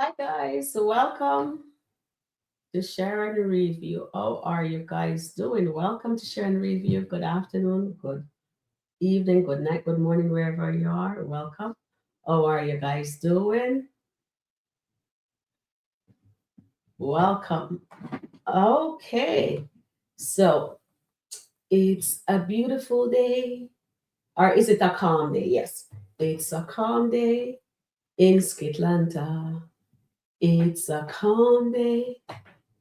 Hi guys, welcome to Sharon Review. How are you guys doing? Welcome to Sharon Review. Good afternoon, good evening, good night, good morning, wherever you are. Welcome. How are you guys doing? Welcome. Okay, so it's a beautiful day, or is it a calm day? Yes, it's a calm day in SkitLanta. It's a calm day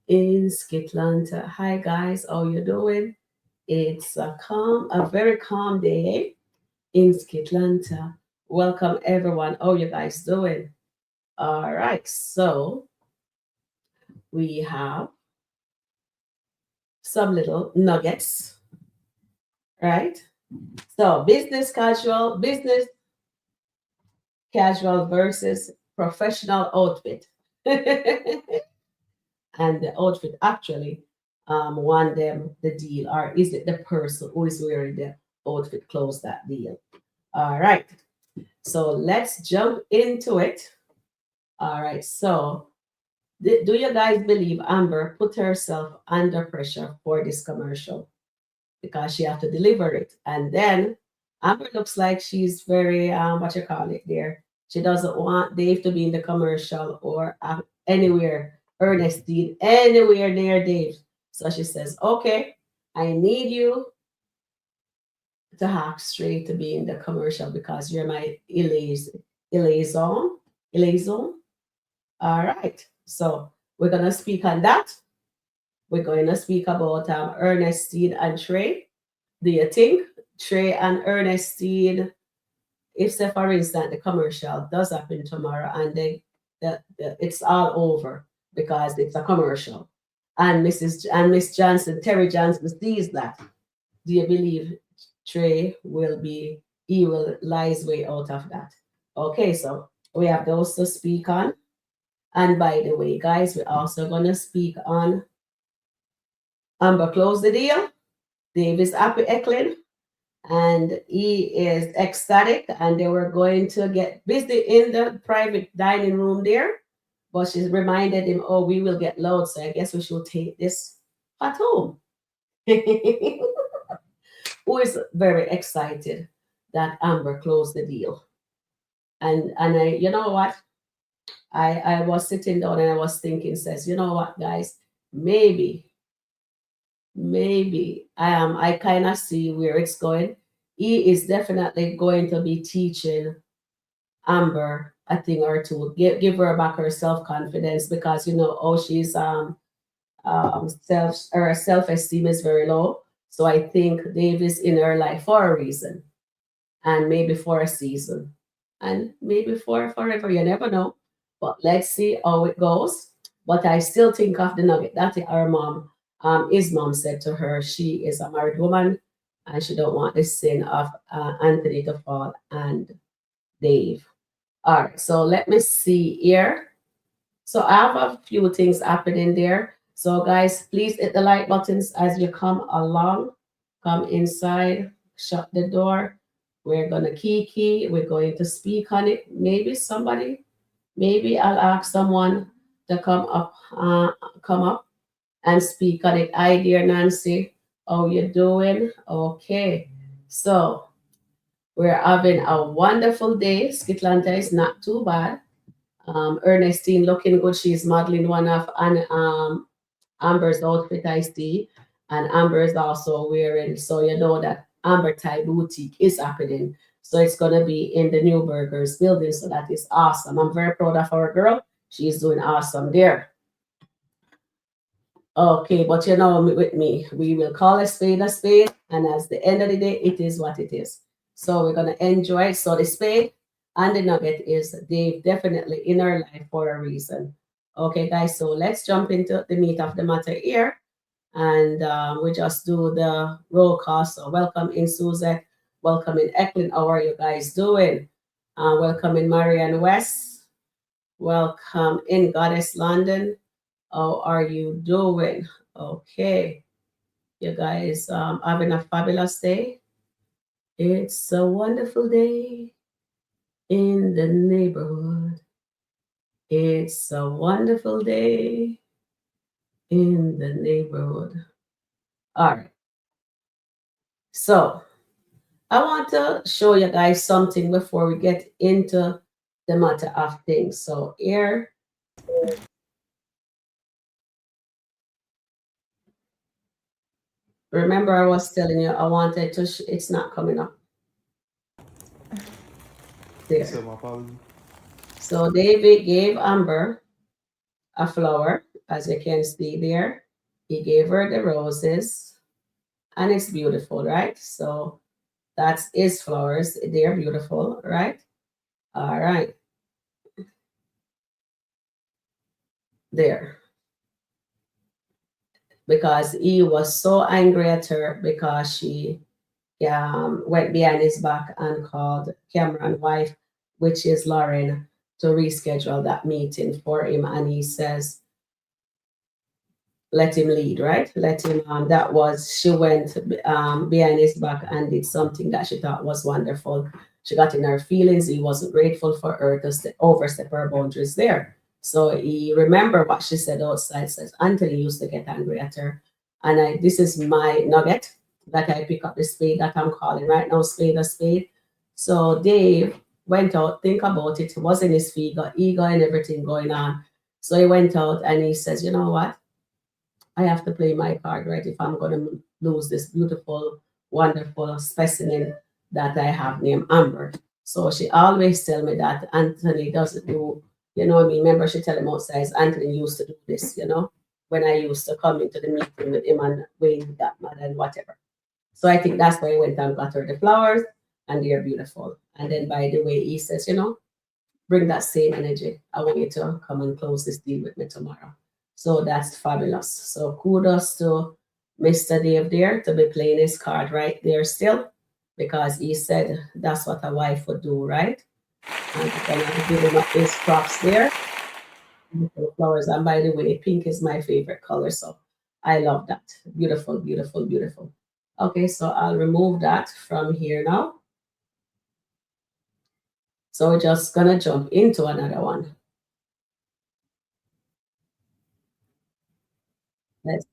in SkitLanta. Hi guys, how you doing? It's a very calm day in SkitLanta. Welcome everyone. How you guys doing? All right, so we have some little nuggets, right? So business casual versus professional outfit. And the outfit actually won them the deal, or is it the person who is wearing the outfit close that deal? All right, so let's jump into it. All right, so do you guys believe Amber put herself under pressure for this commercial because she have to deliver it? And then Amber looks like she's very what you call it there. She doesn't want Dave to be in the commercial or anywhere. Ernestine anywhere near Dave. So she says, "Okay, I need you to hack straight to be in the commercial because you're my liaison. Liaison. All right. So we're gonna speak on that. We're going to speak about Ernestine and Trey. Do you think Trey and Ernestine, if say for instance the commercial does happen tomorrow and it's all over because it's a commercial, and Miss Johnson, Terry Johnson sees that, do you believe Trey will lie his way out of that? Okay, so we have those to speak on. And by the way, guys, we're also gonna speak on Amber close the deal. Dave is happy Eklund and he is ecstatic, and they were going to get busy in the private dining room there. But she reminded him, "Oh, we will get loud, so I guess we should take this at home." Who is very excited that Amber closed the deal. And I, you know what? I was sitting down and I was thinking, says, you know what, guys, maybe I kind of see where it's going. He is definitely going to be teaching Amber a thing or two, give her back her self confidence, because you know, oh, she's self esteem is very low. So I think Dave is in her life for a reason, and maybe for a season, and maybe for forever. You never know. But let's see how it goes. But I still think of the nugget that her mom, his mom said to her, she is a married woman, and she don't want the sin of Anthony to fall and Dave. All right, so let me see here. So I have a few things happening there. So guys, please hit the like buttons as you come along. Come inside, shut the door. We're gonna kiki. We're going to speak on it. Maybe I'll ask someone to come up and speak on it. Hi, dear Nancy. How you doing? Okay. So we're having a wonderful day. Skitlanta is not too bad. Ernestine looking good. She's modeling one of Amber's outfit, I see. And Amber is also wearing, so you know that Amber Thai Boutique is happening. So it's going to be in the New Burgers building. So that is awesome. I'm very proud of our girl. She's doing awesome there. Okay, but you know, with me, we will call a spade, and at the end of the day, it is what it is. So we're gonna enjoy. So the spade and the nugget is Dave definitely in our life for a reason. Okay, guys. So let's jump into the meat of the matter here, and we just do the roll call. So welcome in Suzette, welcome in Eklund. How are you guys doing? Welcome in Marianne West. Welcome in Goddess London. How are you doing? Okay, you guys having a fabulous day. It's a wonderful day in the neighborhood. It's a wonderful day in the neighborhood. All right. So I want to show you guys something before we get into the matter of things. So here, remember I was telling you I wanted to, it's not coming up there. My apology. So David gave Amber a flower, as you can see there. He gave her the roses, and it's beautiful, right? So that's his flowers. They're beautiful, right? All right, there. Because he was so angry at her because she went behind his back and called Cameron's wife, which is Lauren, to reschedule that meeting for him. And he says, let him lead, right? Let him, that was, she went behind his back and did something that she thought was wonderful. She got in her feelings. He wasn't grateful for her to overstep her boundaries there. So he remembered what she said outside, says Anthony used to get angry at her. And this is my nugget that I pick up the spade that I'm calling right now, spade a spade. So Dave went out, think about it. It was in his feet, got ego and everything going on. So he went out and he says, you know what? I have to play my card right if I'm going to lose this beautiful, wonderful specimen that I have named Amber. So she always tell me that Anthony doesn't do, you know what I mean? Remember she tell him outside, Anthony used to do this, you know, when I used to come into the meeting with him and Wayne got mad and whatever. So I think that's why he went and got her the flowers and they're beautiful. And then by the way, he says, you know, bring that same energy. I want you to come and close this deal with me tomorrow. So that's fabulous. So kudos to Mr. Dave there to be playing his card right there still, because he said that's what a wife would do, right? And we're gonna give him up his props there. Beautiful flowers. And by the way, pink is my favorite color. So I love that. Beautiful, beautiful, beautiful. Okay, so I'll remove that from here now. So we're just gonna jump into another one. Let's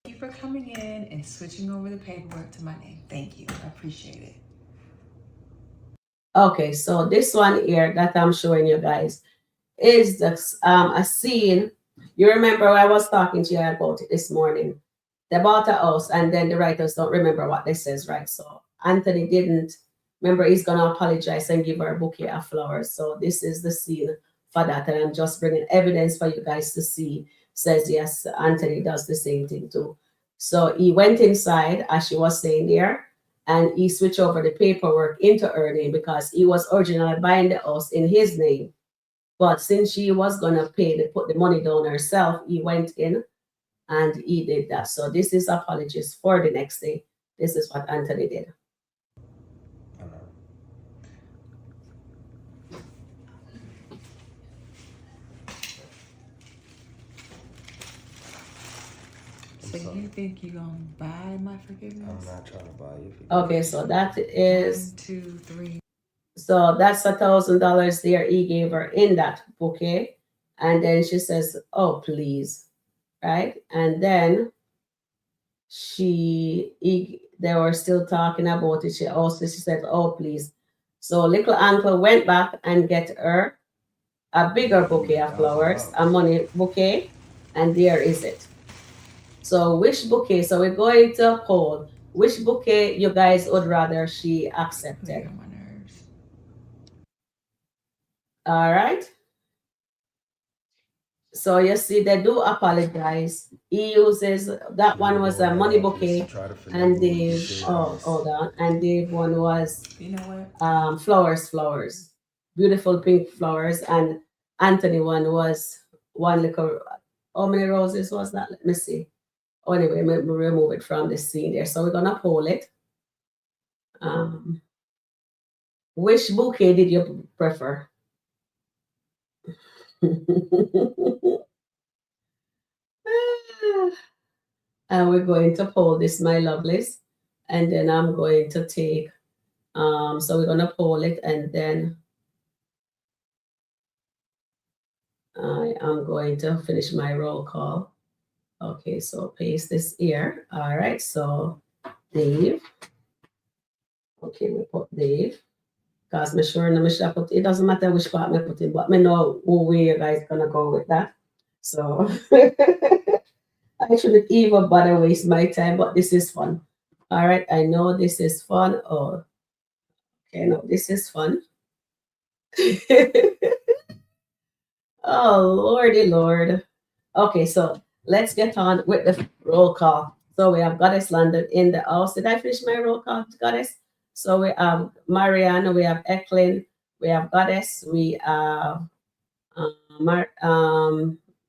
Thank you for coming in and switching over the paperwork to my name. Thank you. I appreciate it. Okay, so this one here that I'm showing you guys is a scene. You remember I was talking to you about it this morning. They bought a house and then the writers don't remember what they says, right? So Anthony didn't remember he's gonna apologize and give her a bouquet of flowers. So this is the scene for that. And I'm just bringing evidence for you guys to see. Says yes, Anthony does the same thing too. So he went inside, as she was saying there, and he switched over the paperwork into her name because he was originally buying the house in his name. But since she was gonna put the money down herself, he went in and he did that. So this is apologies for the next day. This is what Anthony did. So you think you're gonna buy my forgiveness? I'm not trying to buy you. Okay, so that is, 1, 2, 3. so that's $1,000 there he gave her in that bouquet. And then she says, oh, please, right? And then they were still talking about it. She said, oh, please. So little uncle went back and get her a bigger bouquet of flowers, a money bouquet, and there is it. So which bouquet? So we're going to poll which bouquet you guys would rather she They accepted. on my nerves. All right. So you see, they do apologize. He uses that one was a money bouquet, Try to figure out and what we can Dave. share Oh, this. hold on. And Dave one was You know what? flowers, beautiful pink flowers, and Anthony one was one little. How many roses was that? Let me see. Oh, anyway, we remove it from the scene there. So we're gonna poll it. Um, which bouquet did you prefer? And we're going to pull this, my lovelies. And then I'm going to take, so we're going to pull it, and then I am going to finish my roll call. Okay, so paste this here. All right, so Dave. Okay, we put Dave. Because me sure no me should put, it doesn't matter which part me put in, but me know who way you guys gonna go with that. So I shouldn't even bother waste my time, but this is fun. All right, I know this is fun. Oh, okay, no, this is fun. Oh, Lordy Lord. Okay, so let's get on with the roll call. So we have Goddess London in the house. Did I finish my roll call, Goddess? So we have Marianne, we have Eklin, we have Goddess, we have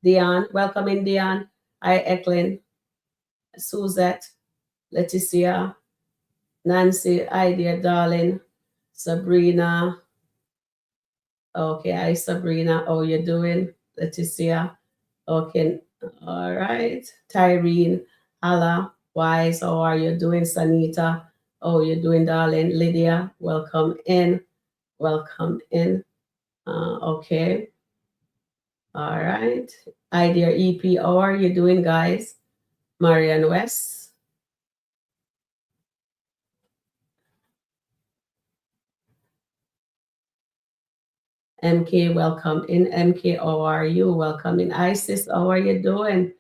Dion. Welcome in, Dion. Hi, Eklin, Suzette, Leticia, Nancy, hi, dear darling, Sabrina. Okay, hi, Sabrina. How you doing? Leticia. Okay, all right. Tyrene, Hala, Wise, how are you doing? Sanita, how you doing, darling? Lydia, welcome in. Welcome in. Okay, all right. Hi, dear EP, how are you doing, guys? Marian West. MK, welcome in. MK, how are you? Welcome in. Isis, how are you doing?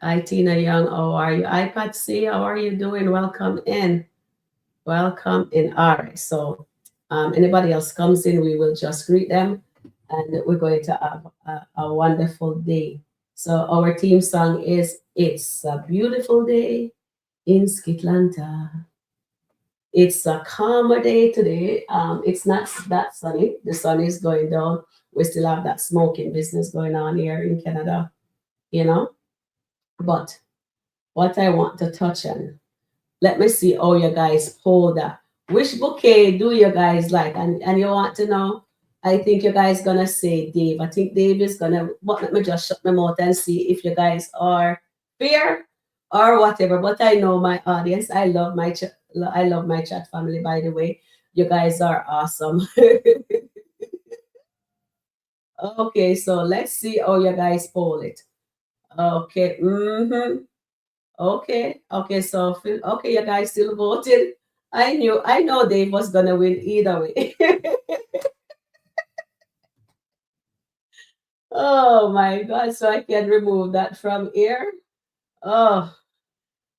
Hi, Tina Young, how are you? Hi, Patsy, how are you doing? Welcome in. Welcome in. All right. So, anybody else comes in, we will just greet them, and we're going to have a wonderful day. So, our team song is "It's a Beautiful Day in SkitLanta." It's a calmer day today. It's not that sunny. The sun is going down. We still have that smoking business going on here in Canada, you know. But what I want to touch on, let me see how you guys pull that. Which bouquet do you guys like? And you want to know? I think you guys gonna say Dave. I think Dave is gonna. But let me just shut my mouth and see if you guys are fair or whatever. But I know my audience. I love my chat family. By the way, you guys are awesome. Okay, so let's see how you guys pull it. Okay. Okay, okay, so okay, you guys still voting. I know Dave was gonna win either way. Oh my God, so I can remove that from here. Oh,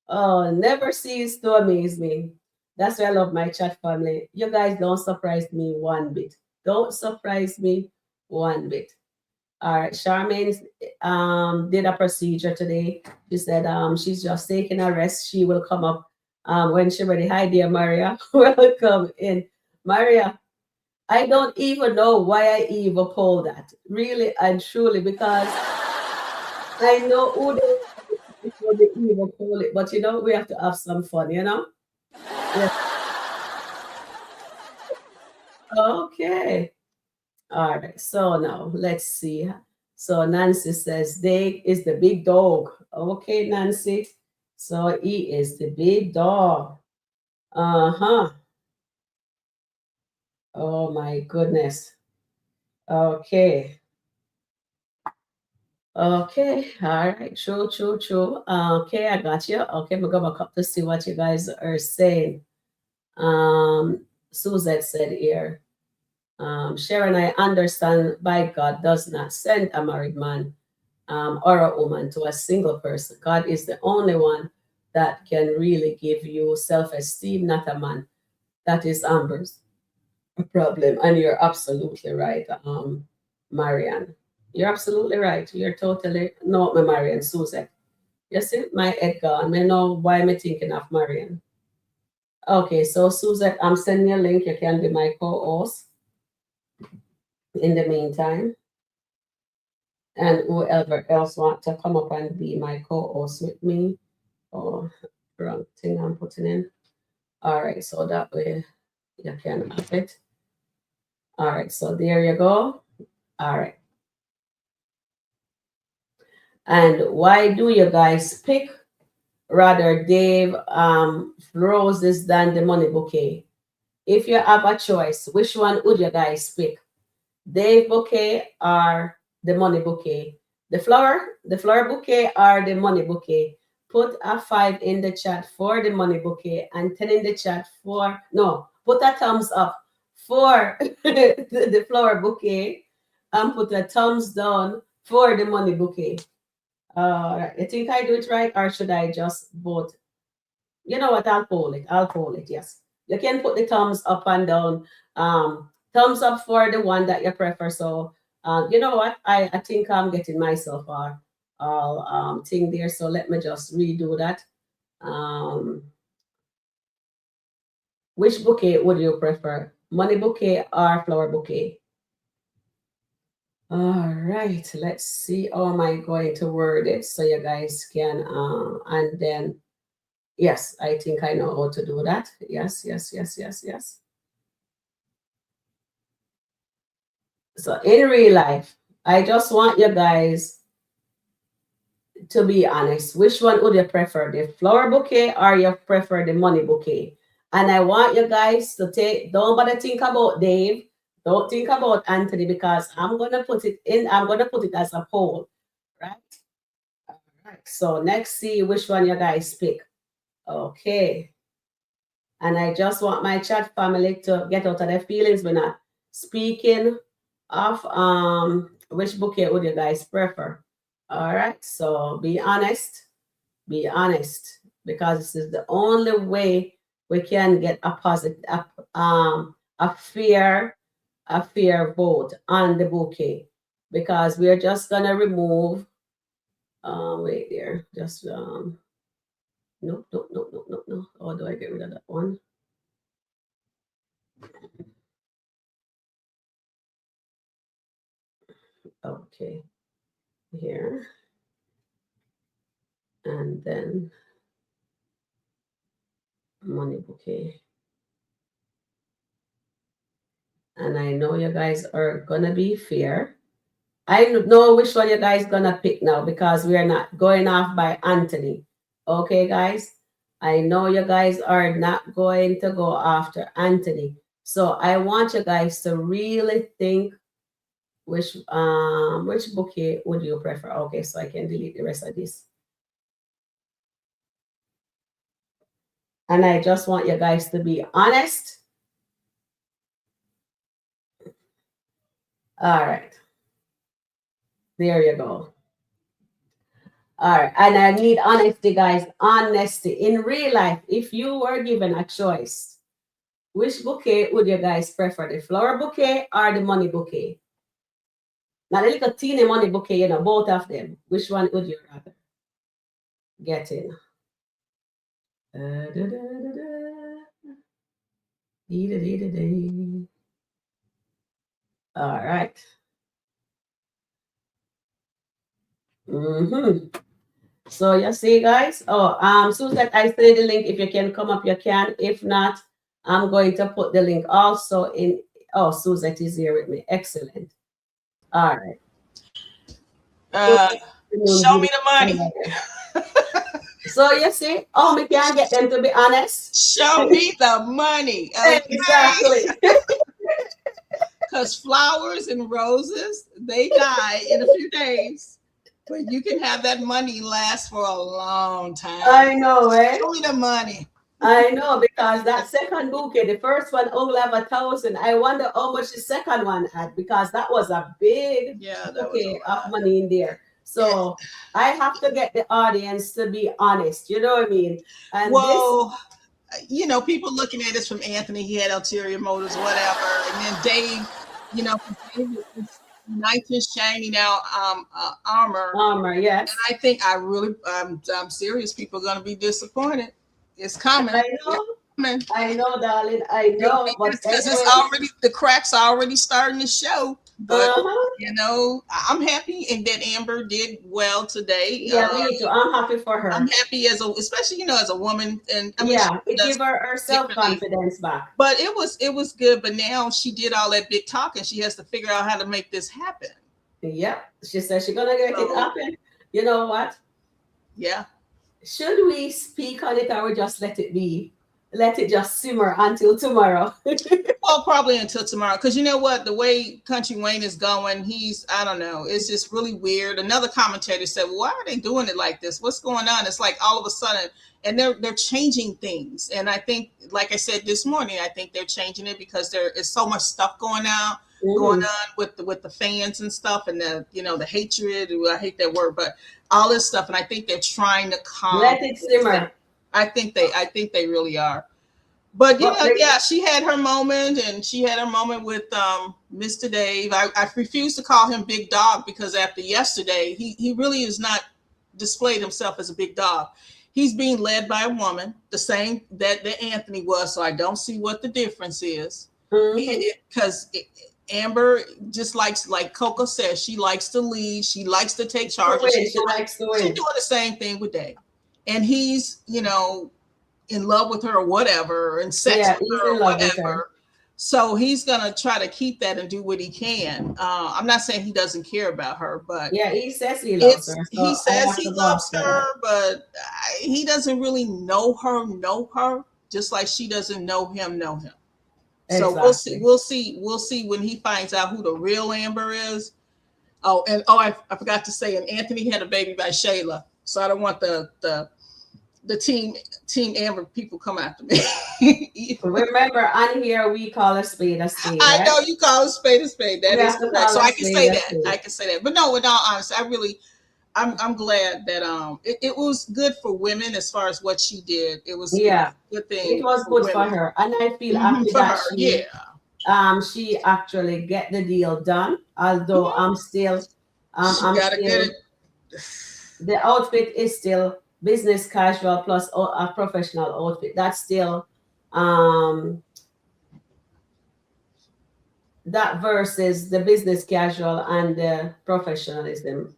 oh, never cease to amaze me. That's why I love my chat family. You guys don't surprise me one bit. Don't surprise me one bit. All right, Charmaine did a procedure today. She said she's just taking a rest. She will come up when she's ready. Hi, dear Maria. Welcome in. Maria, I don't even know why I even pulled that. Really and truly, because I know who they before they even pull it. But we have to have some fun, Yeah. Okay. All right, so now let's see. So Nancy says Dave is the big dog. Okay, Nancy. So he is the big dog. Uh-huh. Oh my goodness. Okay. Okay. All right. True, true, true. Okay, I got you. Okay, we'll go back up to see what you guys are saying. Suzette said here. Sharon, I understand by God does not send a married man or a woman to a single person. God is the only one that can really give you self esteem, not a man. That is Amber's problem. And you're absolutely right, Marianne. You're absolutely right. You're totally, no, my Marianne, Suzette. You see, my head gone. I know why I'm thinking of Marianne. Okay, so Suzette, I'm sending you a link. You can be my co host in the meantime. And whoever else want to come up and be my co-host with me. Oh, wrong thing I'm putting in. All right, so that way you can have it. All right, so there you go. All right. And why do you guys pick rather Dave roses than the money bouquet? If you have a choice, which one would you guys pick? Dave bouquet or the money bouquet? The flower bouquet or the money bouquet? Put a 5 in the chat for the money bouquet and 10 in the chat for, no, put a thumbs up for the flower bouquet and put a thumbs down for the money bouquet. You think I do it right or should I just vote? You know what? I'll poll it. I'll poll it. Yes. You can put the thumbs up and down. Thumbs up for the one that you prefer. So, you know what? I think I'm getting myself all thing there. So let me just redo that. Um, which bouquet would you prefer? Money bouquet or flower bouquet? All right. Let's see. How am I going to word it so you guys can and then yes, I think I know how to do that. Yes, yes, yes, yes, yes. So in real life, I just want you guys to be honest. Which one would you prefer, the flower bouquet or you prefer the money bouquet? And I want you guys to don't bother think about Dave, don't think about Anthony because I'm gonna put it in. I'm gonna put it as a poll, right? All right. So next, see which one you guys pick. Okay. And I just want my chat family to get out of their feelings. We're not speaking of which bouquet would you guys prefer. All right. So be honest. Be honest. Because this is the only way we can get a positive a fair vote on the bouquet. Because we're just gonna remove wait there. Just no, no, no, no, no, no. How do I get rid of that one? Okay, here. And then money bouquet. And I know you guys are gonna be fair. I know which one you guys gonna pick now because we are not going off by Anthony. Okay, guys? I know you guys are not going to go after Anthony. So I want you guys to really think which bouquet would you prefer? Okay, so I can delete the rest of this. And I just want you guys to be honest. All right. There you go. All right. And I need honesty, guys. Honesty. In real life, if you were given a choice, which bouquet would you guys prefer? The flower bouquet or the money bouquet? Now, the little teeny money bouquet, you know, both of them. Which one would you rather get in? Da, da, da, da, da. Dee, da, dee, da, dee. All right. Mm-hmm. So you see, guys. Oh, Susan, I send the link. If you can come up, you can. If not, I'm going to put the link also in. Oh, Suzette is here with me. Excellent. All right. Uh, show me the money. So you see, oh, we can't get them to be honest. Show me the money. Okay? Exactly. Because flowers and roses, they die in a few days. But you can have that money last for a long time. I know, right? Show me the money. I know, because that second bouquet, the first one only have 1,000. I wonder how much the second one had because that was a big bouquet of money in there. So I have to get the audience to be honest. You know what I mean? And well, you know, people looking at this from Anthony, he had ulterior motives, whatever. And then Dave, you know, nice and shiny now armor. Yes. And I think I'm serious. People are going to be disappointed. It's coming. I know, darling. I know. But it's already, the cracks are already starting to show. But you know, I'm happy and that Amber did well today. Yeah, me too. I'm happy for her. I'm happy especially, you know, as a woman, and I mean, yeah, it gave her self-confidence back. But it was good. But now she did all that big talking. She has to figure out how to make this happen. Yep, she said she's gonna get it happen. You know what? Yeah. Should we speak on it, or we just let it be? Let it just simmer until tomorrow. Well, probably until tomorrow. Because you know what? The way Kountry Wayne is going, I don't know. It's just really weird. Another commentator said, well, why are they doing it like this? What's going on? It's like all of a sudden, and they're changing things. And I think, like I said this morning, I think they're changing it because there is so much stuff going on with the fans and stuff, and the hatred. I hate that word, but all this stuff. And I think they're trying to calm. Let it simmer. I think they really are. But yeah, she had her moment, and she had her moment with Mr. Dave. I refuse to call him Big Dog, because after yesterday, he really is not displayed himself as a big dog. He's being led by a woman, the same that Anthony was. So I don't see what the difference is, because Amber just likes, like Coco says, she likes to lead. She likes to take charge. She's doing the same thing with Dave, and he's in love with her or whatever, and sex with her or whatever. So he's gonna try to keep that and do what he can. I'm not saying he doesn't care about her, but yeah, he says he loves her. So he says he loves her, but he doesn't really know her, just like she doesn't know him. So exactly. we'll see when he finds out who the real Amber is. I forgot to say, and Anthony had a baby by Shayla, so I don't want the team Amber people come after me. Remember, on here we call a spade a spade. I know you call a spade a spade. That is correct. So I can say that. I can say that. But no, in all honesty, I'm glad that it was good for women as far as what she did. It was a good thing. It was good for her, and I feel after that she actually get the deal done. Although I'm still gotta get it. The outfit is still business casual plus a professional outfit. That's still that versus the business casual and the professionalism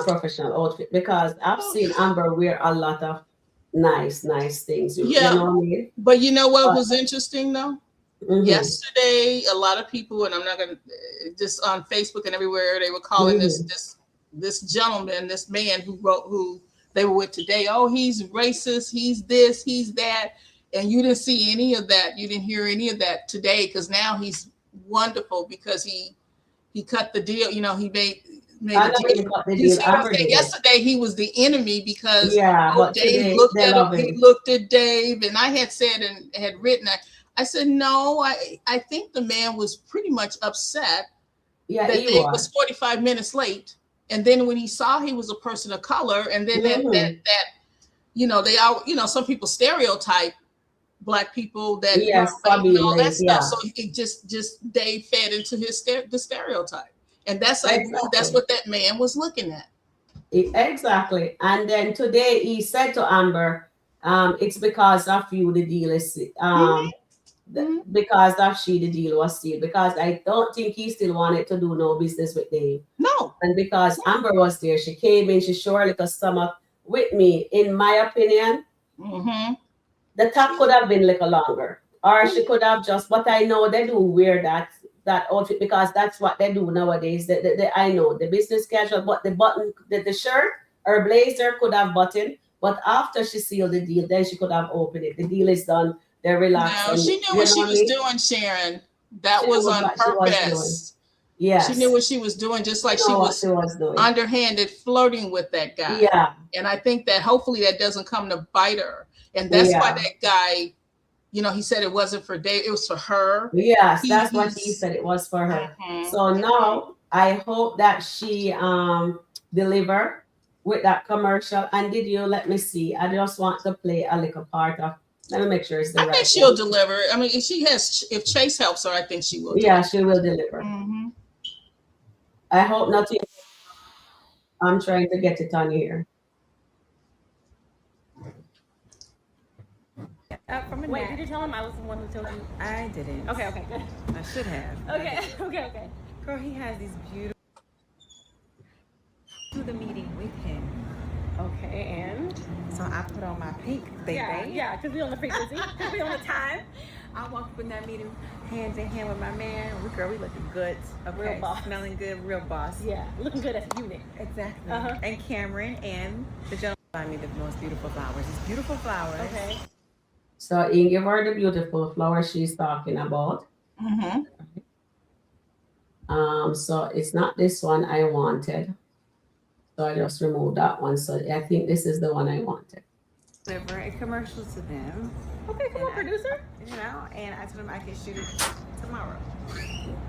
professional outfit, because I've seen Amber wear a lot of nice things. You know what I mean? But you know what was interesting though? Yesterday, a lot of people, and I'm not gonna, just on Facebook and everywhere, they were calling this gentleman, this man who they were with today, oh, he's racist, he's this, he's that. And you didn't see any of that. You didn't hear any of that today, because now he's wonderful because he cut the deal. He made the deal. Yesterday he was the enemy because Dave looked at Dave, and I had said and had written, I said, no, I think the man was pretty much upset that Dave was 45 minutes late. And then when he saw he was a person of color, and then that they all, some people stereotype Black people that all that stuff. So it just Dave fed into the stereotype, and that's what that man was looking at. Exactly. And then today he said to Amber, it's because of you the deal is because of she the deal was sealed, because I don't think he still wanted to do no business with Dave. No. And because Amber was there, she came in, she showed a little stomach with me. In my opinion, the top could have been a little longer, or she could have just, but I know they do wear that outfit because that's what they do nowadays. I know the business casual, but the button, the shirt or blazer could have button, but after she sealed the deal, then she could have opened it. The deal is done. They're relaxed. No, she knew what she was doing, Sharon. That was on purpose. Yeah, she knew what she was doing, just like she was underhanded flirting with that guy. Yeah, and I think that hopefully that doesn't come to bite her, and that's why that guy, he said it wasn't for Dave, it was for her. Yes, that's what he said, it was for her. So now I hope that she deliver with that commercial. And did you let me see? I just want to play a little part of. Let me make sure it's the right. I think she'll deliver. I mean, if Chase helps her, I think she will. Yeah, she will deliver. I hope nothing. I'm trying to get it on here. Wait, did you tell him I was the one who told you? I didn't. Okay, good. I should have. Okay. Girl, he has these beautiful. To the meeting with him, Okay, and So I put on my pink baby. yeah, because we on the frequency, because we on the time. I walked up in that meeting hand in hand with my man. We looking good. Okay. Real boss. Smelling good, real boss. Yeah, looking good as a unit. Exactly. Uh-huh. And Cameron and the gentleman buy me the most beautiful flowers. It's beautiful flowers. Okay. So you give her the beautiful flower she's talking about. Mm-hmm. So it's not this one I wanted. So I just removed that one. So I think this is the one I wanted. Deliver a commercial to them. Okay, come on, producer. You know, and I told them I could shoot it tomorrow.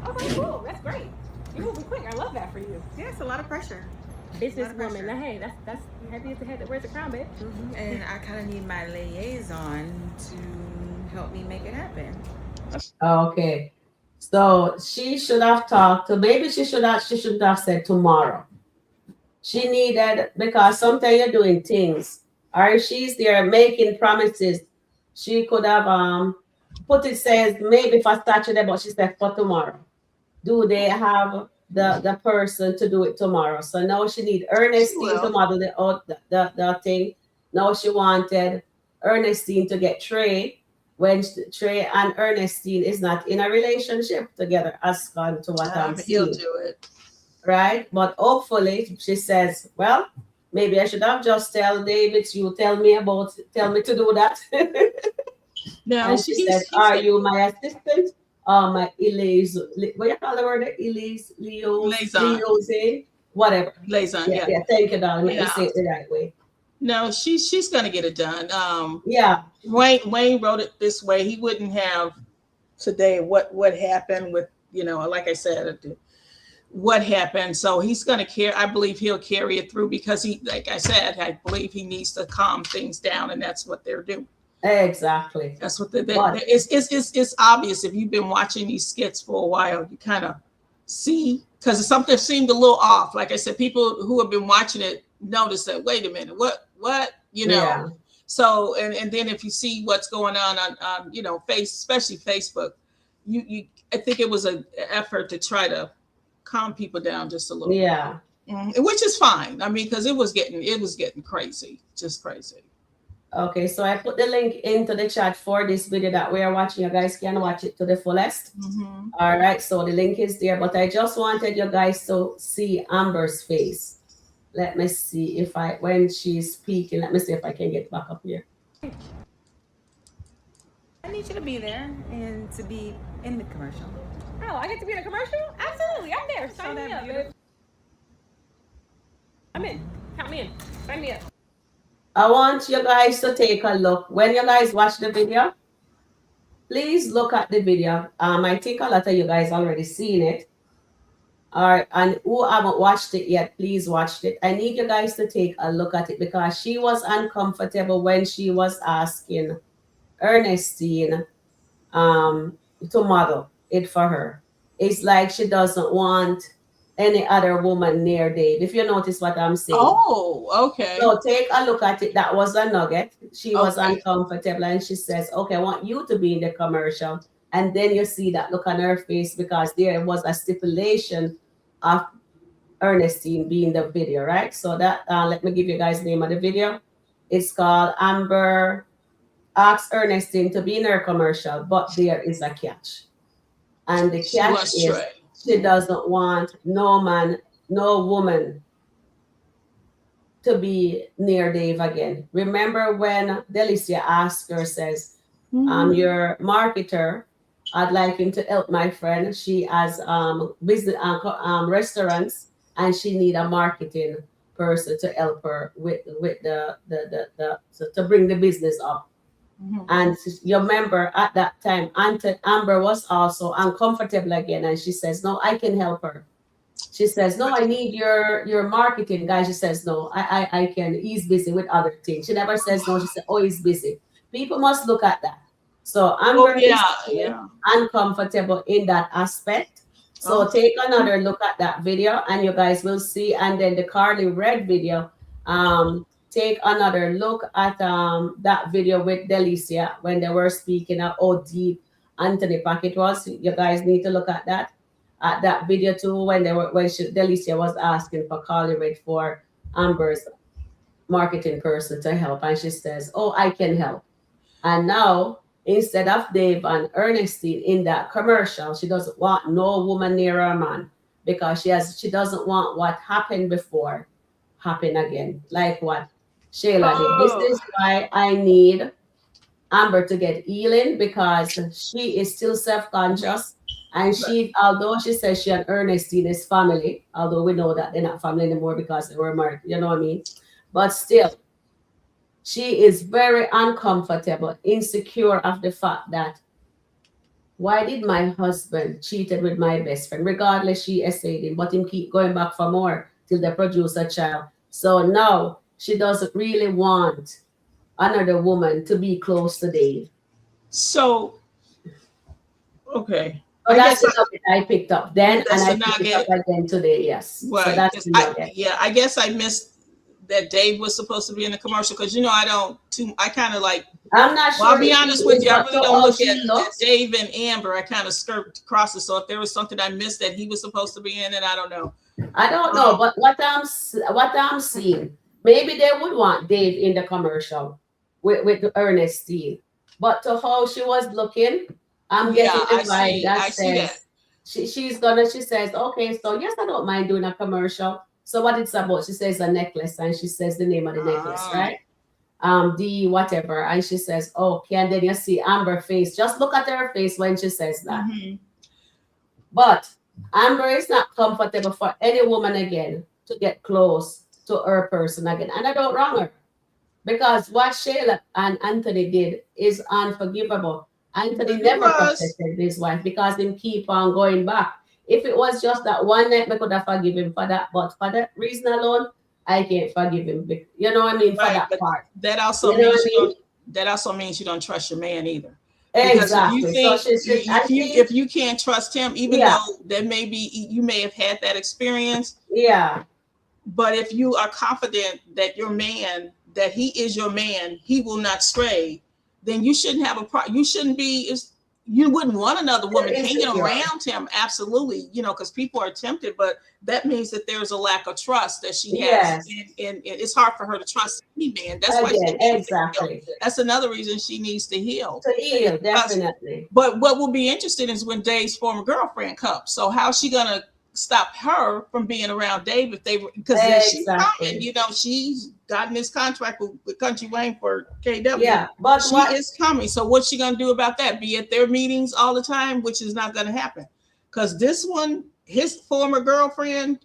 Okay, cool. That's great. You're moving quick. I love that for you. Yeah, it's a lot of pressure. Businesswoman. Now, hey, that's happy as the head that wears the crown, babe. And I kind of need my liaison to help me make it happen. Okay. So she should have talked to, maybe she shouldn't have said tomorrow. She needed, because sometimes you're doing things, or she's there making promises. She could have put it, says maybe for Saturday, but she said for tomorrow. Do they have the person to do it tomorrow? So now she need Ernestine to model the thing. Now she wanted Ernestine to get Trey, when Trey and Ernestine is not in a relationship together, as gone to what I'm He'll seeing. do it. Right? But hopefully she says, well, maybe I should have just tell David, you tell me to do that. Now, And she said, are you my assistant? My Elise, what you call the word? Elise, Liaison, whatever. Liaison, yeah. Yeah, thank you, darling. Let me Yeah. say it the right way. No, she's gonna get it done. Yeah. Wayne wrote it this way. He wouldn't have today what happened with, like I said, what happened. So he's gonna I believe he'll carry it through, because he, like I said, I believe he needs to calm things down, and that's what they're doing. Exactly. That's what it's obvious if you've been watching these skits for a while. You kind of see, because something seemed a little off. Like I said, people who have been watching it notice that, wait a minute, what Yeah. So and then if you see what's going on especially Facebook, you I think it was an effort to try to calm people down just a little. Yeah. Which is fine. I mean, because it was getting crazy, just crazy. Okay, so I put the link into the chat for this video that we are watching. You guys can watch it to the fullest. Mm-hmm. All right, so the link is there, but I just wanted you guys to see Amber's face. Let me see when she's speaking, let me see if I can get back up here. I need you to be there and to be in the commercial. Oh, I get to be in a commercial? Absolutely. I'm there. Sign me up, babe. I'm in. Count me in. Sign me up. I want you guys to take a look. When you guys watch the video, please look at the video. I think a lot of you guys already seen it. All right, and who haven't watched it yet, please watch it. I need you guys to take a look at it, because she was uncomfortable when she was asking Ernestine to model it for her. It's like she doesn't want any other woman near Dave, if you notice what I'm saying. Oh, okay. So take a look at it. That was a nugget. She was uncomfortable, and she says, okay, I want you to be in the commercial. And then you see that look on her face, because there was a stipulation of Ernestine being the video, right? So that, let me give you guys the name of the video. It's called Amber Asks Ernestine to be in her commercial, but there is a catch. And the catch is she doesn't want no man, no woman to be near Dave again. Remember when Delicia asked her, says, your marketer, I'd like him to help my friend. She has business restaurants, and she need a marketing person to help her with the to bring the business up. And you remember at that time, Amber was also uncomfortable again, and she says, no, I can help her. She says, no, I need your marketing guy. She says, no, I can. He's busy with other things. She never says no. She said, oh, he's busy. People must look at that. So Amber is uncomfortable in that aspect. So take another look at that video, and you guys will see. And then the Carly Red video, take another look at that video with Delicia when they were speaking of how deep Anthony Paquette was. You guys need to look at that video too, when Delicia was asking for Carly Red for Amber's marketing person to help, and she says, "Oh, I can help." And now, instead of Dave and Ernestine in that commercial, she doesn't want no woman near her man because she doesn't want what happened before happen again, like what Shayla did. This Oh, is why I need Amber to get healing because she is still self-conscious. And she, although she says she and Ernestine is family, although we know that they're not family anymore because they were married, you know what I mean? But still, she is very uncomfortable, insecure of the fact that why did my husband cheated with my best friend? Regardless, she essayed him, but him keep going back for more till they produce a child. So now she doesn't really want another woman to be close to Dave. so okay. So I that's guess the nugget I picked up then, and that's I the picked it up nugget. again today. Yes. So Right. that's 'Cause the nugget. I guess I missed that Dave was supposed to be in the commercial because I don't too I kind of like I'm not well, I'll sure be if he honest with is, you, I but really to don't how look she at looks, Dave and Amber. I kind of skirt across it. So if there was something I missed that he was supposed to be in it, I don't know. I don't know. But what I'm seeing, maybe they would want Dave in the commercial with the Ernestine. But to how she was looking, I'm Yeah, getting the vibe that I see that. says she says, okay, so yes, I don't mind doing a commercial. So what it's about, she says a necklace, and she says the name of the necklace, Ah, right? The whatever, and she says, okay, and then you see Amber face. Just look at her face when she says that. mhm. But Amber is not comfortable for any woman again to get close to her person again. And I don't wrong her because what Shayla and Anthony did is unforgivable. Anthony It never was. protected his wife because he keep on going back. If it was just that one night, I could have forgiven him for that. But for that reason alone, I can't forgive him. You know what I mean? For Right, that but part. that also You know what means I mean? you don't trust your man either. Because Exactly. So I think, if you can't trust him, even yeah, though there may be you may have had that experience, yeah, but if you are confident that that he is your man, he will not stray, then you shouldn't have a you shouldn't be you wouldn't want another they're woman hanging insecure. around him. Absolutely, because people are tempted, but that means that there's a lack of trust that she has, Yes. and it's hard for her to trust any man. That's why she Again, needs to heal. exactly. That's another reason she needs to heal. To heal, Because definitely. but what will be interesting is when Dave's former girlfriend comes. So how's she gonna stop her from being around Dave if they because then she's coming, Exactly. she's gotten this contract with Country Wayne for KW. Yeah. But She what is coming. So what's she gonna do about that? Be at their meetings all the time, which is not gonna happen. Because this one, his former girlfriend,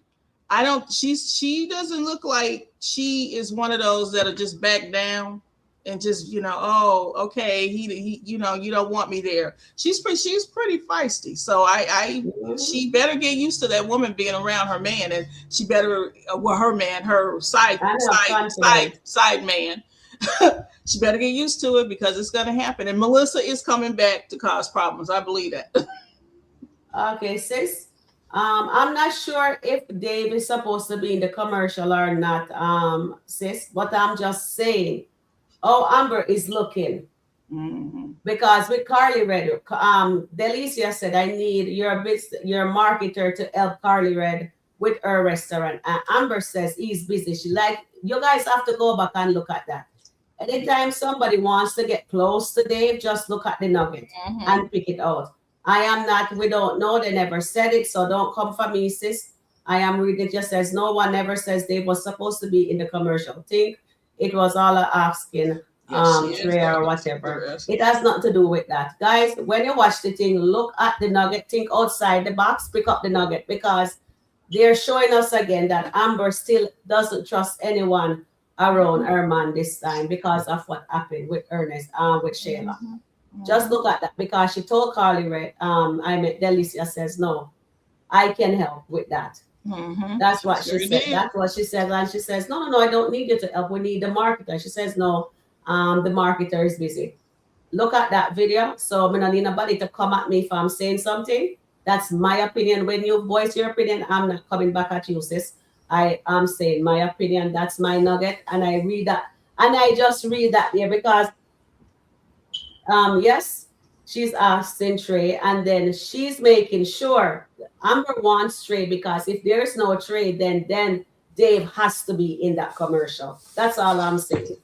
I don't she doesn't look like she is one of those that'll just back down and just oh okay he you don't want me there. She's pretty feisty, so I Mhm. she better get used to that woman being around her man, and she better her man, her I have confidence. side man. She better get used to it because it's going to happen, and Melissa is coming back to cause problems. I believe that. Okay, sis. I'm not sure if Dave is supposed to be in the commercial or not, sis, but I'm just saying, oh, Amber is looking. Mm-hmm. Because with Carly Red, Delicia said, I need your marketer to help Carly Red with her restaurant. And Amber says he's busy. She like, you guys have to go back and look at that. Anytime somebody wants to get close to Dave, just look at the nugget Mm-hmm. and pick it out. I am not, we don't know, they never said it, so don't come for me, sis. I am reading, it just says, no one ever says Dave was supposed to be in the commercial. Think it was all a asking Yes, she is. Trey or whatever. It has nothing to do with that. Guys, when you watch the thing, look at the nugget, think outside the box, pick up the nugget because they're showing us again that Amber still doesn't trust anyone around her man this time because of what happened with Ernest, with Shayla. Mm-hmm. Just look at that because she told Carly Red, I met Delicia says, no, I can help with that. Mm-hmm. That's what she said. Did. That's what she said. And she says, no, I don't need you to help. We need the marketer. She says, no, the marketer is busy. Look at that video. So I don't need nobody to come at me if I'm saying something. That's my opinion. When you voice your opinion, I'm not coming back at you, sis. I am saying my opinion. That's my nugget. And I read that. And I just read that there because yes, she's asking Trey, and then she's making sure Amber wants Trey because if there's no trade, then Dave has to be in that commercial. That's all I'm saying.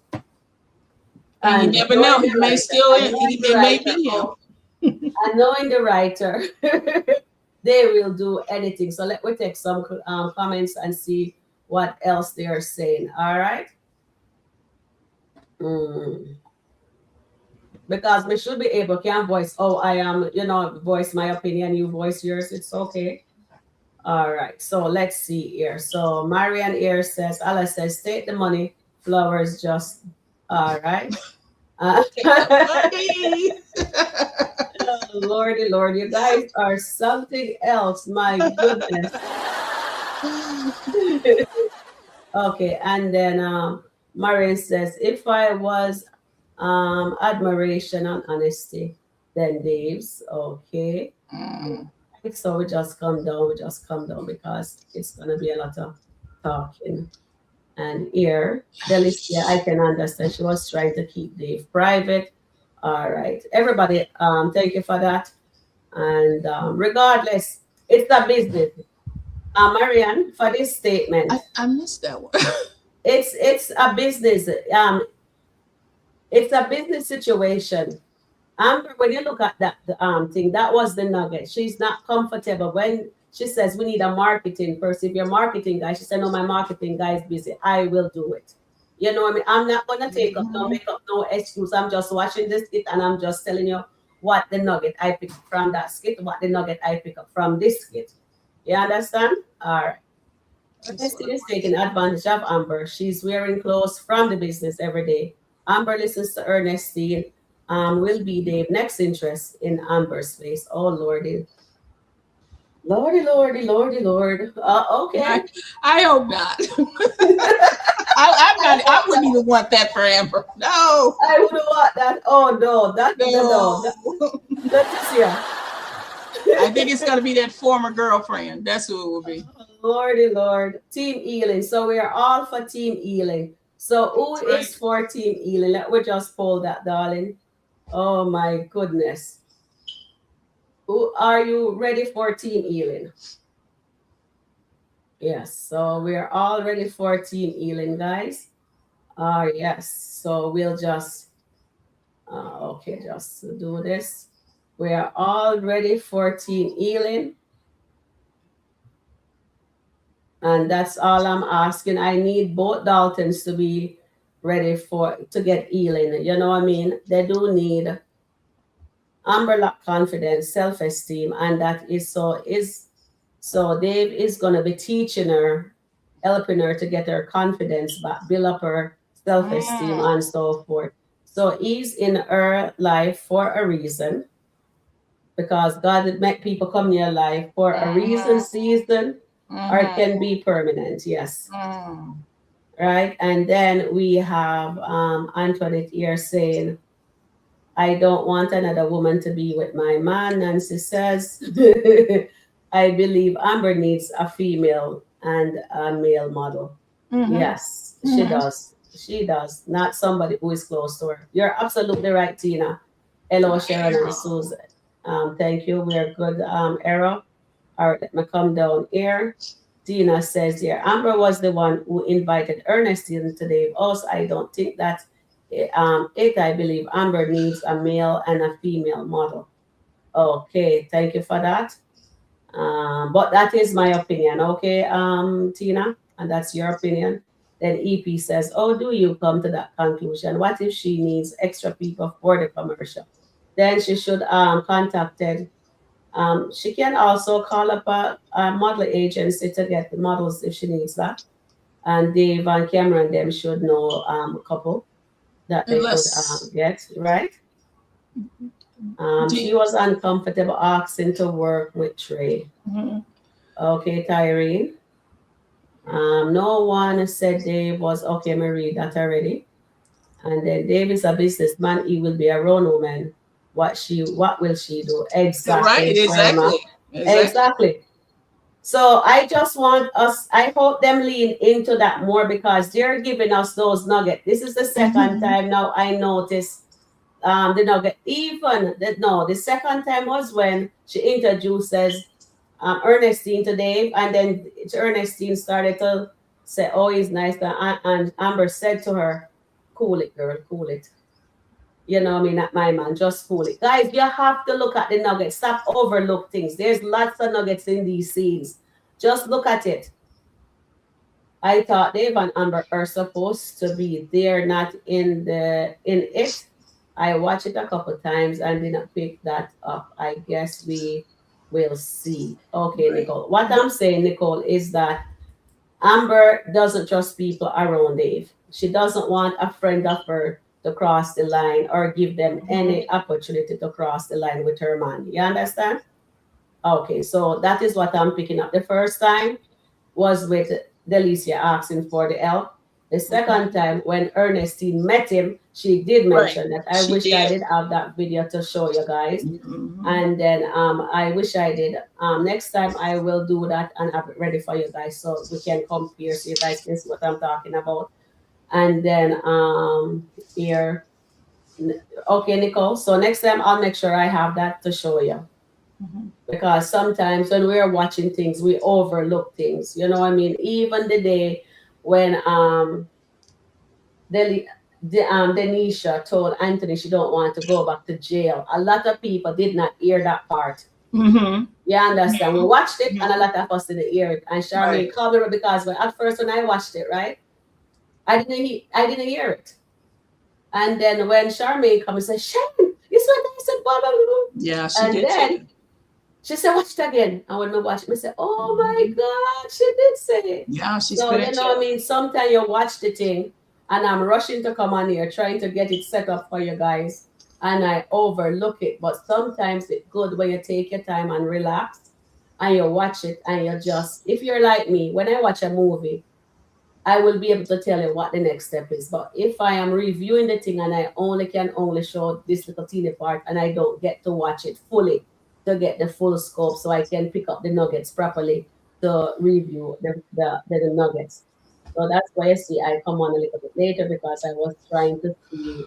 And you never know, he may still may be him. And knowing the writer, they will do anything. So let me take some comments and see what else they are saying. All right. Because we should be able can voice. Oh, I am. Voice my opinion. You voice yours. It's okay. All right. So let's see here. So Marianne here says, Alice says, take the money. Flowers just. All right. Lordy, Lord, you guys are something else. My goodness. Okay, and then Marian says, if I was admiration and honesty, then Dave's okay. So we just come down because it's gonna be a lot of talking. And here, Delicia, I can understand she was trying to keep Dave private. All right, everybody, thank you for that. And regardless, it's a business. Marianne, for this statement, I missed that one. it's a business. It's a business situation. Amber, when you look at that thing, that was the nugget. She's not comfortable when she says we need a marketing person. If you're marketing guy, she said, no, my marketing guy is busy. I will do it. You know what I mean? I'm not gonna make up no excuse. I'm just watching this skit and I'm just telling you what the nugget I picked from that skit, what the nugget I pick up from this skit. You understand? All right. Ernestine is taking advantage of Amber. She's wearing clothes from the business every day. Amber listens to Ernestine. Will be Dave next interest in Amber's face. Oh Lordy. Lordy, Lordy, Lordy, Lord. Okay. I hope not. I wouldn't even want that for Amber. No. I wouldn't want that. Oh no. No. Leticia. I think it's gonna be that former girlfriend. That's who it will be. Lordy Lord. Team Ealing. So we are all for Team Ealing. So who is for Team Ealing? Let me just pull that, darling. Oh my goodness. Who are you ready for Team Ealing? Yes, so we're all ready for Team Ealing, guys. Yes, so we'll just okay, just do this. We are all ready for Team Ealing. And that's all I'm asking. I need both Daltons to be ready to get Ealing. You know what I mean? They do need Amber lack confidence, self-esteem, and that is so Dave is gonna be teaching her, helping her to get her confidence back, build up her self-esteem and so forth. So he's in her life for a reason, because God would make people come in your life for a reason, season, or it can be permanent. Yes. Right. And then we have Antoinette here saying, I don't want another woman to be with my man. Nancy says, I believe Amber needs a female and a male model. Yes, she does. She does. Not somebody who is close to her. You're absolutely right, Tina. Hello, Sharon and Susan. Thank you. We're good, Era. All right, let me come down here. Tina says here, Amber was the one who invited Ernestine to Dave. Also, I don't think that I believe Amber needs a male and a female model. Okay, thank you for that. But that is my opinion, okay, Tina, and that's your opinion. Then EP says, oh, do you come to that conclusion? What if she needs extra people for the commercial? Then she should contacted. She can also call up a model agency to get the models if she needs that. And Dave and Cameron them should know a couple that they could get, right? She was uncomfortable asking to work with Trey. Okay, Tyrene. No one said Dave was okay. Me read that already. And then Dave is a businessman. He will be a grown woman. What will she do? Exactly. Right. Exactly. So I just want us. I hope them lean into that more because they're giving us those nuggets. This is the second time now I noticed the nugget. The second time was when she introduces Ernestine to Dave, and then Ernestine started to said, oh, he's nice. And Amber said to her, cool it, girl, cool it. You know what I mean? Not my man, just cool it. Guys, you have to look at the nuggets. Stop overlook things. There's lots of nuggets in these scenes. Just look at it. I thought Dave and Amber are supposed to be there, not in it. I watched it a couple times and didn't pick that up. I guess we will see. Okay, Nicole. What I'm saying, Nicole, is that Amber doesn't trust people around Dave. She doesn't want a friend of her to cross the line or give them any opportunity to cross the line with her man. You understand? Okay, so that is what I'm picking up. The first time was with Delicia asking for the help. The second time, when Ernestine met him, she did mention that. I wish I did have that video to show you guys. And then I wish I did. Next time I will do that and have it ready for you guys so we can compare so you guys can see what I'm talking about. And then here, okay, Nicole. So next time I'll make sure I have that to show you. Because sometimes when we're watching things, we overlook things. You know what I mean? Even the day when Denisha told Anthony she don't want to go back to jail, a lot of people did not hear that part. You understand? We watched it and a lot of us didn't hear it. And Charmaine called me because at first when I watched it, right, I didn't hear it. And then when Charmaine comes and said, Sharon, this is what I said, blah, blah, blah. Yeah, she did. Then she said, watch it again. And when we watched it, I said, oh my God, she did say it. Yeah, she's so, you know what I mean? Sometimes you watch the thing and I'm rushing to come on here, trying to get it set up for you guys. And I overlook it. But sometimes it's good when you take your time and relax and you watch it and you just, if you're like me, when I watch a movie, I will be able to tell you what the next step is. But if I am reviewing the thing and I can only show this little teeny part and I don't get to watch it fully to get the full scope so I can pick up the nuggets properly to review the nuggets. So that's why you see I come on a little bit later because I was trying to see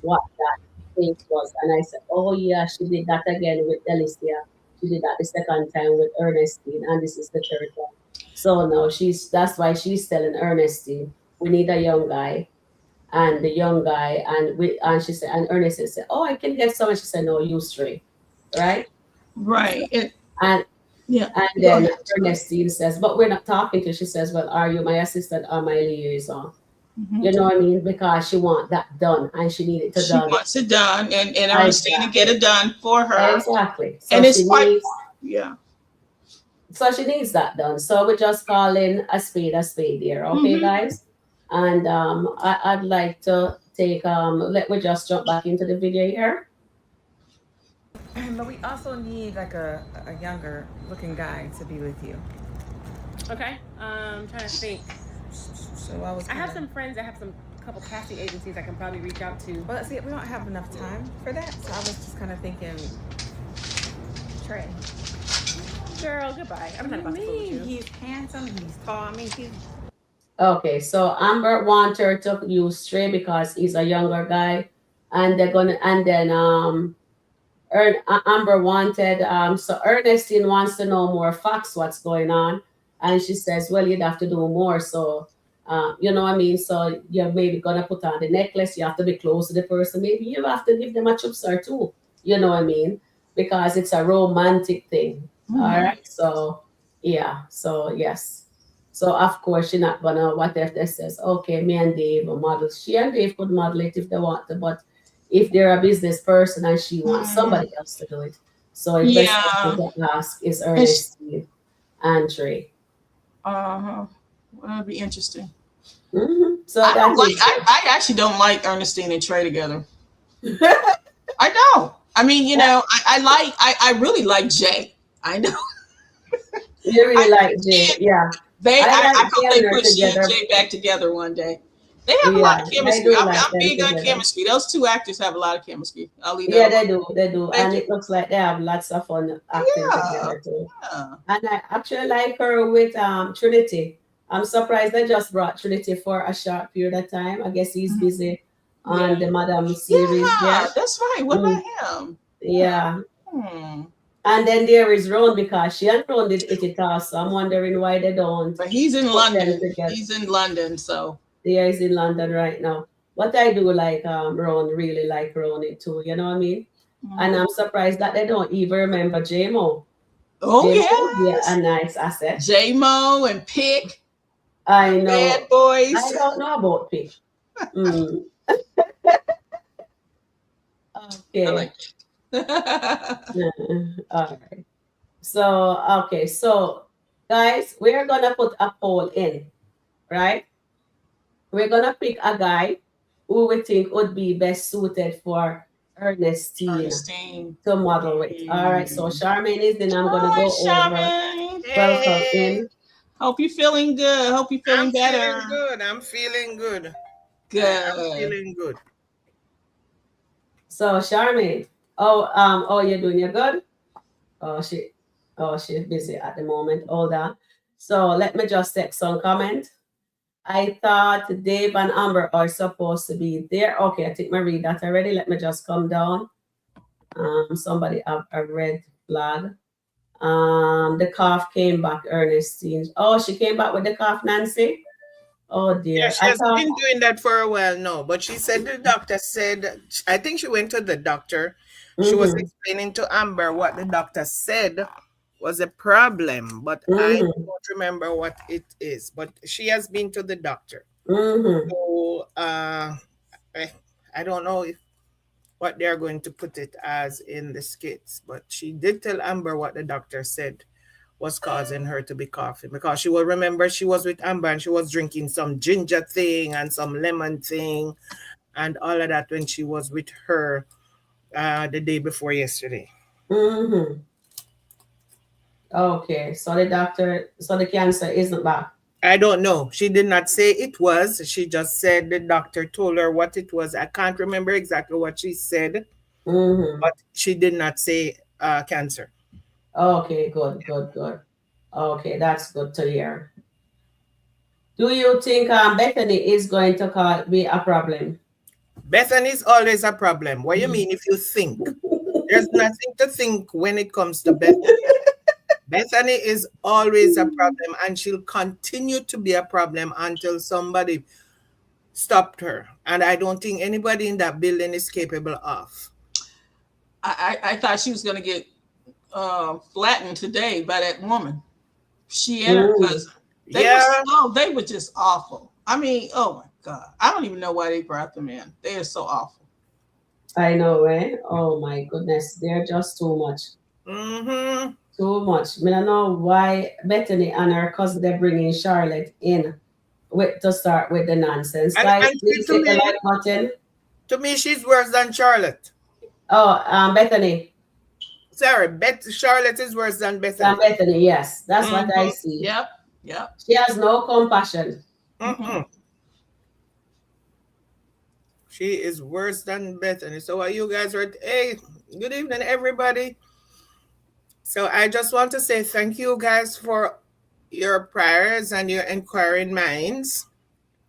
what that thing was. And I said, oh yeah, she did that again with Delicia. She did that the second time with Ernestine and this is the third one. So no, that's why she's telling Ernestine, we need a young guy. And the young guy, and she said, and Ernestine said, oh, I can get someone. She said, no, you straight. Right? Right. And then Ernestine says, but we're not talking to. She says, well, are you my assistant or my liaison? You know what I mean? Because she wants that done and she needs it done. She wants it done and Ernestine to get it done for her. Exactly. So and it's quite, so she needs that done. So we're just calling a spade there, okay, guys? And I'd like to take we just jump back into the video here. But we also need like a younger looking guy to be with you. Okay. I'm trying to think. So I have some friends that have couple casting agencies I can probably reach out to. Well, see, we don't have enough time for that. So I was just kind of thinking Trey. Girl, goodbye. I'm not about to fool you. He's handsome, he's tall. I mean, he's okay. So Amber wants her to use Trey because he's a younger guy, and then Amber wanted so Ernestine wants to know more facts what's going on, and she says, well, you'd have to do more. So you know what I mean? So you're maybe gonna put on the necklace, you have to be close to the person, maybe you have to give them a chups or two, you know what I mean? Because it's a romantic thing. All right. So yeah, so yes. So of course she's not gonna, what if they says, okay, me and Dave will model. She and Dave could model it if they want to, but if they're a business person and she wants somebody else to do it. So if best person to ask is Ernestine and Trey. Well, that'd be interesting. So I actually don't like Ernestine and Trey together. I don't. I mean, you know, I really like Jay. I know. You really like Jay, yeah. I hope they put she and Jay back together one day. They have a lot of chemistry. I'm big on chemistry. Those two actors have a lot of chemistry. I'll leave that alone. They do. And it looks like they have lots of fun acting together too. Yeah. And I actually like her with Trinity. I'm surprised they just brought Trinity for a short period of time. I guess he's busy on the Madam series. Yeah, that's right. What about him? Yeah. And And then there is Ron because she and Ron did it off. So I'm wondering why they don't But he's in put them London. together. He's in London, so There is in London right now. But I do like Ron, really like Ron too, you know what I mean? And I'm surprised that they don't even remember JMO. oh JMO would be a yes, nice asset. J-Mo and Pick, I the know. Bad Boys. I don't know about Pick. Mm. Okay. I like it. All right. So, okay. So, guys, we're going to put a poll in, right? We're going to pick a guy who we think would be best suited for Ernestine to model with. All right. So, Charmaine is in. I'm going to Hi, go over. Sharon. Welcome in. Hope you're feeling good. Hope you're feeling better. I'm feeling good. Good. I'm feeling good. So, Charmaine, oh, you're doing, you're good? She's busy at the moment. Hold on. So let me just take some comment. I thought Dave and Amber are supposed to be there. Okay, I think I read that already. Let me just come down. Somebody have a red flag. The cough came back, Ernestine. Oh, she came back with the cough, Nancy. Oh dear. Yeah, she has been doing that for a while now. But she said the doctor said, I think she went to the doctor. She was explaining to Amber what the doctor said was a problem, but I don't remember what it is. But she has been to the doctor. So I don't know what they're going to put it as in the skits, but she did tell Amber what the doctor said was causing her to be coughing, because she will remember she was with Amber and she was drinking some ginger thing and some lemon thing and all of that when she was with her the day before yesterday. Okay, so the cancer isn't back. I don't know. She did not say it was. She just said the doctor told her what it was. I can't remember exactly what she said, but she did not say cancer. Okay, good. Okay, that's good to hear. Do you think Bethany is going to be a problem? Bethany is always a problem. What do you mean if you think? There's nothing to think when it comes to Bethany. Bethany is always a problem, and she'll continue to be a problem until somebody stopped her. And I don't think anybody in that building is capable of. I thought she was going to get flattened today by that woman. She and her cousin. They were just awful. I mean, oh my God. I don't even know why they brought them in. They are so awful. I know, eh? Oh my goodness. They're just too much. Too much. I don't know why Bethany and her cousin, they're bringing Charlotte in to start with the nonsense. Guys, please hit the like button. To me, she's worse than Charlotte. Oh, Bethany. Sorry, Charlotte is worse than Bethany. Than Bethany, yes. That's what I see. Yep. She has no compassion. She is worse than Bethany. So are you guys right? Hey, good evening, everybody. So I just want to say thank you guys for your prayers and your inquiring minds.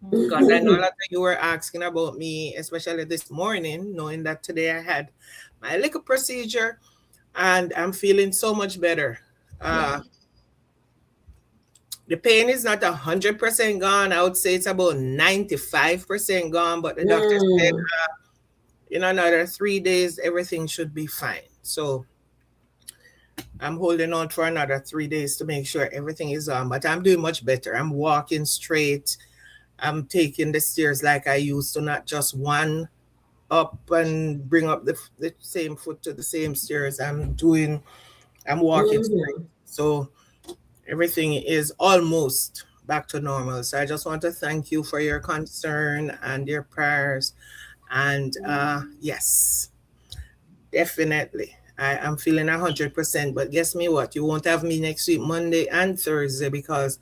Because I know a lot of you were asking about me, especially this morning, knowing that today I had my little procedure and I'm feeling so much better. The pain is not 100% gone. I would say it's about 95% gone, but the doctor said in another 3 days, everything should be fine. So I'm holding on for another 3 days to make sure everything is on, but I'm doing much better. I'm walking straight. I'm taking the stairs like I used to, not just one up and bring up the same foot to the same stairs. I'm walking straight. So everything is almost back to normal. So I just want to thank you for your concern and your prayers. And yes, definitely. I am feeling 100%, but guess me what? You won't have me next week, Monday and Thursday, because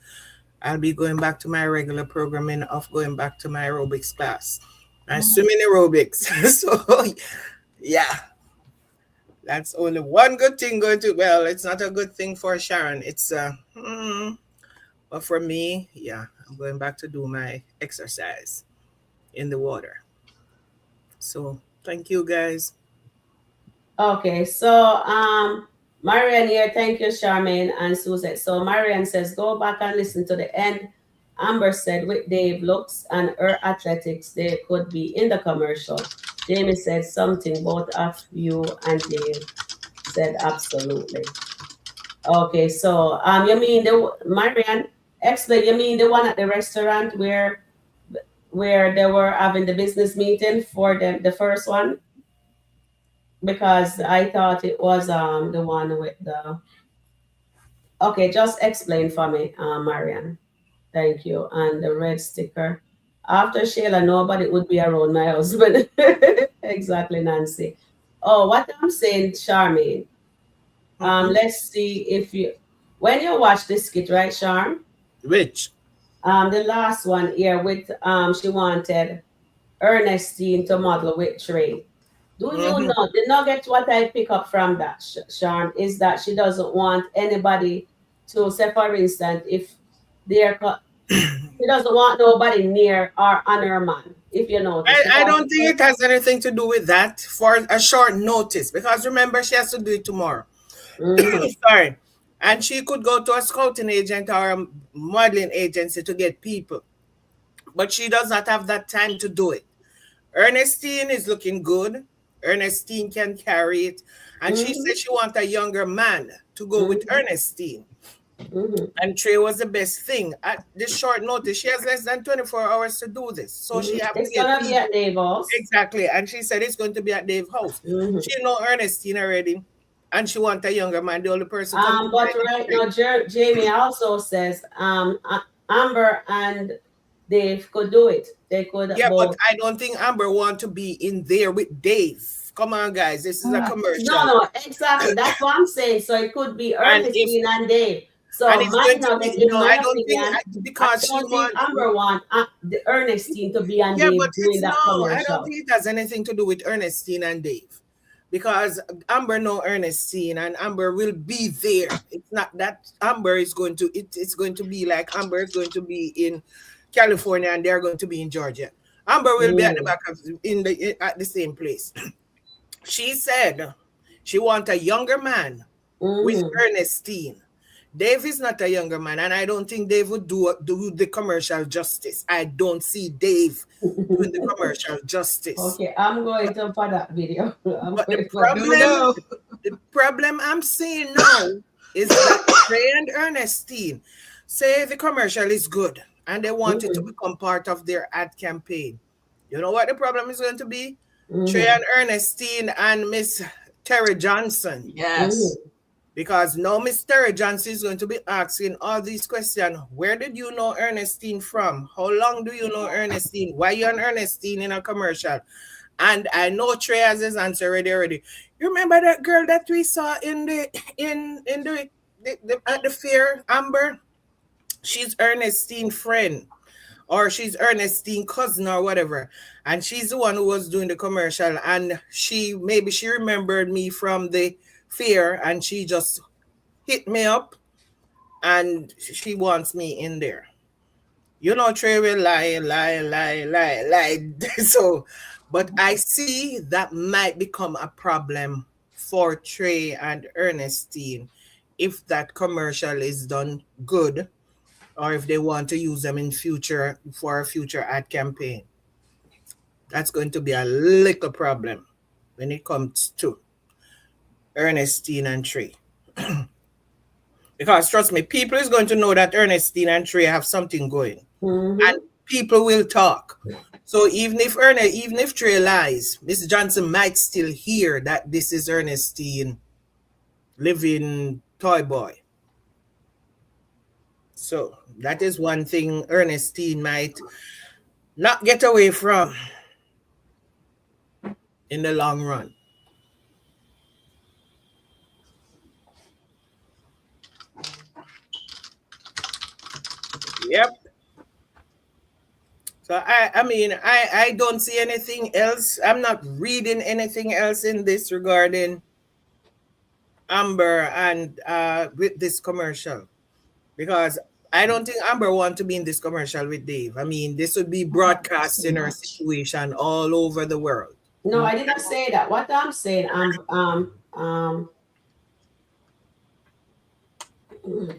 I'll be going back to my regular programming of going back to my aerobics class. I'm swimming aerobics. So, yeah. That's only one good thing going to, well, it's not a good thing for Sharon. It's, but for me, yeah, I'm going back to do my exercise in the water. So, thank you guys. Okay, so Marian here, thank you, Charmaine and Suzette. So Marian says, go back and listen to the end. Amber said, with Dave looks and her athletics, they could be in the commercial. Jamie said something, both of you and Dave said absolutely. Okay, so you mean the Marian, explain, you mean the one at the restaurant where they were having the business meeting for the first one? Because I thought it was the one with the. Okay, just explain for me, Marian. Thank you. And the red sticker. After Sheila, nobody would be around my husband. Exactly, Nancy. Oh, what I'm saying, Charmaine. Let's see if you when you watch this skit, right, Charm? Which? The last one here with she wanted Ernestine to model with Trey. Do you Mhm. know the nugget? What I pick up from that, Charm, is that she doesn't want anybody to say, for instance, if they're she doesn't want nobody near or on her man, if you notice, I because don't think it has anything to do with that for a short notice because remember she has to do it tomorrow. Mhm, Sorry. And she could go to a scouting agent or a modeling agency to get people, but she does not have that time to do it. Ernestine is looking good. Ernestine can carry it. And she mhm, said she wants a younger man to go with mhm, Ernestine. mhm, And Trey was the best thing. At this short notice, she has less than 24 hours to do this. So she mhm. have to It's get gonna be at people. Davos. Exactly. And she said it's going to be at Dave's house. Mhm. She know Ernestine already. And she want a younger man. The only person can do But that is right Trey. now, Jamie also says Amber and Dave could do it. They could Yeah, but both. I don't think Amber want to be in there with Dave. Come on, guys. This is a No, commercial. no, exactly. That's what I'm saying. So it could be And if Ernestine and Dave. and So it's my going to nugget, be in no, my I don't think opinion, I because she don't think want Amber want the Ernestine to be on yeah, but Dave doing it's that no, I don't commercial. think it has anything to do with Ernestine and Dave. Because Amber know Ernestine and Amber will be there. It's not that Amber is going to it's going to be like Amber is going to be in California and they're going to be in Georgia. Amber will be at the Mm, back of at the same place. She said she want a younger man with mm-hmm. Ernestine. Dave is not a younger man, and I don't think Dave would do the commercial justice. I don't see Dave doing the commercial justice. Okay, I'm going to for that video. I'm But the going for that. No, problem, no. the problem I'm seeing now is that Trey and Ernestine say the commercial is good and they want it to Mm-hmm, become part of their ad campaign. You know what the problem is going to be? Trey mm-hmm, and Ernestine and Miss Terry Johnson. Yes. mm-hmm. Because now Miss Terry Johnson is going to be asking all these questions. Where did you know Ernestine from? How long do you know Ernestine? Why you and Ernestine in a commercial? And I know Trey has his answer already. You remember that girl that we saw in the at the fair, Amber? She's Ernestine friend or she's Ernestine cousin or whatever. And she's the one who was doing the commercial. And she remembered me from the fair and she just hit me up and she wants me in there. You know, Trey will lie. So, but I see that might become a problem for Trey and Ernestine if that commercial is done good or if they want to use them in future for a future ad campaign. That's going to be a little problem when it comes to Ernestine and Trey. Because trust me, people is going to know that Ernestine and Trey have something going. And Mm-hmm. people will talk. So even if Trey lies, Miss Johnson might still hear that this is Ernestine living toy boy. So that is one thing Ernestine might not get away from in the long run. Yep. So I mean I don't see anything else. I'm not reading anything else in this regarding Amber and with this commercial because I don't think Amber want to be in this commercial with Dave. I mean, this would be Too broadcasting her much. situation all over the world. No, I didn't say that. What I'm saying,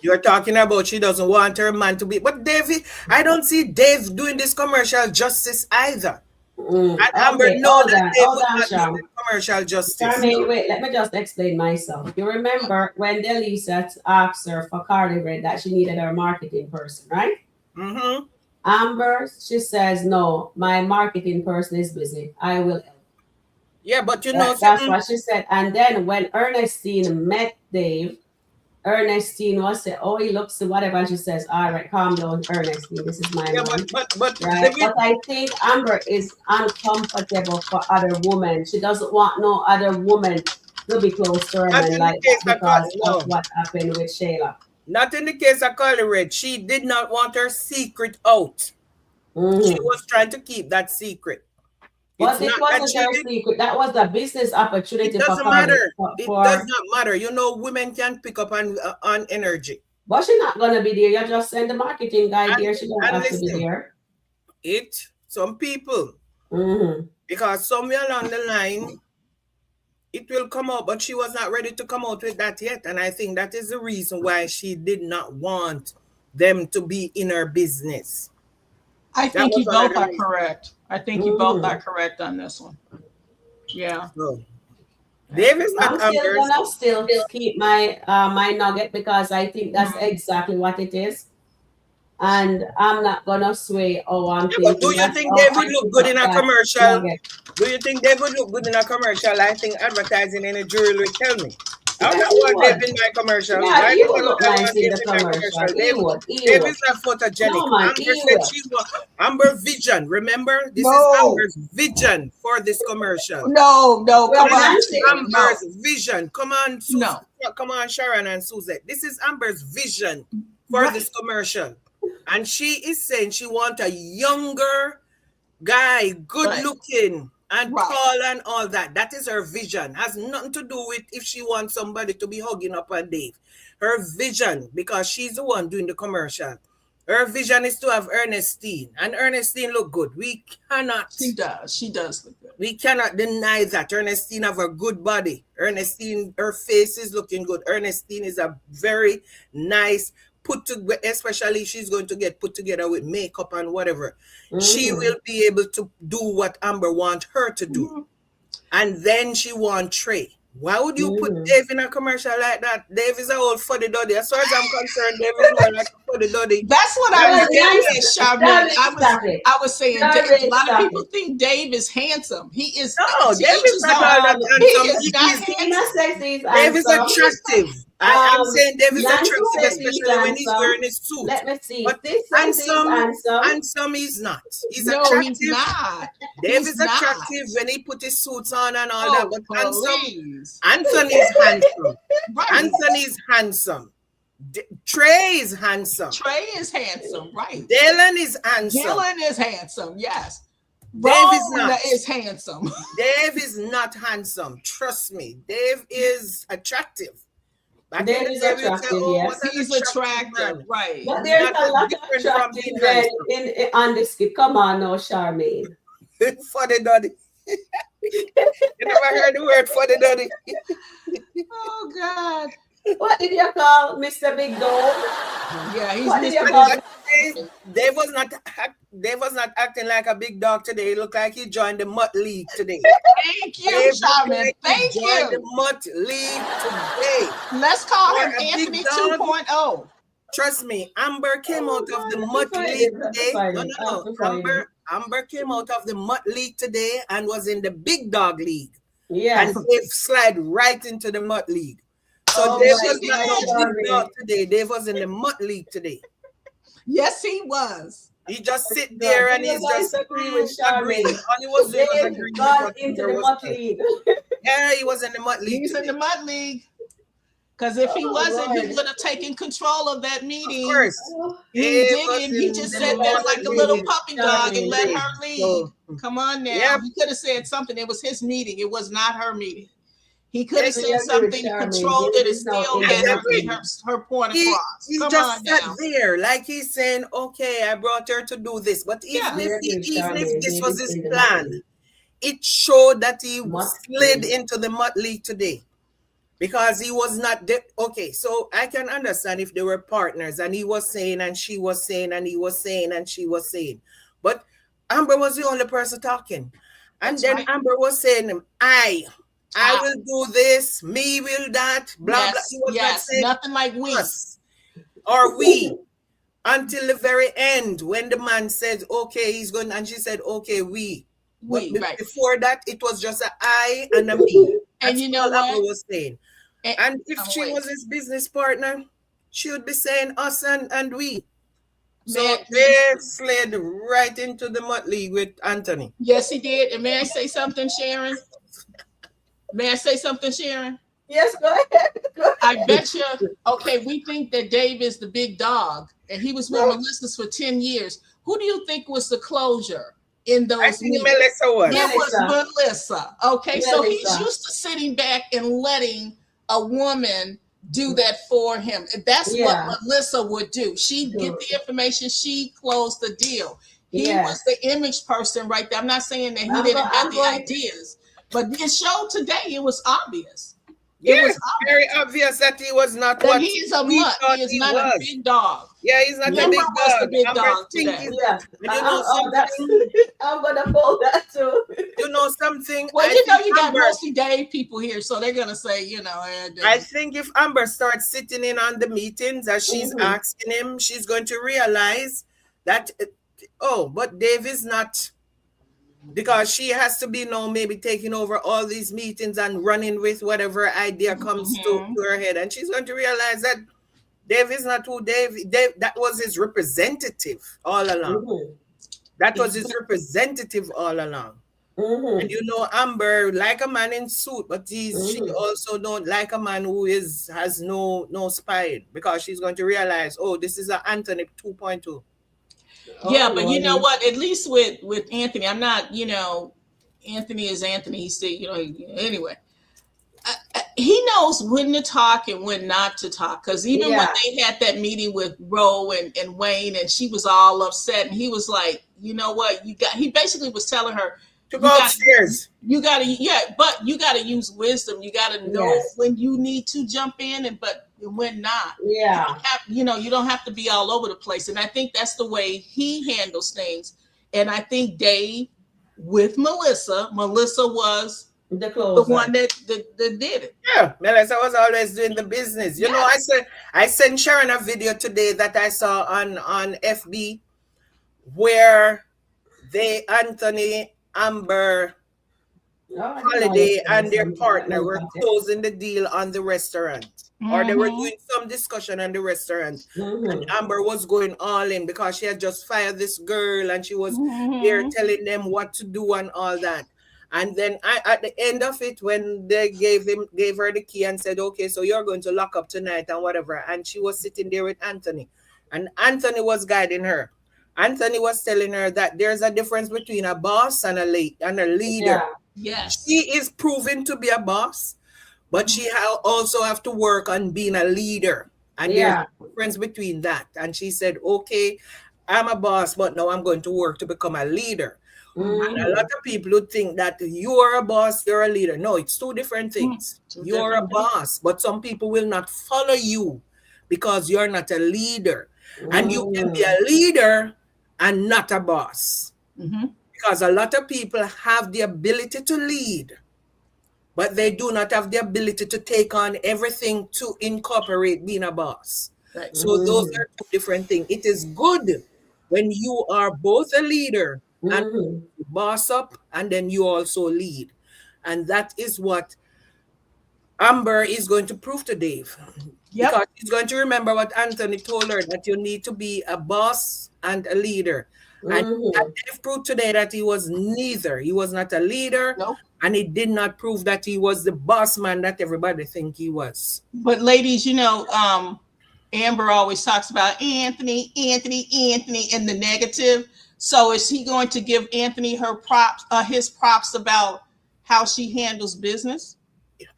You're talking about she doesn't want her man to be, but Davey, I don't see Dave doing this commercial justice either. And Amber Okay, know that Dave hold would on, not do Sharon. the commercial justice. Charmaine, wait, let me just explain myself. You remember when Delisa asked her for Carly Red that she needed her marketing person, right? Mm-hmm. Amber, she says, no, my marketing person is busy. I will help. Yeah, but you know That's something? what she said. And then when Ernestine met Dave, Ernestine was say, oh, he looks whatever. And she says, all right, calm down, Ernestine. This is my Yeah, man. but Right. David, But I think Amber is uncomfortable for other women. She doesn't want no other woman to be close to her not man in the like case that of because no, of what happened with Shayla. not in the case of Carly Red. She did not want her secret out. She was trying to keep that secret. But It's it not that wasn't she her did. secret. That was a business opportunity It for doesn't Carly. matter. It does not matter. You know, women can pick up on energy. But she's not gonna be there. You just send the marketing guy there. She don't And have to be listen, there. some people, because somewhere along the line, it will come out, but she was not ready to come out with that yet. And I think that is the reason why she did not want them to be in her business. I think you both are correct. I think you both are correct on this one. Yeah. So, Dave is not I'm still gonna still keep my my nugget because I think that's exactly what it is. And I'm not gonna sway. Oh, I'm thinking. But do you think Dave would look good in a commercial? Do you think Dave would look good in a commercial? I think advertising in a jewelry. Tell me. I don't want Dave in my commercial. Yeah, he would look nice in the commercial. Dave is not photogenic. No, man, Amber said she was Amber Vision. Remember, this is Amber's vision for this commercial. No, come on. Amber's vision. Come on, Susan. Come on, Sharon and Suzette. This is Amber's vision for this commercial. And she is saying she wants a younger guy, good looking and tall and all that. That is her vision. Has nothing to do with if she wants somebody to be hugging up on Dave. Her vision, because she's the one doing the commercial. Her vision is to have Ernestine. And Ernestine look good. We cannot. She does. She does look good. We cannot deny that. Ernestine have a good body. Ernestine, her face is looking good. Ernestine is a very nice put together, especially if she's going to get put together with makeup and whatever. She will be able to do what Amber wants her to do. And then she wants Trey. Why would you put Dave in a commercial like that? Dave is an old fuddy-duddy. As far as I'm concerned, Dave is more like a fuddy-duddy. That's what I was saying, Charmaine. I was saying, a lot of people think Dave is handsome. He is. No, Dave is not all that handsome. Dave is attractive. I'm saying Dave is attractive, especially when he's wearing his suit. Let me see. But handsome he's not. He's attractive. He's not. Dave is attractive when he put his suits on and all that. But Anthony's handsome. Anthony's handsome. Trey is handsome. Trey is handsome, right? Dylan is handsome. Dylan is handsome, yes. Dave is not. Is handsome. Dave is not handsome. Trust me. Dave is attractive. Dave is attractive, yes. He's attractive, right. But there's a lot of attractive men on the skit. Come on now, Charmaine. Fuddy-duddy. You never heard the word fuddy-duddy? Oh, God. What did you call Mr. Big Dog? Yeah, he's what did you call Dave was not acting like a big dog today. He looked like he joined the Mutt League today. Thank you, Sharon. Thank you. Joined the Mutt League today. Let's call him Anthony 2.0. Trust me, Amber came out of the Mutt League today. No. Amber came out of the Mutt League today and was in the Big Dog League. Yes. And Dave slid right into the Mutt League. So Dave was not no big dog today. Dave was in the Mutt League today. Yes, he was. He just sit there and he's just agreeing with Sharon. All he was doing was agreeing. Got into the Mutt League. Yeah, he was in the Mutt League. He's in the Mutt League. Because if he wasn't, he would have taken control of that meeting. Of course. He didn't. He just sat there like a little puppy dog and let her lead. Come on now. Yep. He could have said something. It was his meeting. It was not her meeting. He could have said something, controlled it, and still get her point across. He just sat there like he's saying, okay, I brought her to do this. But even if this was his plan, it showed that he slid into the Mutt League today. because he was not okay. So I can understand if they were partners and he was saying and she was saying and he was saying and she was saying, but Amber was the only person talking, and That's then right. Amber was saying, I will do this, me will that, blah blah. Yes, He was not yes, saying nothing like we. us or we until the very end when the man said, okay, he's going, and she said, okay, we. But Right. before that, it was just a I and a me. And That's you know all Amber what? was saying. And, And if I'm she waiting. was his business partner, she would be saying us and we. So Man, they slid right into the mud league with Anthony. yes, he did. And may I say something, Sharon? May I say something, Sharon? Yes, go ahead. Go ahead. I bet you, okay, we think that Dave is the big dog and he was with Melissa's for 10 years. Who do you think was the closure in I those think meetings? Melissa was. It was Melissa. Okay, so he's Melissa. used to sitting back and letting a woman do that for him. That's Yeah. what Melissa would do. She'd get the information, she closed the deal. He Yes. was the image person right there. I'm not saying that he didn't have the ideas, but it showed today it was obvious. Yeah, It was very obvious that he was not that what he's a we mutt. thought He is he not was. a big dog. Yeah, he's not a Amber big was the dog. big Amber dog think today. he's Yeah. and you know Oh, I'm gonna pull that too. you know something. Well, I you know, think you got Amber, mostly Dave people here, so they're gonna say, you know, I think if Amber starts sitting in on the meetings as she's asking him, she's going to realize that but Dave is not, because she has to be now maybe taking over all these meetings and running with whatever idea comes to her head, and she's going to realize that Dave is not who Dave that was his representative all along. That was his representative all along. And you know, Amber like a man in suit, but she also don't like a man who has no spine, because she's going to realize, oh, this is an Anthony 2.2. Yeah, but you know what? At least with Anthony, I'm not, you know, Anthony is Anthony. He's still, you know, anyway. He knows when to talk and when not to talk. Because even when they had that meeting with Ro and Wayne, and she was all upset, and he was like, you know what? He basically was telling her to go upstairs. You gotta, but you gotta use wisdom. You gotta know when you need to jump in but when not. Yeah. You don't have to be all over the place. And I think that's the way he handles things. And I think Dave with Melissa was the one that did it. Yeah, Melissa was always doing the business. You know, I sent Sharon a video today that I saw on FB where Anthony, Amber, Holiday, and their partner were closing the deal on the restaurant. Or they were doing some discussion on the restaurant. And Amber was going all in because she had just fired this girl and she was there telling them what to do and all that. And then at the end of it, when they gave her the key and said, okay, so you're going to lock up tonight and whatever. And she was sitting there with Anthony. And Anthony was guiding her. Anthony was telling her that there's a difference between a boss and a leader. Yeah. Yes. She is proven to be a boss, but she also have to work on being a leader. And there's a difference between that. And she said, okay, I'm a boss, but now I'm going to work to become a leader. And a lot of people would think that you are a boss, you're a leader. No, it's two different things. You're a boss, but some people will not follow you because you're not a leader. And you can be a leader and not a boss. Because a lot of people have the ability to lead, but they do not have the ability to take on everything to incorporate being a boss. Right. So those are two different things. It is good when you are both a leader and boss up, and then you also lead. And that is what Amber is going to prove to Dave. Yep. Because he's going to remember what Anthony told her, that you need to be a boss and a leader. And Dave proved today that he was neither. He was not a leader, and he did not prove that he was the boss man that everybody think he was. But ladies, you know, Amber always talks about Anthony in the negative. So is he going to give Anthony his props about how she handles business?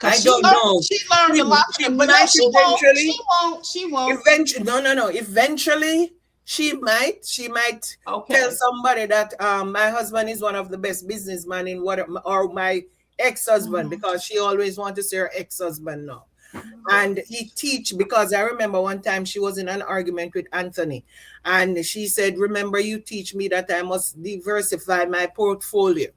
I don't know. She learned a lot, but no, she won't. Eventually, no. Eventually, she might tell somebody that my husband is one of the best businessmen in or my ex-husband, because she always wants to say her ex-husband now. And he teach, because I remember one time she was in an argument with Anthony, and she said, remember, you teach me that I must diversify my portfolio.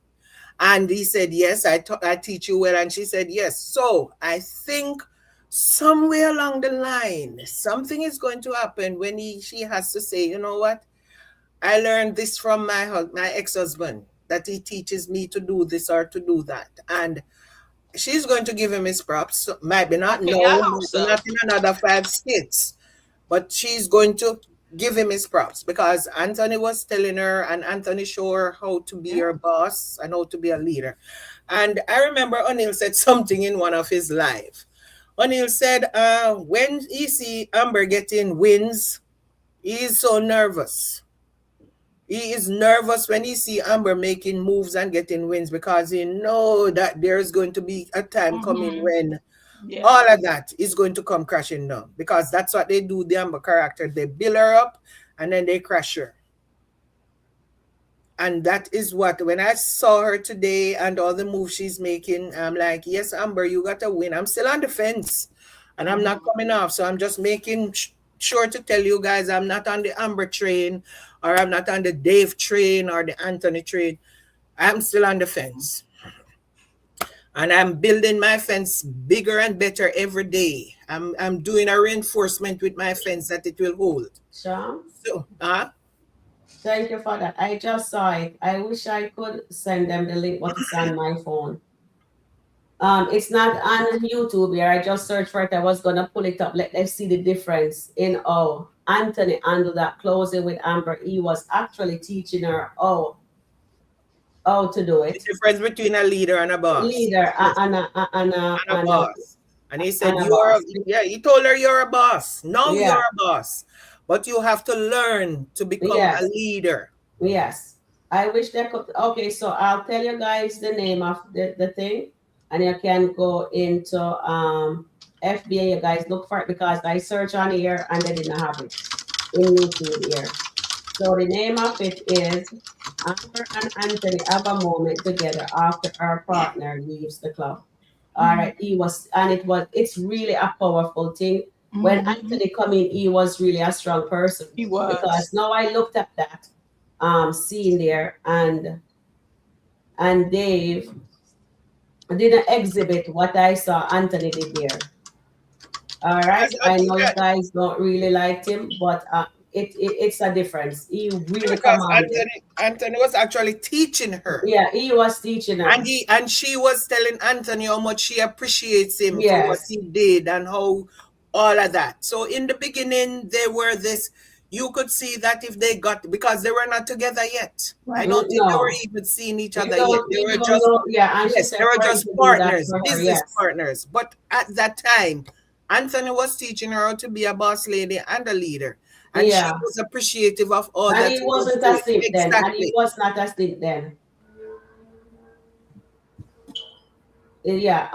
And he said, yes, I teach you well. And she said, yes. So I think somewhere along the line, something is going to happen when she has to say, you know what? I learned this from my ex-husband, that he teaches me to do this or to do that. And she's going to give him his props. So maybe not Okay, now, I hope maybe so. not in another 5 skits, but she's going to give him his props, because Anthony was telling her, and Anthony showed her how to be her boss and how to be a leader. And I remember O'Neill said something in one of his live. O'Neill said, when he see Amber getting wins, he is so nervous. He is nervous when he see Amber making moves and getting wins, because he know that there's going to be a time coming when all of that is going to come crashing down, because that's what they do, the Amber character. They build her up and then they crash her. And that is what, when I saw her today and all the moves she's making, I'm like, yes, Amber, you got to win. I'm still on the fence and I'm not coming off. So I'm just making sure to tell you guys, I'm not on the Amber train, or I'm not on the Dave train or the Anthony train. I'm still on the fence. And I'm building my fence bigger and better every day. I'm doing a reinforcement with my fence that it will hold. Sean, So, thank you for that. I just saw it. I wish I could send them the link, but it's on my phone. It's not on YouTube here. I just searched for it. I was gonna pull it up. Let them see the difference in how Anthony handled that closing with Amber. He was actually teaching her how to do the it. difference between a leader and a boss. Leader Yes. and a boss. And he said, and a boss. he told her you're a boss. Now Yeah. you're a boss. But you have to learn to become Yes. a leader. Yes. I wish they could. Okay, so I'll tell you guys the name of the thing, and you can go into FBA. You guys look for it, because I searched on here and they didn't have it in YouTube here. So the name of it is Amber and Anthony Have a Moment Together After Our Partner Leaves the Club. All right, it's really a powerful thing. When Anthony come in, he was really a strong person. He was. Because now I looked at that scene there, and Dave didn't exhibit what I saw Anthony did there. All right, I know you guys don't really like him, but it's a difference. He really commanded. Anthony was actually teaching her. Yeah, he was teaching her. And she was telling Anthony how much she appreciates him Yes. for what he did and how all of that. So in the beginning, they were this. You could see that if they got, because they were not together yet. I don't think they were even seeing each other yet. They were just they were just partners, business partners. But at that time, Anthony was teaching her how to be a boss lady and a leader. And she was appreciative of all that. And he wasn't a simp then. And he was not a simp then. Yeah,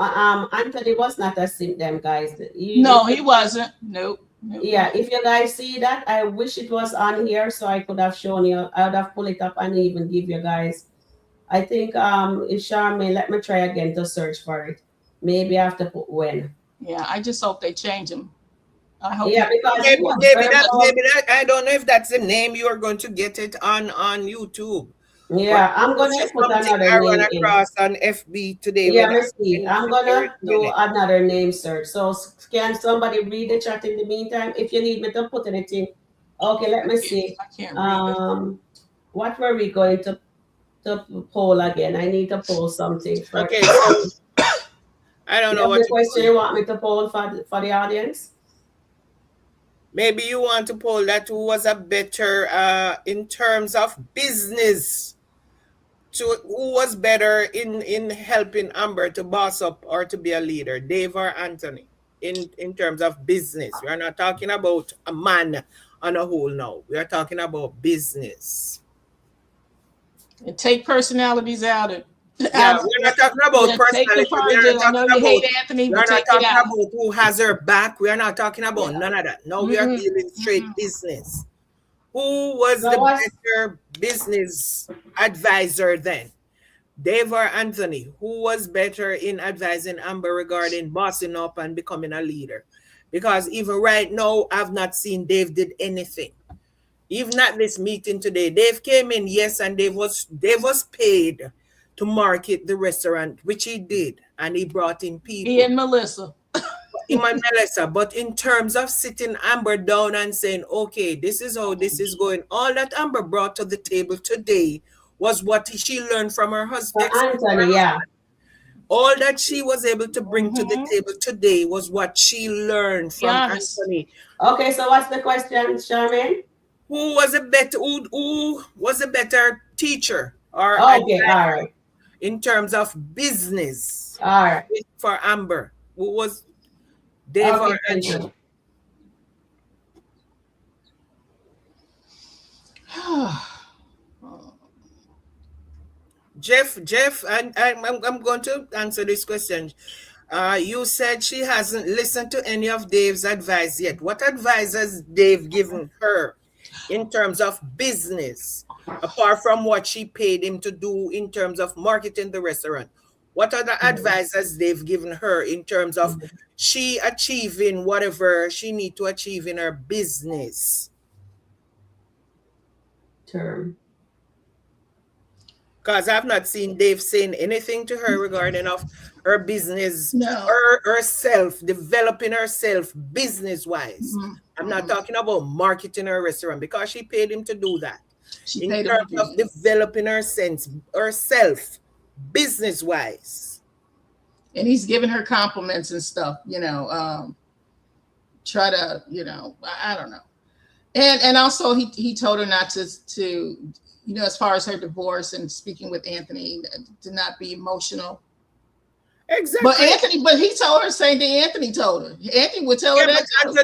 Anthony was not a simp then, guys. No, he wasn't. Nope. Yeah, if you guys see that, I wish it was on here so I could have shown you. I would have pulled it up and even give you guys. I think if Sharon let me try again to search for it. Maybe I have to put when. Yeah, I just hope they change him. I hope. Yeah, because maybe that I don't know if that's the name you are going to get it on YouTube. Yeah, I'm gonna put another name run across on FB today. Yeah, let's see. I'm gonna do another name search. So can somebody read the chat in the meantime? If you need me to put anything. Okay, let me see. I can't read what were we going to poll again? I need to poll something. Okay, so I don't know what question you want me to poll for the audience. Maybe you want to poll that who was a better in terms of business. Who was better in helping Amber to boss up or to be a leader, Dave or Anthony, in terms of business? We are not talking about a man on a whole now. We are talking about business. And take personalities out of. Yeah, we're not talking about personality. I know you hate Anthony, but take it out. We're not talking about who has her back. We are not talking about none of that. No, we are dealing straight business. Who was the better business advisor then? Dave or Anthony, who was better in advising Amber regarding bossing up and becoming a leader? Because even right now, I've not seen Dave did anything. Even at this meeting today, Dave came in, yes, and Dave was paid to market the restaurant, which he did, and he brought in He people. and Melissa. Iman Melissa, but in terms of sitting Amber down and saying, okay, this is how this is going, all that Amber brought to the table today was what she learned from her husband. Anthony, yeah. All that she was able to bring to the table today was what she learned from Yes. Anthony. Okay, so what's the question, Sharon? Who was a better teacher or Okay, all advisor right. in terms of business All right. for Amber? Who was Dave Okay, or thank Anthony? you. Jeff, and I'm going to answer this question. You said she hasn't listened to any of Dave's advice yet. What advice has Dave given her in terms of business, apart from what she paid him to do in terms of marketing the restaurant? What other advice has Dave given her in terms of she achieving whatever she need to achieve in her business? Term. Because I've not seen Dave saying anything to her regarding of her business, No. herself, developing herself business-wise. I'm not talking about marketing her restaurant because she paid him to do that. She In paid him terms to of do that. developing herself business-wise. And he's giving her compliments and stuff, try to, I don't know. And also he told her not to as far as her divorce and speaking with Anthony, to not be emotional. Exactly. But he told her, same thing Anthony told her. Anthony would tell her that too.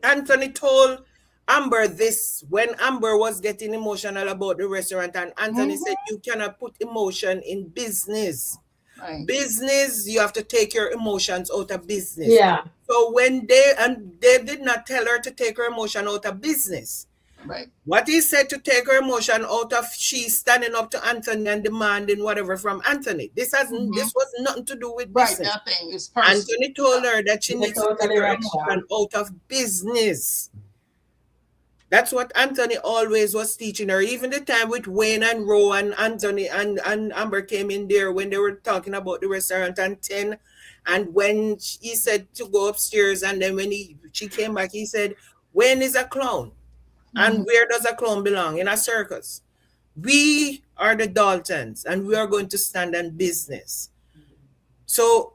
Anthony told Amber this when Amber was getting emotional about the restaurant, and Anthony said you cannot put emotion in business. Right. Business, you have to take your emotions out of business. Yeah. So when they did not tell her to take her emotion out of business. Right. What he said to take her emotion out of she standing up to Anthony and demanding whatever from Anthony. This was nothing to do with business. Right, nothing. It's personal. Anthony told her that she needs to take her emotion out of business. That's what Anthony always was teaching her. Even the time with Wayne and Roe and Anthony and Amber came in there when they were talking about the restaurant and 10. And when he said to go upstairs, and then when she came back, he said, Wayne is a clown. And where does a clown belong? In a circus. We are the Daltons, and we are going to stand on business. So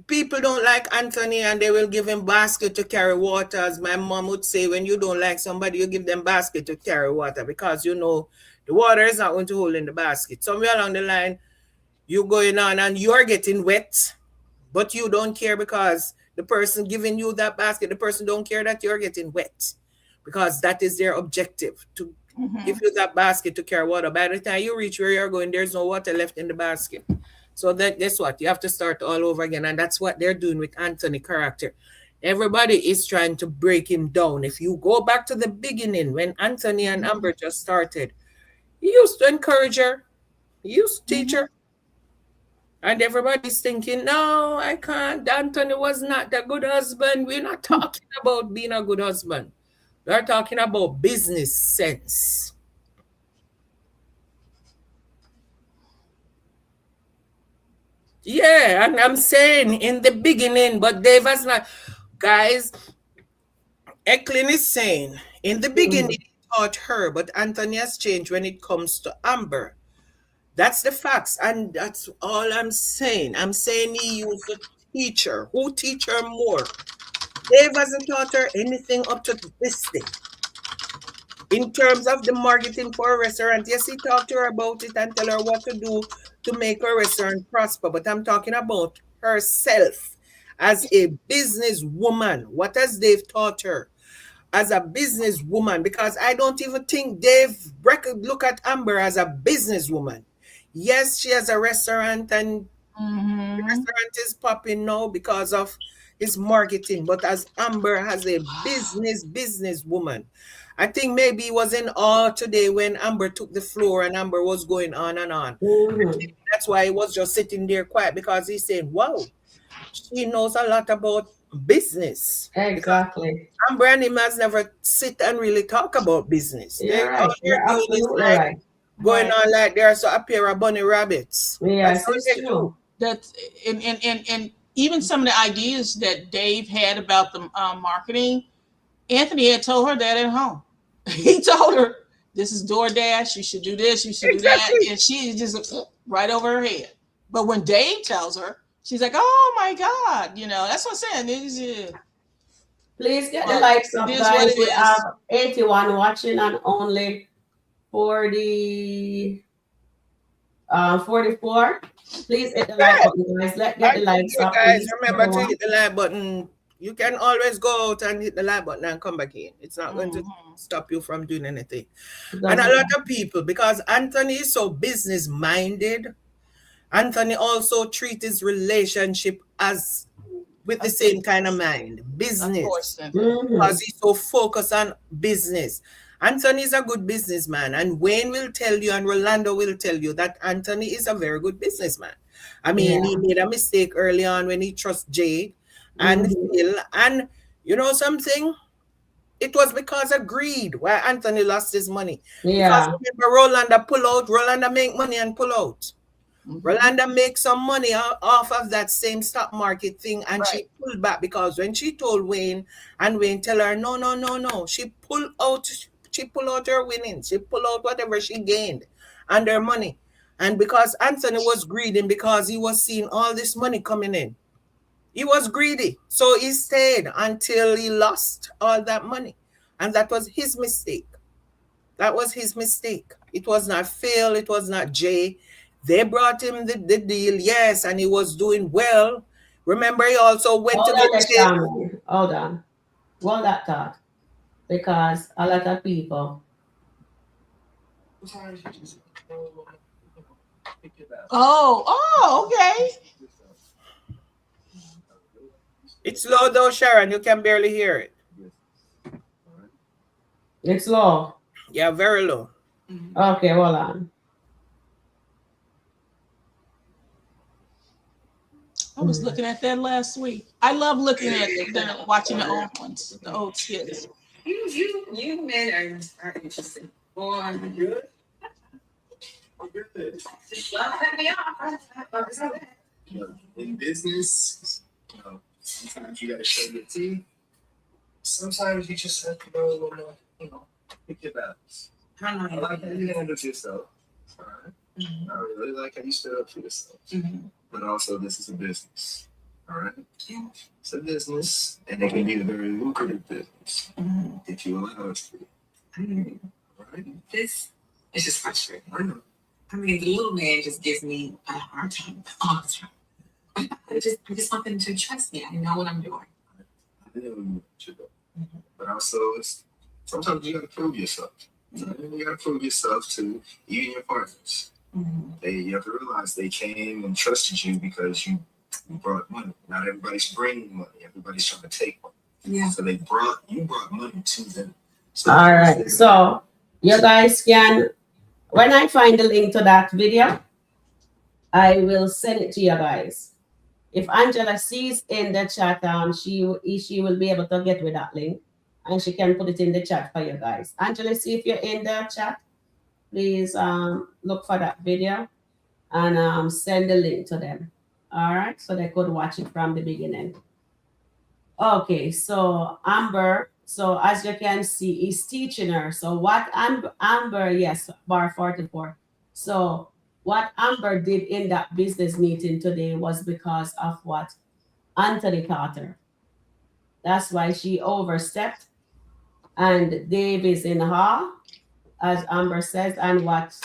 people don't like Anthony, and they will give him basket to carry water. As my mom would say, when you don't like somebody, you give them basket to carry water because you know the water is not going to hold in the basket. Somewhere along the line, you're going on and you're getting wet, but you don't care because the person giving you that basket, the person don't care that you're getting wet. Because that is their objective, to give you that basket to carry water. By the time you reach where you're going, there's no water left in the basket. So that guess what? You have to start all over again. And that's what they're doing with Anthony character. Everybody is trying to break him down. If you go back to the beginning, when Anthony and Amber just started, he used to encourage her. He used to teach her. And everybody's thinking, no, I can't. Anthony was not a good husband. We're not talking about being a good husband. We're talking about business sense. Yeah, and I'm saying in the beginning, but Dave has not. Guys, Eklund is saying in the beginning he taught her, but Anthony has changed when it comes to Amber. That's the facts, and that's all I'm saying. I'm saying he used a teacher. Who teach her more? Dave hasn't taught her anything up to this day. In terms of the marketing for a restaurant, yes, he talked to her about it and tell her what to do to make her restaurant prosper. But I'm talking about herself as a businesswoman. What has Dave taught her as a businesswoman? Because I don't even think Dave look at Amber as a businesswoman. Yes, she has a restaurant and the restaurant is popping now because of his marketing. But as Amber has a businesswoman, I think maybe he was in awe today when Amber took the floor and Amber was going on and on. Mhm. That's why he was just sitting there quiet, because he's saying, wow, she knows a lot about business. Because Exactly. Amber and him has never sit and really talk about business. You're All right. they're You're doing is absolutely like right. going Right. on like they're so a pair of bunny rabbits. That's Yes, all it's they do. true. That's and even some of the ideas that Dave had about the marketing, Anthony had told her that at home. He told her, "This is DoorDash. You should do this. You should do that," Exactly. and she just right over her head. But when Dave tells her, she's like, "Oh my God!" That's what I'm saying. Please get the But likes it up, is what guys. it We is. have 81 watching and only 40, 44. Please hit the like Yeah. button, guys. Let's get I the told likes you up, guys, please, remember to everyone. hit the like button. You can always go out and hit the like button and come back in. It's not going to Mhm. stop you from doing anything. It And a doesn't lot of people, because Anthony is so business minded, Anthony also treats his relationship as with the A same kind of business, mind, of business, course. Cynthia. Mm-hmm. because he's so focused on business. Anthony is a good businessman, and Wayne will tell you, and Rolando will tell you that Anthony is a very good businessman. I mean, he Yeah. made a mistake early on when he trusted Jade and Mm-hmm. Phil, and you know something? It was because of greed why Anthony lost his money. Because Yeah. remember, Rolanda pull out, Rolanda make money and pull out. Mhm. Rolanda makes some money off of that same stock market thing, and Right. she pulled back because when she told Wayne, and Wayne tell her no, no, no, no, she pulled out. She pulled out her winnings. She pulled out whatever she gained and her money. And because Anthony was greedy, because he was seeing all this money coming in, he was greedy. So he stayed until he lost all that money, and that was his mistake. That was his mistake. It was not Phil, it was not Jay. They brought him the deal, yes, and he was doing well. Remember, he also went Hold to on get there, Jay. Sharon. Hold on. Hold that thought. Because a lot of people. Okay. It's low though, Sharon. You can barely hear it. It's low. Yeah, very low. Okay, hold on. I was looking at that last week. I love looking at watching the old ones, the old skits. You men are interesting. Boy, I'm good. In business, sometimes you gotta show your teeth. Sometimes you just have to know, pick your battles. I like how you handle yourself. All right. I really like how you stood up for yourself. But also, this is a business. All right. It's a business, and it can be a very lucrative business if you allow it to be. All right. This is just frustrating. I know. I mean, the little man just gives me a hard time all the time. I just want them to trust me. I know what I'm doing. I know what you're doing. But also, sometimes you gotta prove yourself. You gotta prove yourself to even your partners. You have to realize they came and trusted you because you brought money. Not everybody's bringing money. Everybody's trying to take money. Yeah. So you brought money to them. So All right. So you guys can, when I find the link to that video, I will send it to you guys. If Angela sees in the chat, she will be able to get with that link, and she can put it in the chat for you guys. Angela, see if you're in the chat. Please look for that video and send the link to them. All right, so they could watch it from the beginning. Okay, so Amber, so as you can see, is teaching her. So what Amber, yes, bar 44. So what Amber did in that business meeting today was because of what Anthony taught her. That's why she overstepped. And Dave is in awe, as Amber says, and what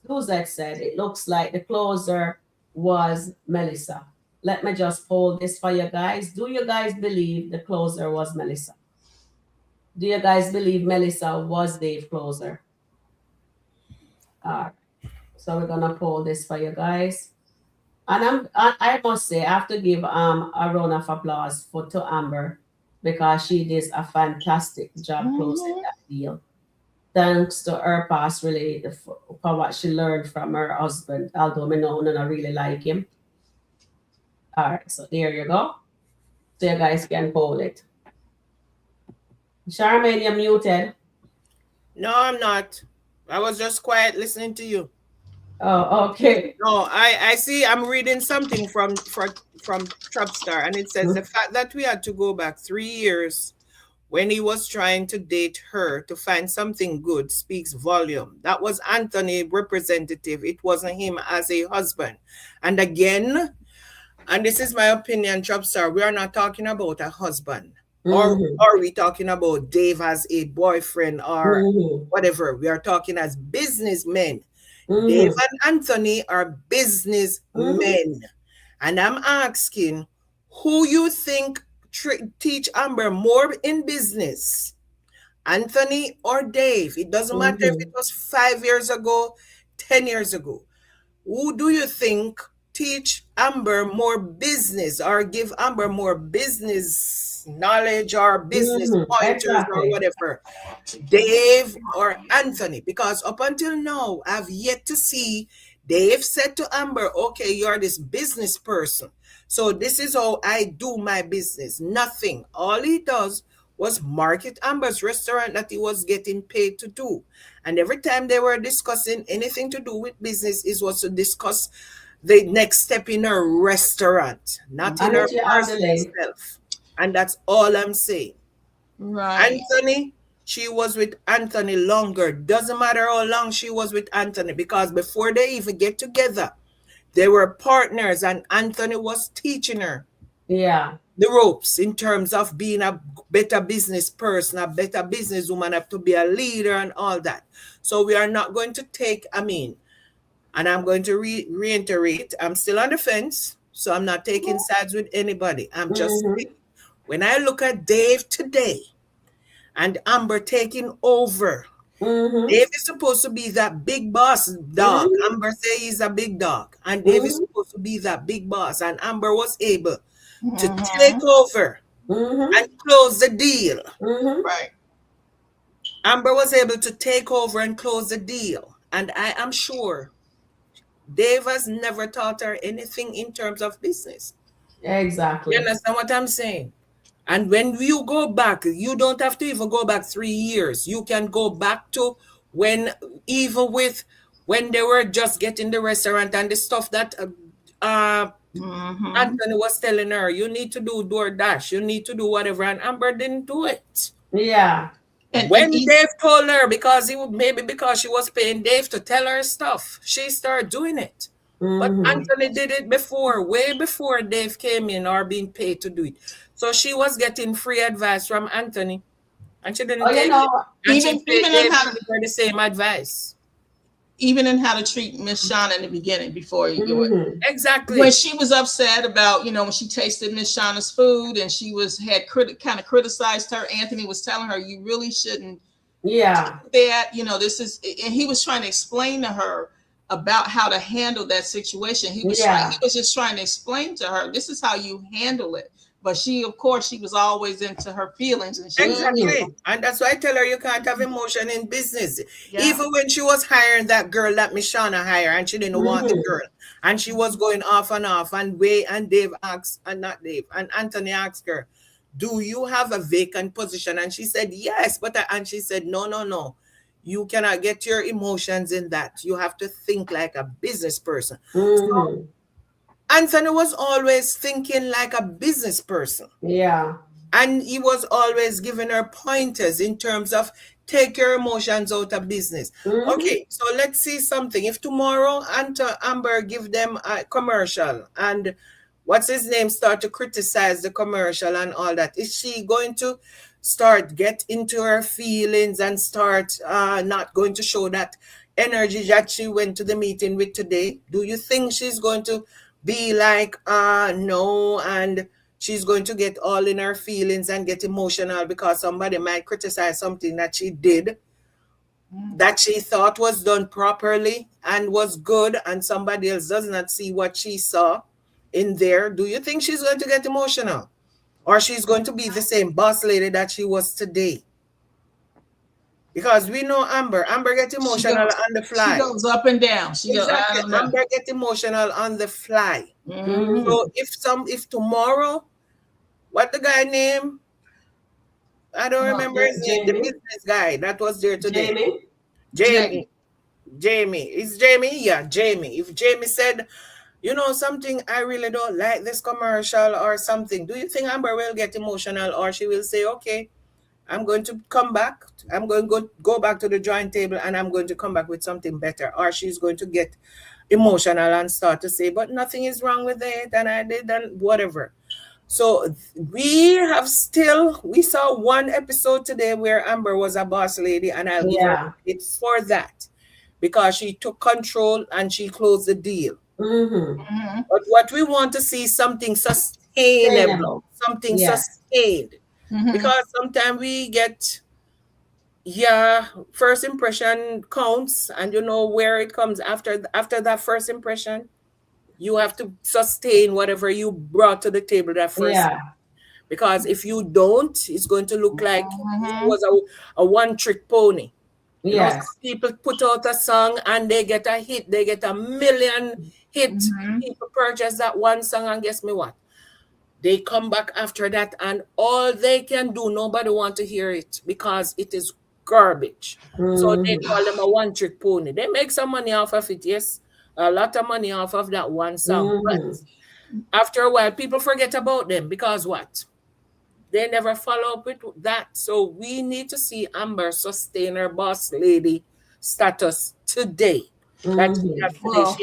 Suzette said, it looks like the closer was Melissa. Let me just hold this for you guys. Do you guys believe the closer was Melissa? Do you guys believe Melissa was Dave closer? All right. So we're gonna pull this for you guys. And I must say, I have to give a round of applause to Amber because she did a fantastic job closing that deal. thanks to her past related for what she learned from her husband, although me know none really like him. All right, so there you go. So you guys can poll it. Charmaine, you're muted. No, I'm not. I was just quiet listening to you. Oh, okay. No, I see. I'm reading something from Trapstar, and it says the fact that we had to go back 3 years when he was trying to date her to find something good speaks volume. That was Anthony representative. It wasn't him as a husband. And again, and this is my opinion, Trapstar, we are not talking about a husband. Or are we talking about Dave as a boyfriend or whatever? We are talking as businessmen. Dave and Anthony are businessmen. And I'm asking, who you think teach Amber more in business? Anthony or Dave? It doesn't matter if it was 5 years ago, 10 years ago. Who do you think teach Amber more business or give Amber more business knowledge or business pointers or whatever? Dave or Anthony? Because up until now, I've yet to see Dave said to Amber, okay, you're this business person, so this is how I do my business. Nothing. All he does was market Amber's restaurant that he was getting paid to do. And every time they were discussing anything to do with business, it was to discuss the next step in her restaurant, not in her personal self. And that's all I'm saying. Right. Anthony, she was with Anthony longer. Doesn't matter how long she was with Anthony, because before they even get together, they were partners and Anthony was teaching her the ropes in terms of being a better business person, a better businesswoman, have to be a leader and all that. So we are not going to take, and I'm going to reiterate, I'm still on the fence, so I'm not taking sides with anybody. I'm just saying, when I look at Dave today and Amber taking over, Dave is supposed to be that big boss dog. Amber say he's a big dog, and Dave is supposed to be that big boss, and Amber was able to take over and close the deal. Right. Amber was able to take over and close the deal, and I am sure Dave has never taught her anything in terms of business. Exactly. You understand what I'm saying? And when you go back, you don't have to even go back 3 years. You can go back to when they were just getting the restaurant and the stuff that Anthony was telling her, you need to do DoorDash, you need to do whatever, and Amber didn't do it. Yeah. When Dave told her, because she was paying Dave to tell her stuff, she started doing it. But Anthony did it before, way before Dave came in or being paid to do it. So she was getting free advice from Anthony, and she didn't take it. And she paid Dave for the same advice. Even in how to treat Miss Shauna in the beginning before you do it. Exactly. When she was upset about, when she tasted Miss Shauna's food and she kind of criticized her, Anthony was telling her, you really shouldn't do that. This is, and he was trying to explain to her about how to handle that situation. He was just trying to explain to her, this is how you handle it. But she, of course, she was always into her feelings. And exactly. And that's why I tell her you can't have emotion in business. Even when she was hiring that girl that Miss Shauna hired and she didn't want the girl. And she was going off, and Dave asked, and not Dave, and Anthony asked her, do you have a vacant position? And she said, yes. And she said, no. You cannot get your emotions in that. You have to think like a business person. So, Anthony was always thinking like a business person. Yeah. And he was always giving her pointers in terms of take your emotions out of business. Okay, so let's see something. If tomorrow Amber give them a commercial and what's his name start to criticize the commercial and all that, is she going to get into her feelings and start not going to show that energy that she went to the meeting with today? Do you think she's going to be like, no, and she's going to get all in her feelings and get emotional because somebody might criticize something that she did that she thought was done properly and was good, and somebody else does not see what she saw in there? Do you think she's going to get emotional? Or she's going to be the same boss lady that she was today? Because we know Amber. Amber get emotional on the She fly. goes up and down. She goes, I Exactly. don't know. Amber get emotional on the fly. Mhm. So if tomorrow, what the guy name? I don't remember his name. The Jamie. business guy that was there today. Jamie. Jamie. Jamie. Is Jamie? Yeah, Jamie. If Jamie said, you know something, I really don't like this commercial or something, do you think Amber will get emotional, or she will say, okay, I'm going to come back. I'm going to go back to the drawing table and I'm going to come back with something better. Or she's going to get emotional and start to say, but nothing is wrong with it and I did and whatever. So we saw one episode today where Amber was a boss lady, and I'll give her credit for that because she took control and she closed the deal. But what we want to see is something sustainable, something sustained. Because sometimes we get, first impression counts, and you know where it comes after that first impression. You have to sustain whatever you brought to the table that first time. Because if you don't, it's going to look like it was a one-trick pony. You know, some people put out a song and they get a hit, they get a million hit. People purchase that one song, and guess me what? They come back after that, and all they can do, nobody want to hear it because it is garbage. So they call them a one-trick pony. They make some money off of it, yes, a lot of money off of that one song. But after a while, people forget about them because what? They never follow up with that. So we need to see Amber sustain her boss lady status today. That she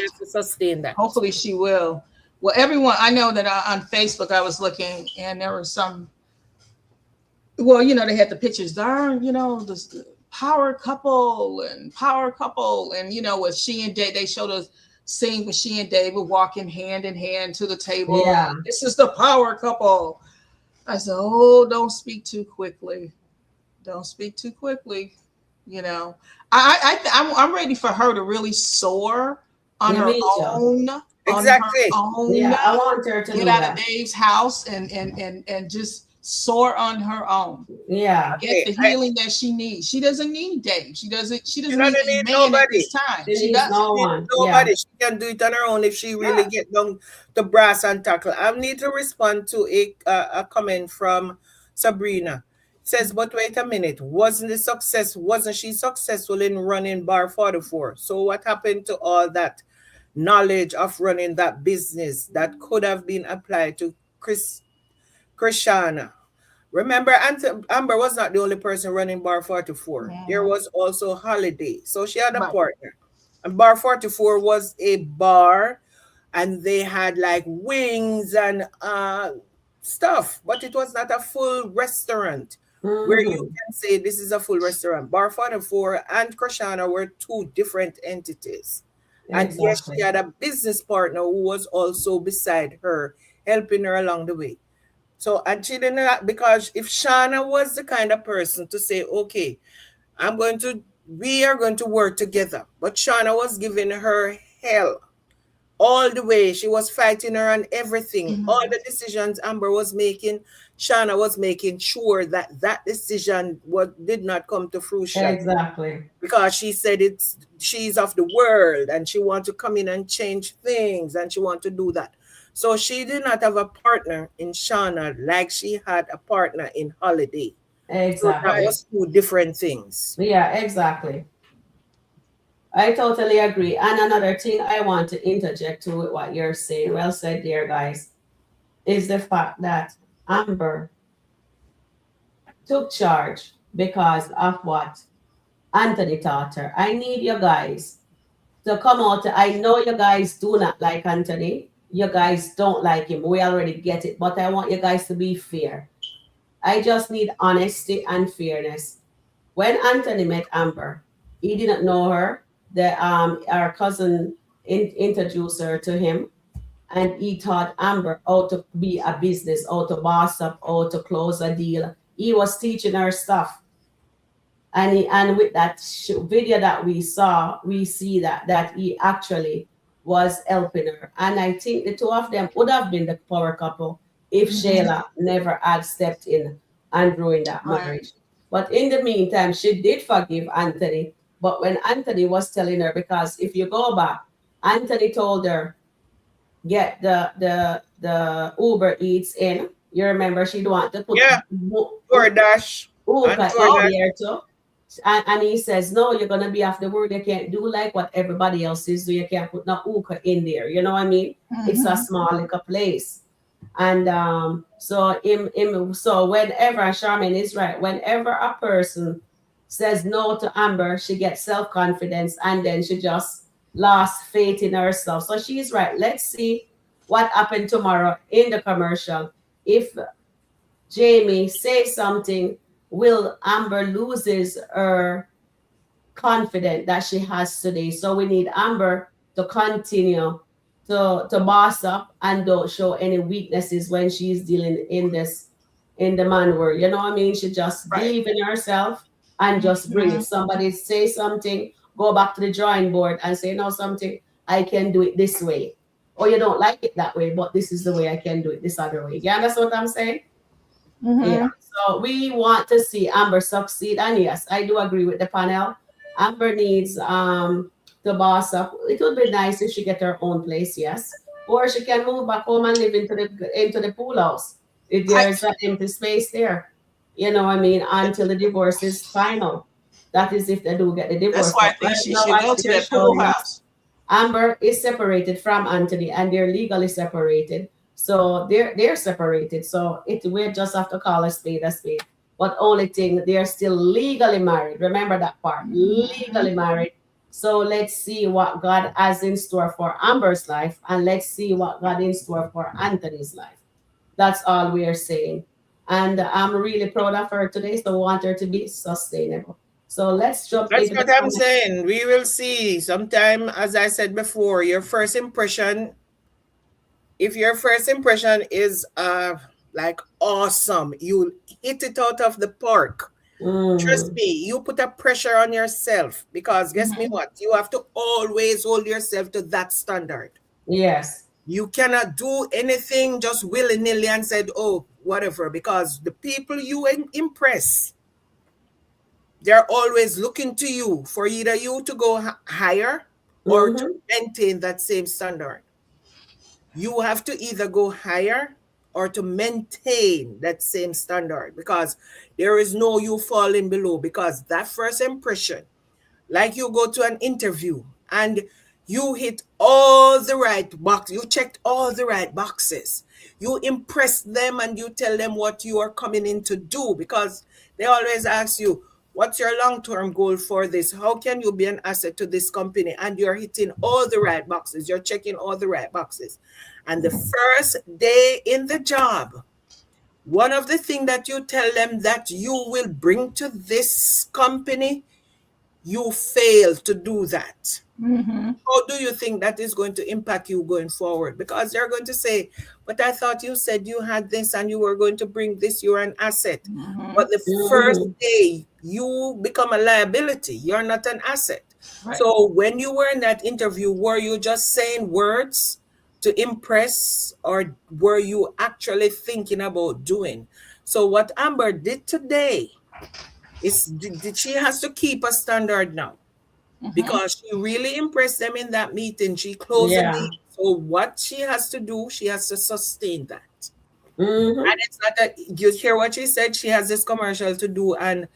has to sustain that. Hopefully she will. Well, everyone, I know that on Facebook I was looking, and there were some, well, you know, they had the pictures, darn, you know, the power couple, and, you know, with she and Dave, they showed us scene with she and David walking hand in hand to the table. Yeah. This is the power couple. I said, oh, don't speak too quickly. Don't speak too quickly. You know, I'm ready for her to really soar on her own. Exactly. I want her to get out of Dave's house and just soar on her own. Yeah. Get the healing that she needs. She doesn't need Dave. She doesn't need a man nobody at this time. She doesn't need nobody. She can do it on her own if she really get down to brass and tackle. I need to respond to a comment from Sabrina. It says, but wait a minute, wasn't she successful in running Bar 44? So what happened to all that knowledge of running that business that could have been applied to Krishana? Remember, Amber was not the only person running Bar 44. There was also Holiday. So she had a partner. And Bar 44 was a bar, and they had like wings and stuff, but it was not a full restaurant where you can say this is a full restaurant. Bar 44 and Krishana were two different entities. And yes, she had a business partner who was also beside her, helping her along the way. So, and she didn't, because if Shana was the kind of person to say, okay, we are going to work together. But Shana was giving her hell all the way. She was fighting her on everything. All the decisions Amber was making, Shana was making sure that decision did not come to fruition. Exactly. Because she said she's of the world and she wants to come in and change things and she wants to do that. So she did not have a partner in Shana like she had a partner in Holiday. Exactly. So that was two different things. Yeah, exactly. I totally agree. And another thing I want to interject to what you're saying, well said there, guys, is the fact that Amber took charge because of what Anthony taught her. I need you guys to come out. I know you guys do not like Anthony. You guys don't like him. We already get it. But I want you guys to be fair. I just need honesty and fairness. When Anthony met Amber, he didn't know her. Our cousin introduced her to him, and he taught Amber how to be a business, how to boss up, how to close a deal. He was teaching her stuff. And with that video that we saw, we see that he actually was helping her. And I think the two of them would have been the power couple if Shayla never had stepped in and ruined that marriage. But in the meantime, she did forgive Anthony. But when Anthony was telling her, because if you go back, Anthony told her, get the Uber Eats in. You remember she'd want to put Yeah, DoorDash and Uber in DoorDash. there too. And he says, no, you're gonna be off the word. You can't do like what everybody else is do. You can't put no Uber in there. You know what I mean? It's a small little place. And so whenever Charmaine is right, whenever a person says no to Amber, she gets self-confidence and then she just lost faith in herself. So she's right. Let's see what happened tomorrow in the commercial. If Jamie says something, will Amber loses her confidence that she has today? So we need Amber to continue to boss up and don't show any weaknesses when she's dealing in the man world. You know what I mean? She just believe in herself and just bring it. Somebody say something, go back to the drawing board and say, no, something, I can do it this way. Or you don't like it that way, but this is the way I can do it this other way. You understand what I'm saying? Yeah. So we want to see Amber succeed. And yes, I do agree with the panel. Amber needs to boss up. It would be nice if she get her own place, yes. Or she can move back home and live into the pool house. If there's an empty space there. You know what I mean? Until the divorce is final. That is if they do get the divorce. That's why I think she should go to that pool house. Amber is separated from Anthony and they're legally separated. So they're separated. So we just have to call a spade a spade. But only thing, they're still legally married. Remember that part. Legally married. So let's see what God has in store for Amber's life. And let's see what God in store for Anthony's life. That's all we are saying. And I'm really proud of her today. So I want her to be sustainable. So let's jump That's into what I'm saying. We will see. Sometime, as I said before, your first impression, if your first impression is like awesome, you hit it out of the park. Trust me, you put a pressure on yourself because guess me what? You have to always hold yourself to that standard. Yes. You cannot do anything just willy-nilly and said, oh, whatever, because the people you impress, they're always looking to you for either you to go higher or to maintain that same standard. You have to either go higher or to maintain that same standard because there is no you falling below because that first impression, like you go to an interview and you hit all the right boxes, you checked all the right boxes. You impress them and you tell them what you are coming in to do because they always ask you, what's your long-term goal for this? How can you be an asset to this company? And you're hitting all the right boxes. You're checking all the right boxes. And the first day in the job, one of the things that you tell them that you will bring to this company, you fail to do that. How do you think that is going to impact you going forward? Because they're going to say, but I thought you said you had this and you were going to bring this, you're an asset. But the first day you become a liability, you're not an asset. Right. So when you were in that interview, were you just saying words to impress or were you actually thinking about doing? So what Amber did today is she has to keep a standard now. Because she really impressed them in that meeting. She closed the deal. So what she has to do, she has to sustain that. And it's not that you hear what she said, she has this commercial to do. And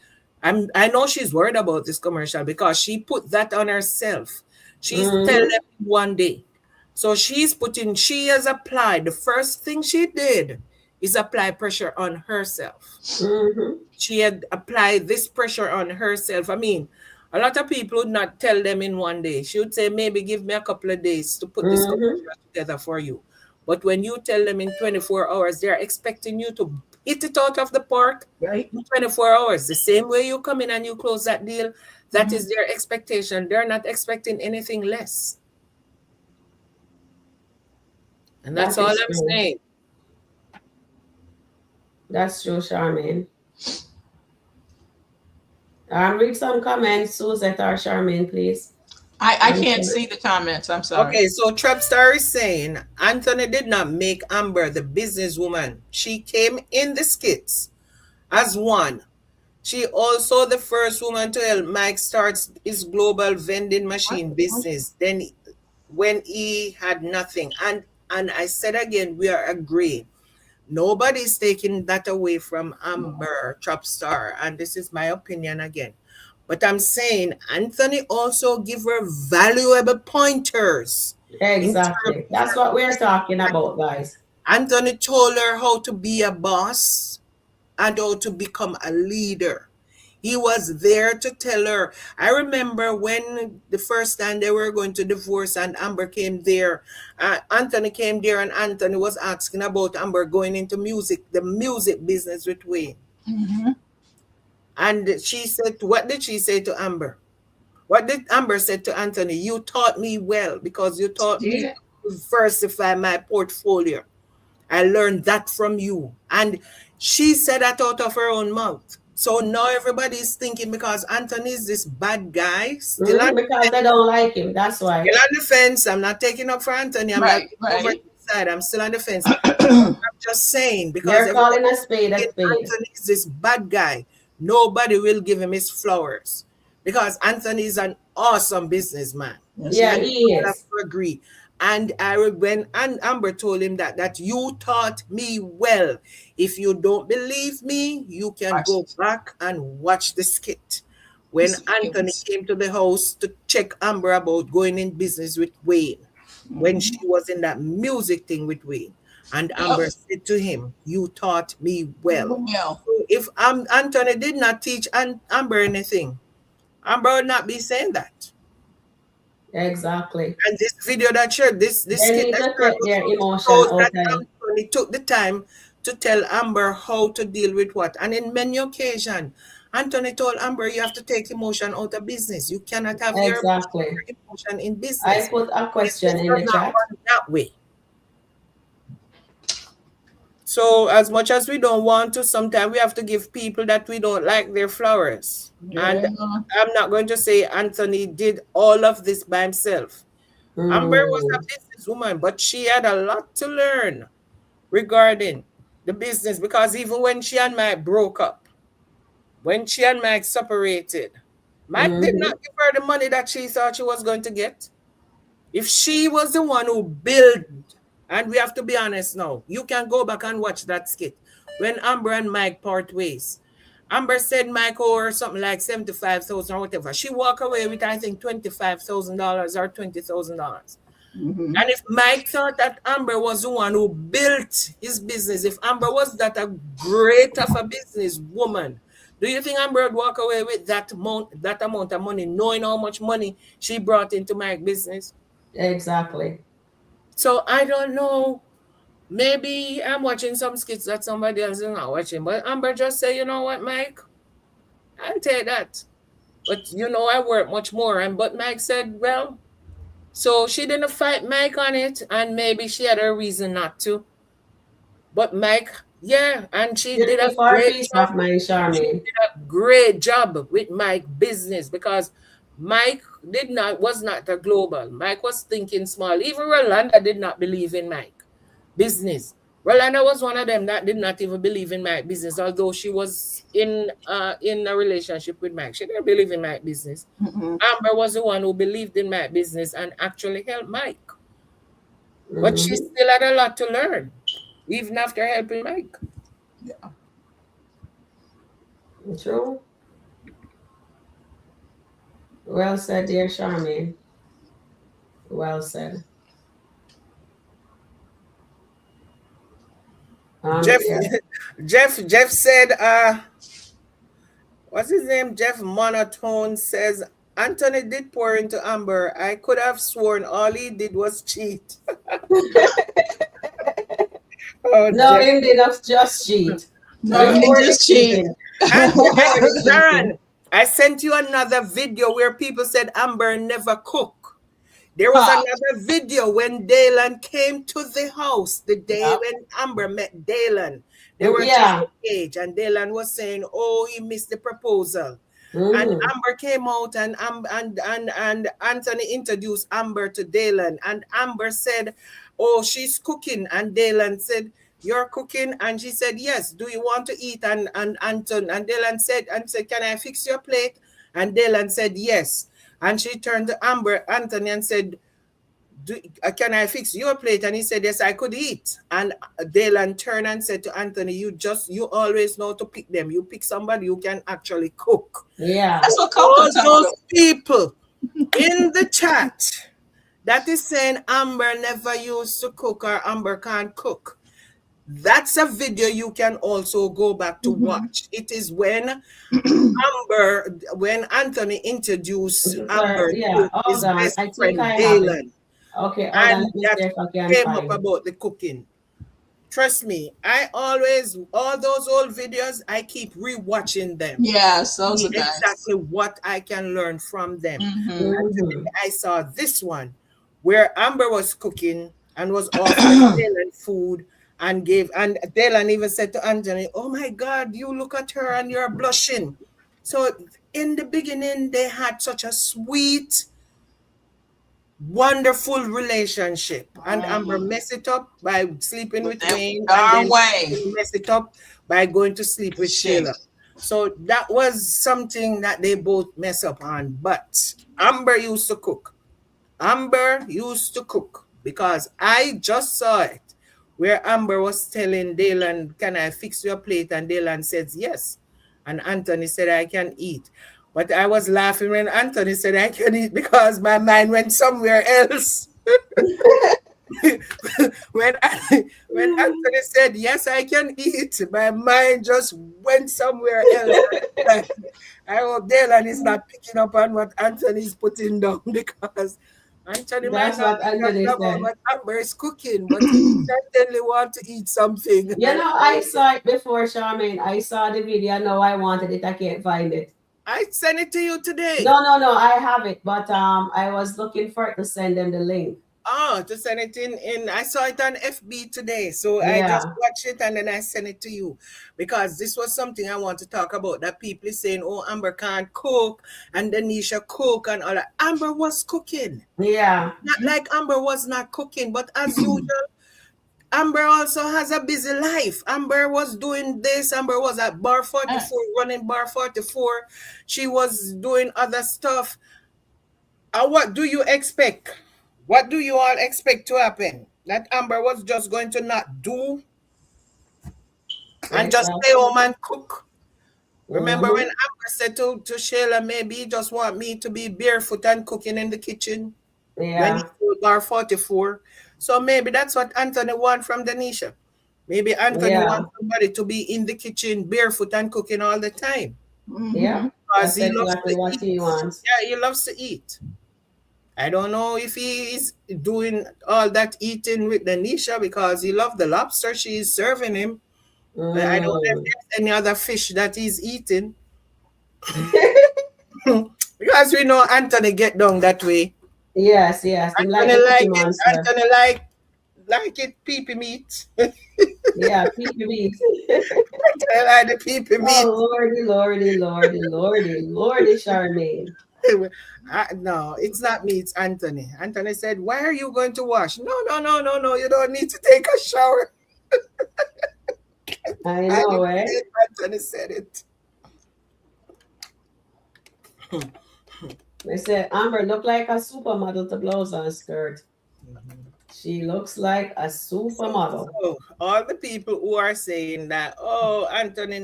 I know she's worried about this commercial because she put that on herself. She's telling them one day. So she has applied. The first thing she did is apply pressure on herself. She had applied this pressure on herself. I mean, a lot of people would not tell them in one day. She would say, maybe give me a couple of days to put this commercial together for you. But when you tell them in 24 hours, they're expecting you to hit it out of the park in 24 hours. The same way you come in and you close that deal, that is their expectation. They're not expecting anything less. And that's all I'm saying. That's true, Charmaine. Read some comments, Suzette or Charmaine, please. I can't see the comments. I'm sorry. Okay, so Trapstar is saying Anthony did not make Amber the businesswoman. She came in the skits as one She also the first woman to help Mike start his global vending machine business. Then when he had nothing. And I said again, we are agreeing. Nobody's taking that away from Amber Tropstar. And this is my opinion again. But I'm saying Anthony also give her valuable pointers. Exactly. That's what we're talking about, guys. Anthony told her how to be a boss and how to become a leader. He was there to tell her. I remember when the first time they were going to divorce and Amber came there, Anthony came there and Anthony was asking about Amber going into music, the music business with Wayne. Mm-hmm. And she said, what did she say to Amber? What did Amber said to Anthony? You taught me well because you taught me to diversify my portfolio. I learned that from you. And she said that out of her own mouth. So now everybody's thinking because Anthony is this bad guy, still on because they don't like him. That's why. Still on the fence. I'm not taking up for Anthony. I'm Right, not over right. his side. I'm still on the fence. I'm just saying because They're calling a spade a spade. Anthony is this bad guy. Nobody will give him his flowers because Anthony is an awesome businessman. Yeah, he I have is. to agree. And when Amber told him that you taught me well. If you don't believe me, you can go back and watch the skit. When Anthony came to the house to check Amber about going in business with Wayne, when she was in that music thing with Wayne. And Amber said to him, you taught me well. Yeah. So if Anthony did not teach Amber anything, Amber would not be saying that. Exactly. And this video that shared, this they skit need that to take their emotion that out. Anthony took the time to tell Amber how to deal with what. And in many occasions, Anthony told Amber, you have to take emotion out of business. You cannot have your emotion in business. I put a question in the chat. That way. So as much as we don't want to, sometimes we have to give people that we don't like their flowers. Yeah. And I'm not going to say Anthony did all of this by himself. Amber was a businesswoman, but she had a lot to learn regarding the business because even when she and Mike broke up, when she and Mike separated, Mike did not give her the money that she thought she was going to get. If she was the one who built, and we have to be honest now, you can go back and watch that skit. When Amber and Mike part ways, Amber said Mike owe her something like $75,000 or whatever. She walked away with, I think, $25,000 or $20,000. And if Mike thought that Amber was the one who built his business, if Amber was that a great of a business woman, do you think Amber would walk away with that amount of money, knowing how much money she brought into Mike's business? Exactly. So I don't know. Maybe I'm watching some skits that somebody else is not watching. But Amber just say, you know what, Mike? I'll take that. But you know, I work much more. But Mike said, well, so she didn't fight Mike on it, and maybe she had a reason not to. But Mike, yeah, and she did a great job. She did a great job with Mike's business because Mike was not a global. Mike was thinking small. Even Rolanda did not believe in Mike business. Rolanda was one of them that did not even believe in Mike business, although she was in a relationship with Mike. She didn't believe in Mike business. Amber was the one who believed in Mike business and actually helped Mike. But she still had a lot to learn, even after helping Mike. Yeah. True. Well said, dear Charmaine. Well said. Jeff said, what's his name? Jeff Monotone says, Anthony did pour into Amber. I could have sworn all he did was cheat. No, he did not just cheat. No, he just cheat. Sharon, I sent you another video where people said Amber never cook. There was another video when Daylan came to the house the day when Amber met Daylan. They were just engaged, and Daylan was saying, "Oh, he missed the proposal." And Amber came out, and Anthony introduced Amber to Daylan, and Amber said, "Oh, she's cooking," and Daylan said, you're cooking? And she said, yes. Do you want to eat? And Dylan said, can I fix your plate? And Dylan said, yes. And she turned to Anthony and said, can I fix your plate? And he said, yes, I could eat. And Dylan turned and said to Anthony, you always know to pick them. You pick somebody who can actually cook. Yeah. That's what All Coco those people in the chat that is saying Amber never used to cook or Amber can't cook. That's a video you can also go back to watch. It is when Anthony introduced Amber to his best friend Dylan. Okay, and that came up about the cooking. Trust me, all those old videos, I keep rewatching them. Yes, those are nice. Exactly what I can learn from them. I saw this one where Amber was cooking and was offering Dylan food and Dylan even said to Anthony, oh my God, you look at her and you're blushing. So in the beginning, they had such a sweet, wonderful relationship, and Amber messed it up by sleeping with Wayne, and then messed it up by going to sleep with Sheila. So that was something that they both mess up on. But Amber used to cook. Because I just saw it where Amber was telling Dylan, can I fix your plate? And Dylan says yes. And Anthony said, I can eat. But I was laughing when Anthony said I can eat because my mind went somewhere else. when Anthony said, yes, I can eat, my mind just went somewhere else. I hope Dylan is not picking up on what Anthony is putting down, because Anthony might not know what Amber is cooking, but he certainly want to eat something. You know, I saw it before, Charmaine. I saw the video. No, I wanted it. I can't find it. I sent it to you today. No, I have it, but I was looking for it to send them the link. Oh, to send it in. I saw it on FB today, so I just watched it and then I sent it to you, because this was something I want to talk about. That people is saying, oh, Amber can't cook and Denisha cook and all that. Amber was cooking. Yeah. Not like Amber was not cooking, but as usual, Amber also has a busy life. Amber was doing this. Amber was at bar 44, running bar 44. She was doing other stuff. What do you expect? What do you all expect to happen? That Amber was just going to not do and just stay home and cook? Remember when Amber said to Sheila, maybe you just want me to be barefoot and cooking in the kitchen? When he told bar 44. So maybe that's what Anthony wants from Denisha. Maybe Anthony wants somebody to be in the kitchen barefoot and cooking all the time. Yeah. Because he loves to eat. Yeah, he loves to eat. I don't know if he is doing all that eating with Denisha because he loves the lobster she is serving him. But I don't know if there's any other fish that he's eating. Because we know Anthony get down that way. Yes. Anthony like it pee-pee meat. Yeah, pee-pee meat. I like the pee-pee meat. Oh, lordy, Charmaine. No, it's not me, it's Anthony. Anthony said, why are you going to wash? No, you don't need to take a shower. I know, eh? Anthony said it. They said, Amber look like a supermodel to blouse and skirt. She looks like a supermodel. So, all the people who are saying that, oh, Anthony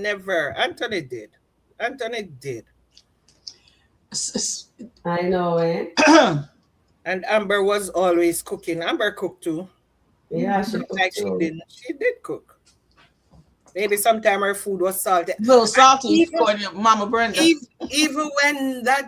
did. I know, eh? And Amber was always cooking. Amber cooked too. Yeah, she cooked too. She did cook. Maybe sometime her food was salty. A little salty for Mama Brenda. Even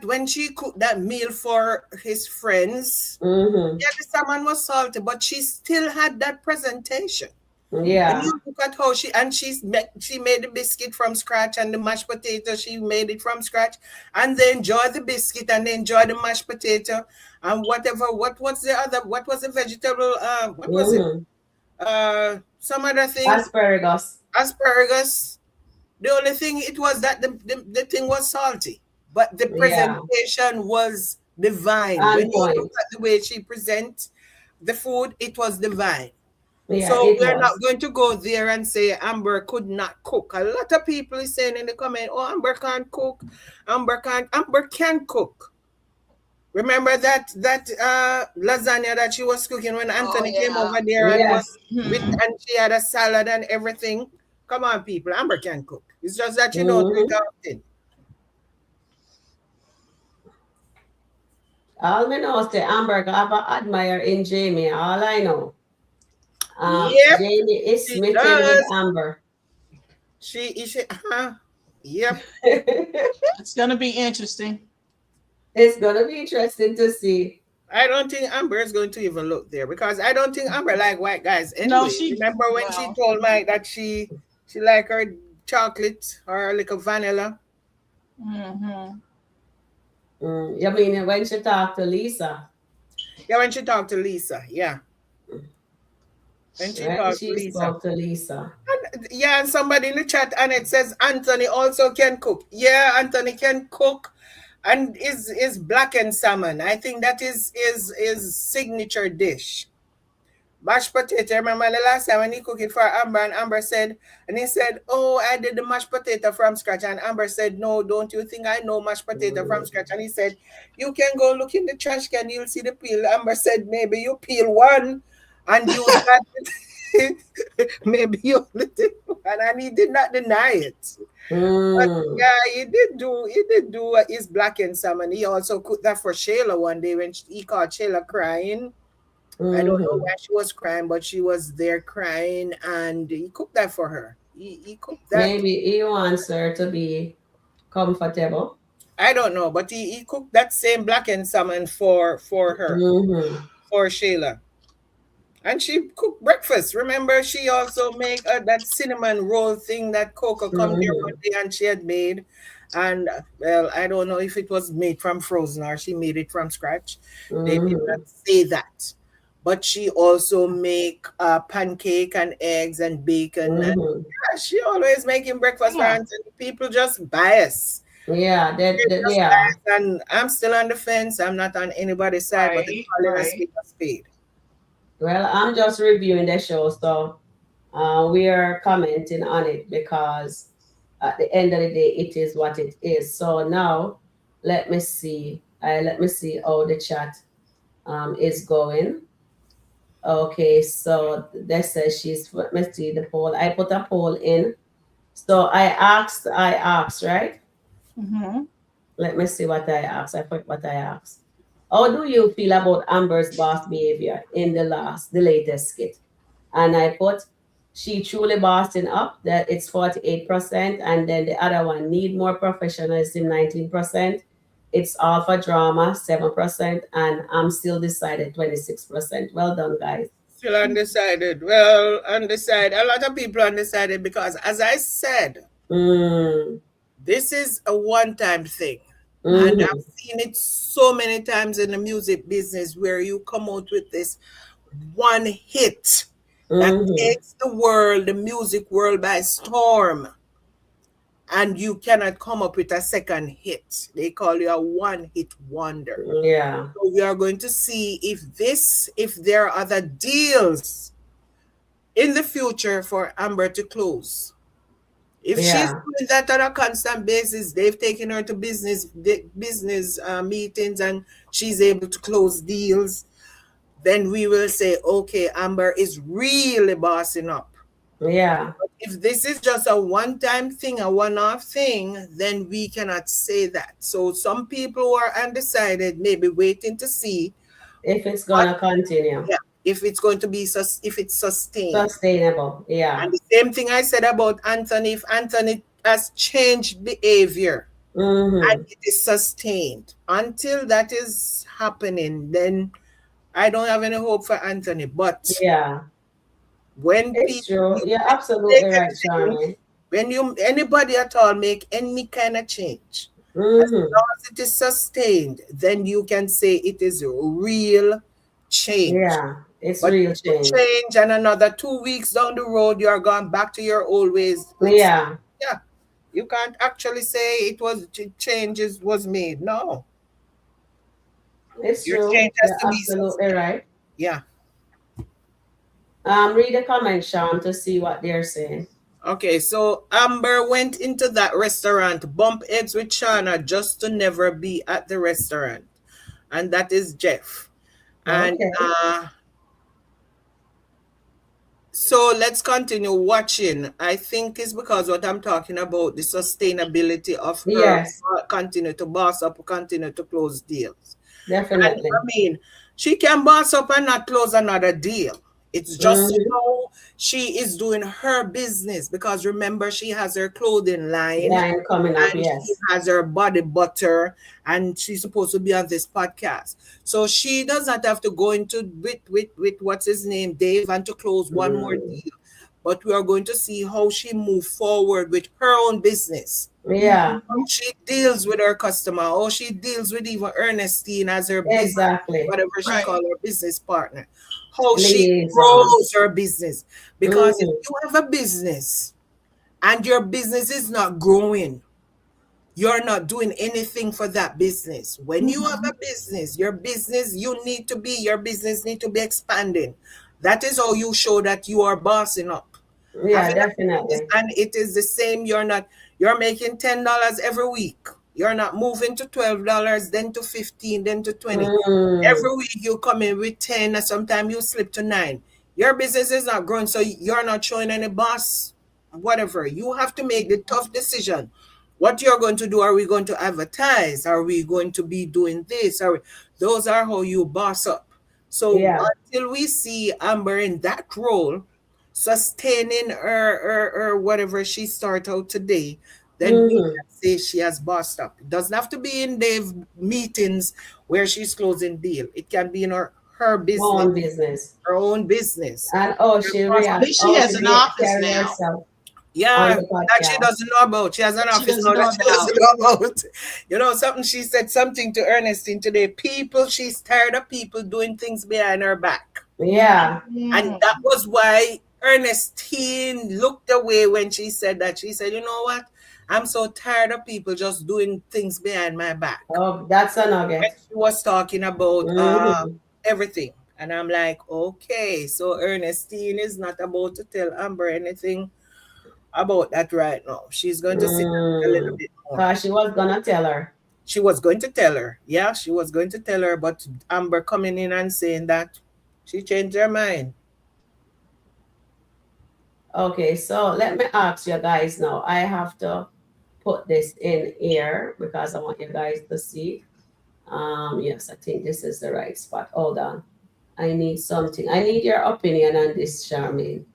when she cooked that meal for his friends, the salmon was salty, but she still had that presentation. Yeah. And you look at how she made the biscuit from scratch, and the mashed potato, she made it from scratch, and they enjoy the biscuit and they enjoy the mashed potato and whatever. What was the vegetable? What was it? Some other thing. Asparagus. The only thing it was that the thing was salty, but the presentation was divine. When you look at the way she presents the food, it was divine. Yeah, So it we're not was. going to go there and say Amber could not cook. A lot of people is saying in the comment, "Oh, Amber can't cook. Amber can't. Amber can cook." Remember that lasagna that she was cooking when Oh Anthony came yeah. over there and was Yes. with, Mhm. and she had a salad and everything. Come on, people. Amber can cook. It's just that you don't do it Mm-hmm. often. All me know is the Amber have a admire in Jamie. All I know. Yep, Jamie is she smitten with does. Amber. She yep. It's gonna be interesting. It's gonna be interesting to see. I don't think Amber is going to even look there because I don't think Amber like white guys No, anyway. she Remember when she well, told Mike that she like her chocolate or like a vanilla? hmm You mean when she talked to Lisa? Yeah, when she talked to Lisa. Yeah, when she When talked to she Lisa. spoke to Lisa. And, yeah, and somebody in the chat and it says Anthony also can cook. Yeah, Anthony can cook, and is blackened salmon. I think that is signature dish. Mashed potato. Remember the last time when he cooked it for Amber and Amber said, and he said, "Oh, I did the mashed potato from scratch." And Amber said, "No, don't you think I know mashed potato from Mm. scratch?" And he said, "You can go look in the trash can, you'll see the peel." Amber said, "Maybe you peel one and use that." Maybe you little one, and he did not deny it. But Mm. yeah, he did do his blackened salmon. He also cooked that for Shayla one day when he caught Shayla crying. I don't know Hmm. why she was crying, but she was there crying, and he cooked that for her. He cooked that. Maybe he wants her to be comfortable. I don't know, but he cooked that same blackened salmon for her, Hmm. for Shayla. And she cooked breakfast. Remember, she also make that cinnamon roll thing that Coco come there one Hmm. day and she had made. And well, I don't know if it was made from frozen or she made it from scratch. They did not Hmm. say that. But she also make pancake and eggs and bacon. And Hmm. yeah, she always making breakfast for yeah, Anthony. People just bias. Yeah, They just yeah. bias. And I'm still on the fence. I'm not on anybody's side, but I'm right, calling a right. spade a spade. Well, I'm just reviewing the show, so we are commenting on it because at the end of the day, it is what it is. So now, let me see. Let me see how the chat is going. Okay, so that says let me see the poll. I put a poll in. So I asked, right? hmm Let me see what I asked. I forgot what I asked. How do you feel about Amber's boss behavior in the latest skit? And I put, she truly bossing up, that it's 48%, and then the other one, need more professionalism, 19%. It's all for drama, 7%, and I'm still decided, 26%. Well done, guys. Still undecided. Well, undecided. A lot of people undecided because, as I said, Mm, this is a one-time thing, and mm-hmm, I've seen it so many times in the music business where you come out with this one hit that mm-hmm. takes the world, the music world by storm, and you cannot come up with a second hit. They call you a one-hit wonder. Yeah, So we are going to see if there are other deals in the future for Amber to close. If she's yeah. doing that on a constant basis, they've taken her to business meetings, and she's able to close deals. Then we will say, okay, Amber is really bossing up. Yeah, If this is just a one-time thing, a one-off thing, then we cannot say that. So some people who are undecided may be waiting to see if it's what, gonna continue. yeah, if it's going to be if it's sustained. Sustainable. And Yeah. the same thing I said about Anthony, if Anthony has changed behavior and Mm-hmm. it is sustained, until that is happening, then I don't have any hope for Anthony. But Yeah. when It's people true. You're make absolutely right, anything, Charmaine. when you anybody at all make any kind of change, as Mm-hmm. long as it is sustained, then you can say it is a real change. Yeah. It's But real if you change. change and another 2 weeks down the road, you are gone back to your old ways. It's Yeah. yeah, you can't actually say it was changes was made. No, It's your true. change has You're to be absolutely sustained. right. Yeah, Read the comments, Sean, to see what they're saying. Okay, so Amber went into that restaurant, bump heads with Shauna just to never be at the restaurant. And that is Jeff. And Okay. so let's continue watching. I think it's because what I'm talking about, the sustainability of her Yes, continue to boss up, continue to close deals. And definitely. I mean, she can boss up and not close another deal. It's just how she is doing her business, because remember, she has her clothing line Line coming up, and she yes. has her body butter, and she's supposed to be on this podcast. So she does not have to go into with what's his name, Dave, and to close one more deal. But we are going to see how she move forward with her own business. Yeah, How she deals with her customer, how she deals with even Ernestine as her business, exactly. whatever she Right. call her business partner. How she Liaison. grows her business. Because if Mhm. you have a business and your business is not growing, you're not doing anything for that business. When you have a business, your business need to be expanding. That is how you show that you are bossing up. Yeah, Having a definitely. business, and it is the same. You're making $10 every week. You're not moving to $12, then to 15, then to 20. Every week you come in with 10, and sometimes you slip to 9. Your business is not growing, so you're not showing any boss, whatever. You have to make the tough decision. What you're going to do? Are we going to advertise? Are we going to be doing this? Those are how you boss up. So Yeah. until we see Amber in that role, sustaining her whatever she started out today, then we can say she has bossed up. It doesn't have to be in the meetings where she's closing deal. It can be in her business, Own business. her own business. And she At reacts. least she has an office carry now. herself. Yeah, On the that she podcast. doesn't know about. She has an That she office doesn't now know that she doesn't know about. You know, something she said something to Ernestine today. She's tired of people doing things behind her back. Yeah. And that was why Ernestine looked away when she said that. She said, you know what? I'm so tired of people just doing things behind my back. Oh, that's a When nugget. she was talking about everything. And I'm like, okay, so Ernestine is not about to tell Amber anything about that right now. She's going to sit a little bit more. Because she was gonna tell her. She was going to tell her. Yeah, she was going to tell her, but Amber coming in and saying that she changed her mind. Okay, so let me ask you guys now. I have to put this in here because I want you guys to see. Yes, I think this is the right spot. Hold on. I need something. I need your opinion on this, Charmaine.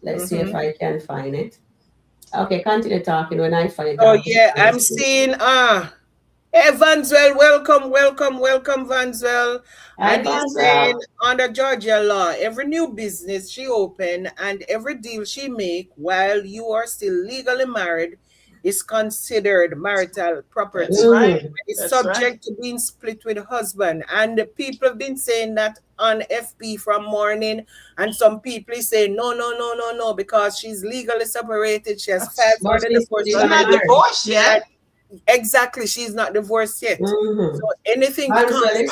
Let's see if I can find it. Okay, continue talking when I find it. Oh yeah, I'm seeing hey Vanswell, welcome Vanswell. And he's saying under Georgia law, every new business she open and every deal she make while you are still legally married is considered marital property. That's right. It's That's subject to being split with husband. And the people have been saying that on FB from morning, and some people is saying no, because she's legally separated. She has filed for the divorce. She's not divorced yet. Exactly, she's not divorced yet. So anything becomes,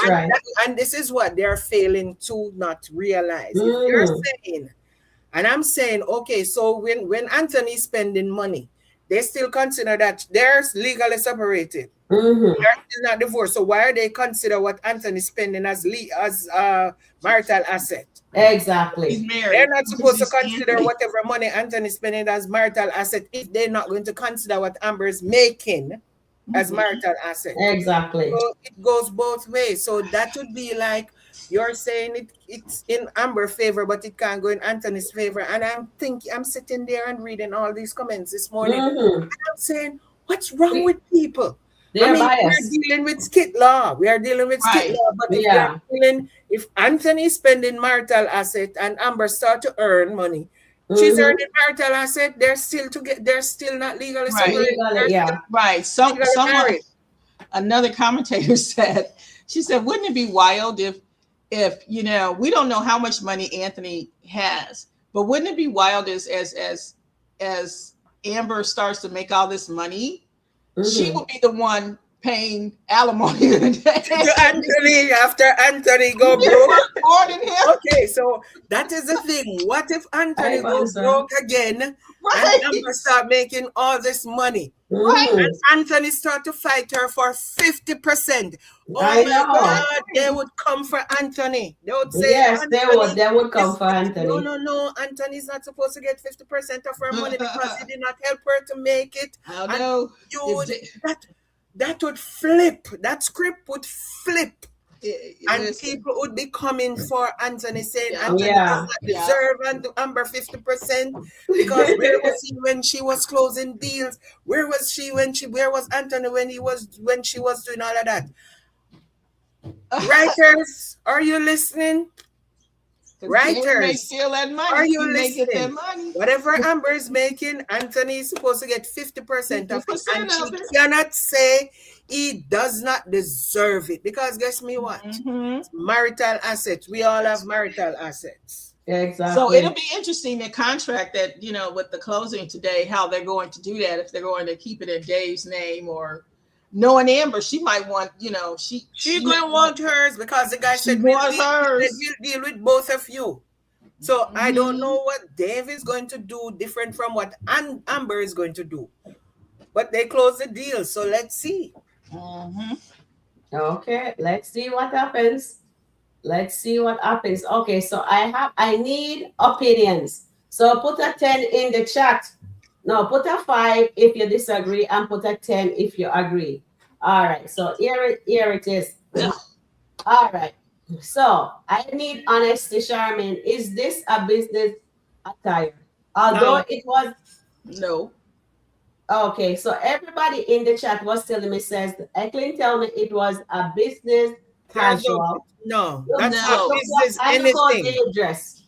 and this is what they're failing to not realize. If you're saying, and I'm saying, okay, so when Anthony's spending money, they still consider that they're legally separated. They're still not divorced. So why are they consider what Anthony's spending as marital asset? Exactly. He's married. They're not supposed to consider whatever money Anthony's spending as marital asset if they're not going to consider what Amber's making as marital asset. Exactly. So it goes both ways. So that would be like you're saying it's in Amber's favor, but it can't go in Anthony's favor. And I'm sitting there and reading all these comments this morning. And I'm saying, what's wrong with people? They're biased. We're dealing with skit law. We are dealing with skit law. But if Anthony is spending marital asset and Amber start to earn money, she's earning marital asset. They're still not legally separated. Right. Someone, another commentator said, she said, wouldn't it be wild if you know, we don't know how much money Anthony has, but wouldn't it be wild as Amber starts to make all this money, she will be the one paying alimony today. To Anthony after Anthony go broke. More than him. Okay, so that is the thing. What if Anthony goes broke again Right. and Amber start making all this money? Right. And Anthony start to fight her for 50%. Oh I my know. God, they would come for Anthony. They would say, Yes, Anthony, they would come for Anthony. No. Anthony's not supposed to get 50% of her money because he did not help her to make it. I know. That would flip. That script would flip. And Listen. people would be coming for Anthony, saying Yeah. Anthony Yeah. does not deserve and Amber 50% because where was he when she was closing deals? Where was Anthony when she was doing all of that? Writers, are you listening? Writers, steal that money. are you He may get that listening? money. Whatever Amber is making, Anthony is supposed to get 50% of it. 50% And of she it. cannot say he does not deserve it. Because guess me what? Mhm. Marital assets. We all have marital assets. Exactly. So it'll be interesting the contract that, you know, with the closing today, how they're going to do that, if they're going to keep it in Dave's name or knowing Amber, she might want, you know, she going to want hers because the guy said we'll deal with both of you. So I don't know what Dave is going to do different from what Amber is going to do. But they closed the deal, so let's see. Okay, let's see what happens. Okay, so I need opinions. So put a 10 in the chat. No, put a 5 if you disagree and put a 10 if you agree. All right, so here it is. All right, so I need honesty, Charmaine. Is this a business attire? Although it was no. Okay, so everybody in the chat was telling me, says Eklund tell me it was a business casual. No, that's not business anything. Dress.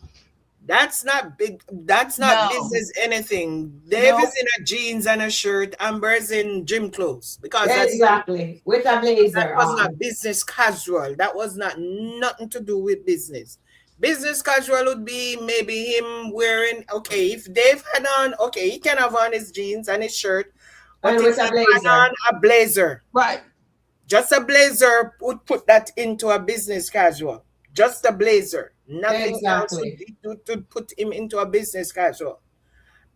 That's not big. That's not business anything. Dave is in a jeans and a shirt. Amber's in gym clothes because exactly with a blazer. That was not business casual. That was nothing to do with business. Business casual would be maybe him wearing. Okay, if Dave had on, okay, he can have on his jeans and his shirt, but and if he had on a blazer, right? Just a blazer would put that into a business casual. Just a blazer. Nothing else to put him into a business casual.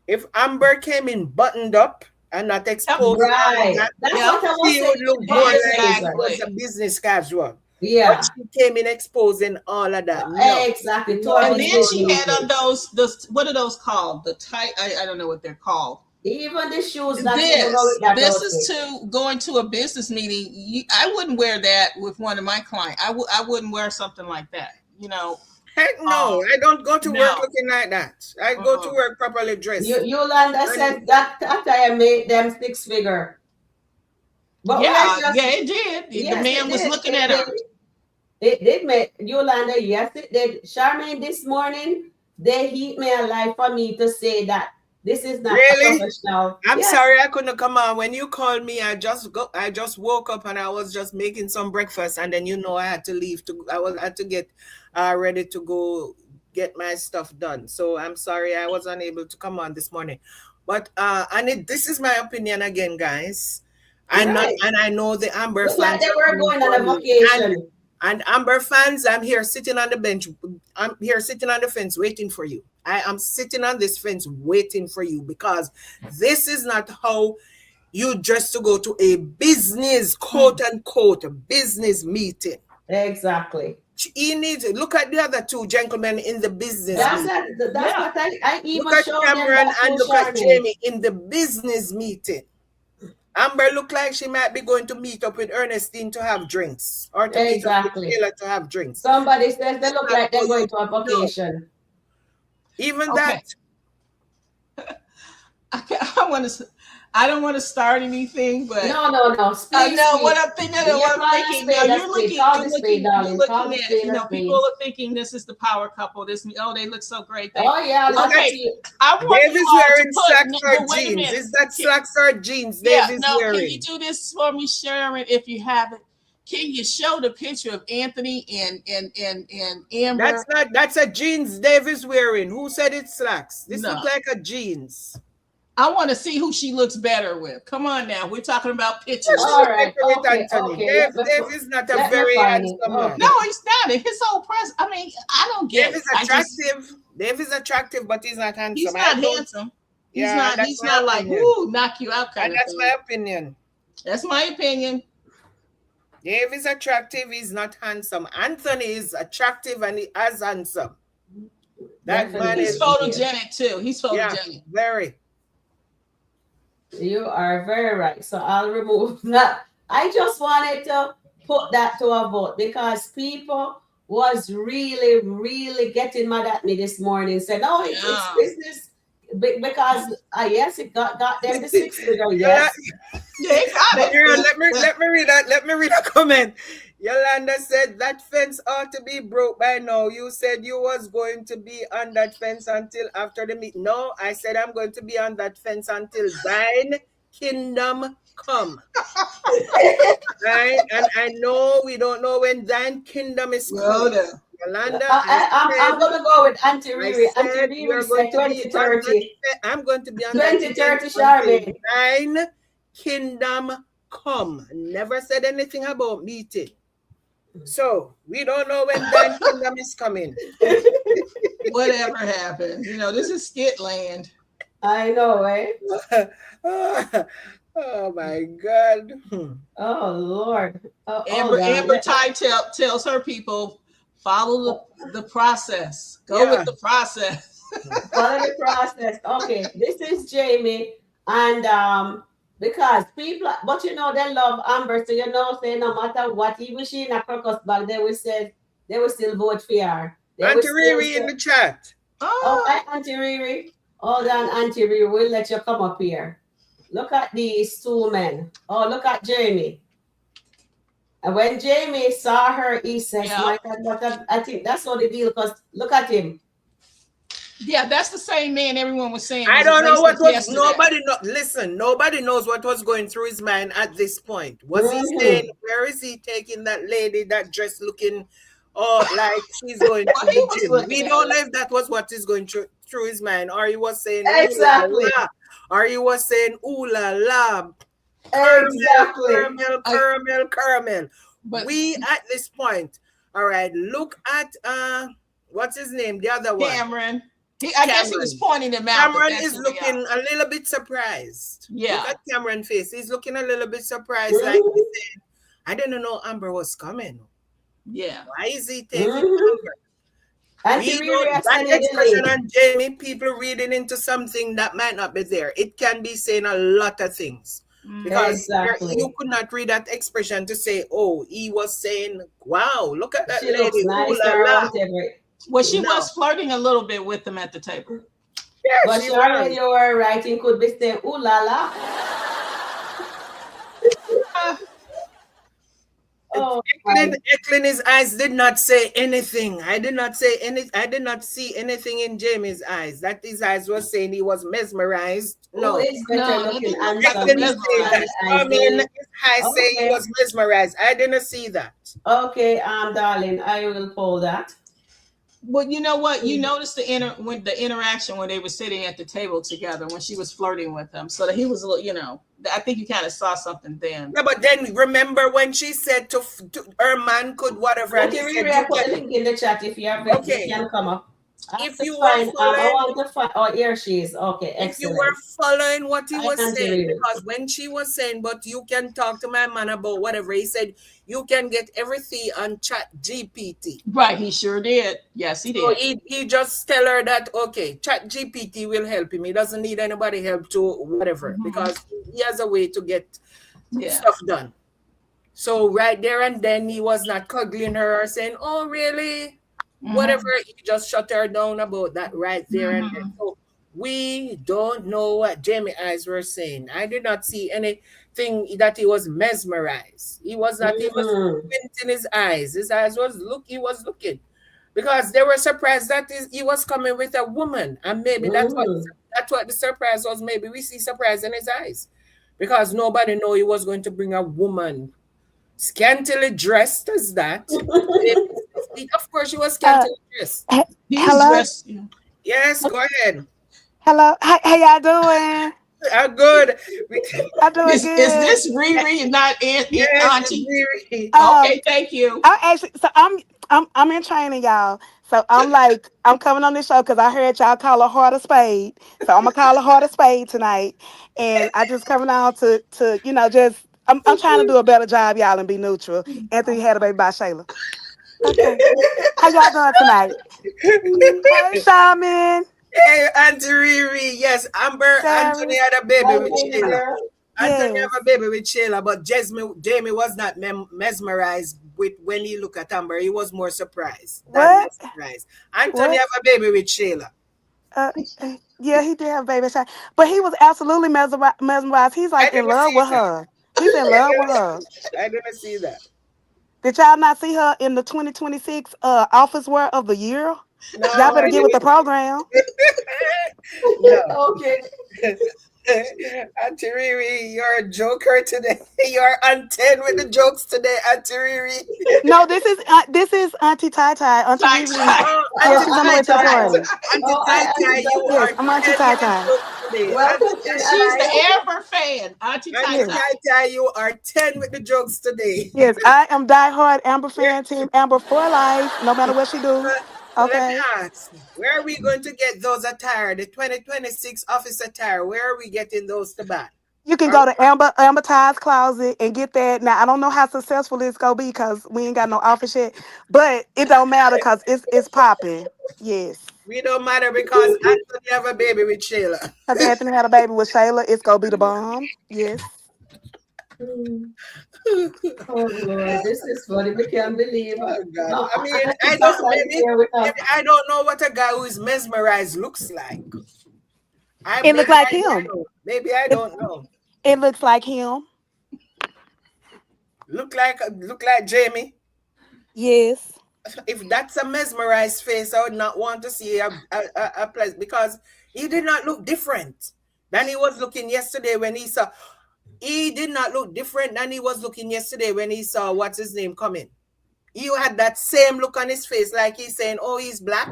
If Amber came in buttoned up and not exposed, that's what I was she would look more like it was a business casual. Yeah. But she came in exposing all of that. Exactly. And then she had on those what are those called? The tight, I don't know what they're called. Even the shoes. This is to going to a business meeting. I wouldn't wear that with one of my clients. I wouldn't wear something like that. You know. Heck no, I don't go to work looking like that. I go to work properly dressed. Yolanda said that attire made them 6 figure. But it did. The man was looking at her. It did make Yolanda. Yes, it did. Charmaine, this morning they heat me alive for me to say that. This is not professional. I'm sorry I couldn't come on. When you called me, I just woke up and I was just making some breakfast, and then I had to leave I had to get ready to go get my stuff done. So I'm sorry I was unable to come on this morning. But this is my opinion again, guys. And I know the Amber fans. They were going on a vacation. And Amber fans, I'm here sitting on the bench. I'm here sitting on the fence waiting for you. I am sitting on this fence waiting for you because this is not how you dress to go to a business, quote unquote, business meeting. Exactly. You need to look at the other two gentlemen in the business. That's what I even look at showed Cameron them and look at Jamie in the business meeting. Amber looked like she might be going to meet up with Ernestine to have drinks or to meet up with Taylor to have drinks. Somebody says they look like they're going to a vacation. Even that. I don't want to start anything, but no. I know what I'm thinking. You're looking at, people are thinking this is the power couple. They look so great. Okay. I want Dave is wearing slacks or jeans. Is that slacks or jeans Dave is wearing? Can you do this for me, Sharon, if you haven't? Can you show the picture of Anthony and Amber? That's a jeans Dave is wearing. Who said it's slacks? This looks like a jeans. I want to see who she looks better with. Come on now. We're talking about pictures. All right. Okay. Anthony. Okay. Dave is not a let me very find it. handsome man. Okay. No, he's not. His whole press. I mean, I don't get Dave it. is attractive. Dave is attractive, but he's not handsome. He's not handsome. Yeah, he's not like, whoo, knock you out kind and of that's thing. my opinion. That's my opinion. Dave is attractive, he's not handsome. Anthony is attractive and he is handsome. That man He's is photogenic too. He's photogenic. Yeah, very. You are very right. So I'll remove that. I just wanted to put that to a vote because people was really, really getting mad at me this morning. Said, "No, it's business." Because yes, it got them the 6 figure. Yes, they got it. Let me read that. Let me read a comment. Yolanda said that fence ought to be broke by now. You said you was going to be on that fence until after the meet. No, I said I'm going to be on that fence until thine kingdom come. Right? And I know we don't know when thine kingdom is coming. Yolanda, I'm gonna go with Auntie Riri. Auntie Riri said 2030. I'm going to be on 2030, Sharon. Thine kingdom come. Never said anything about meeting. So we don't know when thine kingdom is coming. Whatever happens, this is skit land. I know, eh? Oh my God. Oh Lord. Amber Ty tells her people, follow the process. Go with the process. Follow the process. Okay, this is Jamie, and because people, but they love Amber, so say no matter what, even she in a crocus bag, they will still vote for her. Auntie Riri in the chat. Oh, hi, Auntie Riri. Hold on, Auntie Riri, we'll let you come up here. Look at these two men. Oh, look at Jamie. And when Jamie saw her, he says, "My God, I think that's all the deal." Because look at him. Yeah, that's the same man everyone was saying. I don't know what was yesterday. nobody knows what was going through his mind at this point. Was he saying, where is he taking that lady that dress looking like she's going to the gym? We don't know if that was what is going through his mind, or he was saying exactly, or he was saying ooh la la, caramel. But we at this point, all right, look at what's his name, the other one, Cameron. I guess he was pointing him out. Cameron is looking a little bit surprised. Yeah. Look at Cameron's face. He's looking a little bit surprised. Like he's saying, I didn't know Amber was coming. Yeah. Why is he taking Amber? That expression on Jamie, people reading into something that might not be there. It can be saying a lot of things. Because you could not read that expression to say, oh, he was saying, wow, look at that she lady. Looks nice. Well, she was flirting a little bit with them at the table. Yeah, but Sharon, your writing could be saying, ooh la la. Eklund's eyes did not say anything. I did not see anything in Jamie's eyes. That his eyes was saying he was mesmerized. No, it's better looking his eyes say he was mesmerized. I didn't see that. Okay, darling, I will pull that. Well, you know what? You noticed the interaction when they were sitting at the table together when she was flirting with him. So that he was a little, I think you kind of saw something then. Yeah, but then remember when she said to her man could whatever. And I put the link in the chat if you have it. You can come up. If you were following, I want to find. Oh, here she is. Okay, excellent. If you were following what he was saying, because when she was saying, but you can talk to my man about whatever, he said you can get everything on Chat GPT. Right, he sure did. Yes, he did. So he just tell her that okay, Chat GPT will help him. He doesn't need anybody help to whatever because he has a way to get stuff done. So right there and then he was not cuddling her or saying, "Oh, really?" Whatever, he just shut her down about that right there and then. So we don't know what Jamie eyes were saying. I did not see anything that he was mesmerized. He was not even squinting his eyes. His eyes he was looking. Because they were surprised that he was coming with a woman. And maybe that's what the surprise was. Maybe we see surprise in his eyes. Because nobody knew he was going to bring a woman scantily dressed as that. Of course, she was scantily dressed. Hello? Yes, go ahead. Hello. How y'all doing? I'm good. I'm doing Is good. this Riri, not Yes, it's Auntie? Riri. Okay, thank you. I'm actually so I'm in training, y'all. So I'm coming on this show because I heard y'all call a heart a spade. So I'm gonna call a heart a spade tonight, and I just coming on to just I'm trying to do a better job, y'all, and be neutral. Anthony had a baby by Shayla. Okay, how y'all doing tonight? Hey, Shaman, Hey, Auntie Riri. Yes, Anthony Sharon. had a baby with Baby Sheila. girl. Anthony Yes. have a baby with Sheila, but Jamie was not mesmerized with when he looked at Amber. He was more surprised than What? mesmerized. Anthony What? have a baby with Sheila. Uh, yeah, he did have a baby shot, but he was absolutely mesmerized. He's I like in didn't love see with that. her. He's in love with her. I didn't see that. Did y'all not see her in the 2026 Office Wear of the Year? No, Y'all better I get with the didn't. program. No. Okay. Auntie Riri, you're a joker today. You're on 10 with the jokes today, Auntie Riri. No, this is Auntie Tai Tai, Auntie Tai Riri. Tai. Oh, Yeah, Auntie she's on the way to Tai the Tai. party. Auntie Oh, Tai I Tai, you understand. Yes, are I'm Auntie 10 Tai with the Tai. jokes today. Welcome Auntie in, She's the Alliance. Amber fan, Auntie Tai Auntie Yes, Tai. Tai Tai, you are 10 with the jokes today. yes, I am diehard Amber Where- fan, team Amber for life, no matter what she do. So let me Okay, ask, where are we going to get those attire, the 2026 office attire? Where are we getting those to buy? you can Are go we, to Amber Ty's closet and get that. Now I don't know how successful it's gonna be because we ain't got no office yet, but it don't matter because it's popping. Yes. we don't matter because Anthony have a baby with Sheila. Because Anthony had a baby with Shayla, it's gonna be the bomb. Yes. Mm. Oh Lord, this is funny. We can't believe. Oh God! No, I mean, I I think don't. Tata is Maybe, here with us. maybe I don't know what a guy who is mesmerized looks like. It looked Maybe like I don't him. know. Maybe I It, don't know. it looks like him. Look like Jamie. Yes. If that's a mesmerized face, I would not want to see a place because he did not look different than he was looking yesterday when he saw. He did not look different than he was looking yesterday when he saw what's his name coming. He had that same look on his face, like he's saying, "Oh, he's black."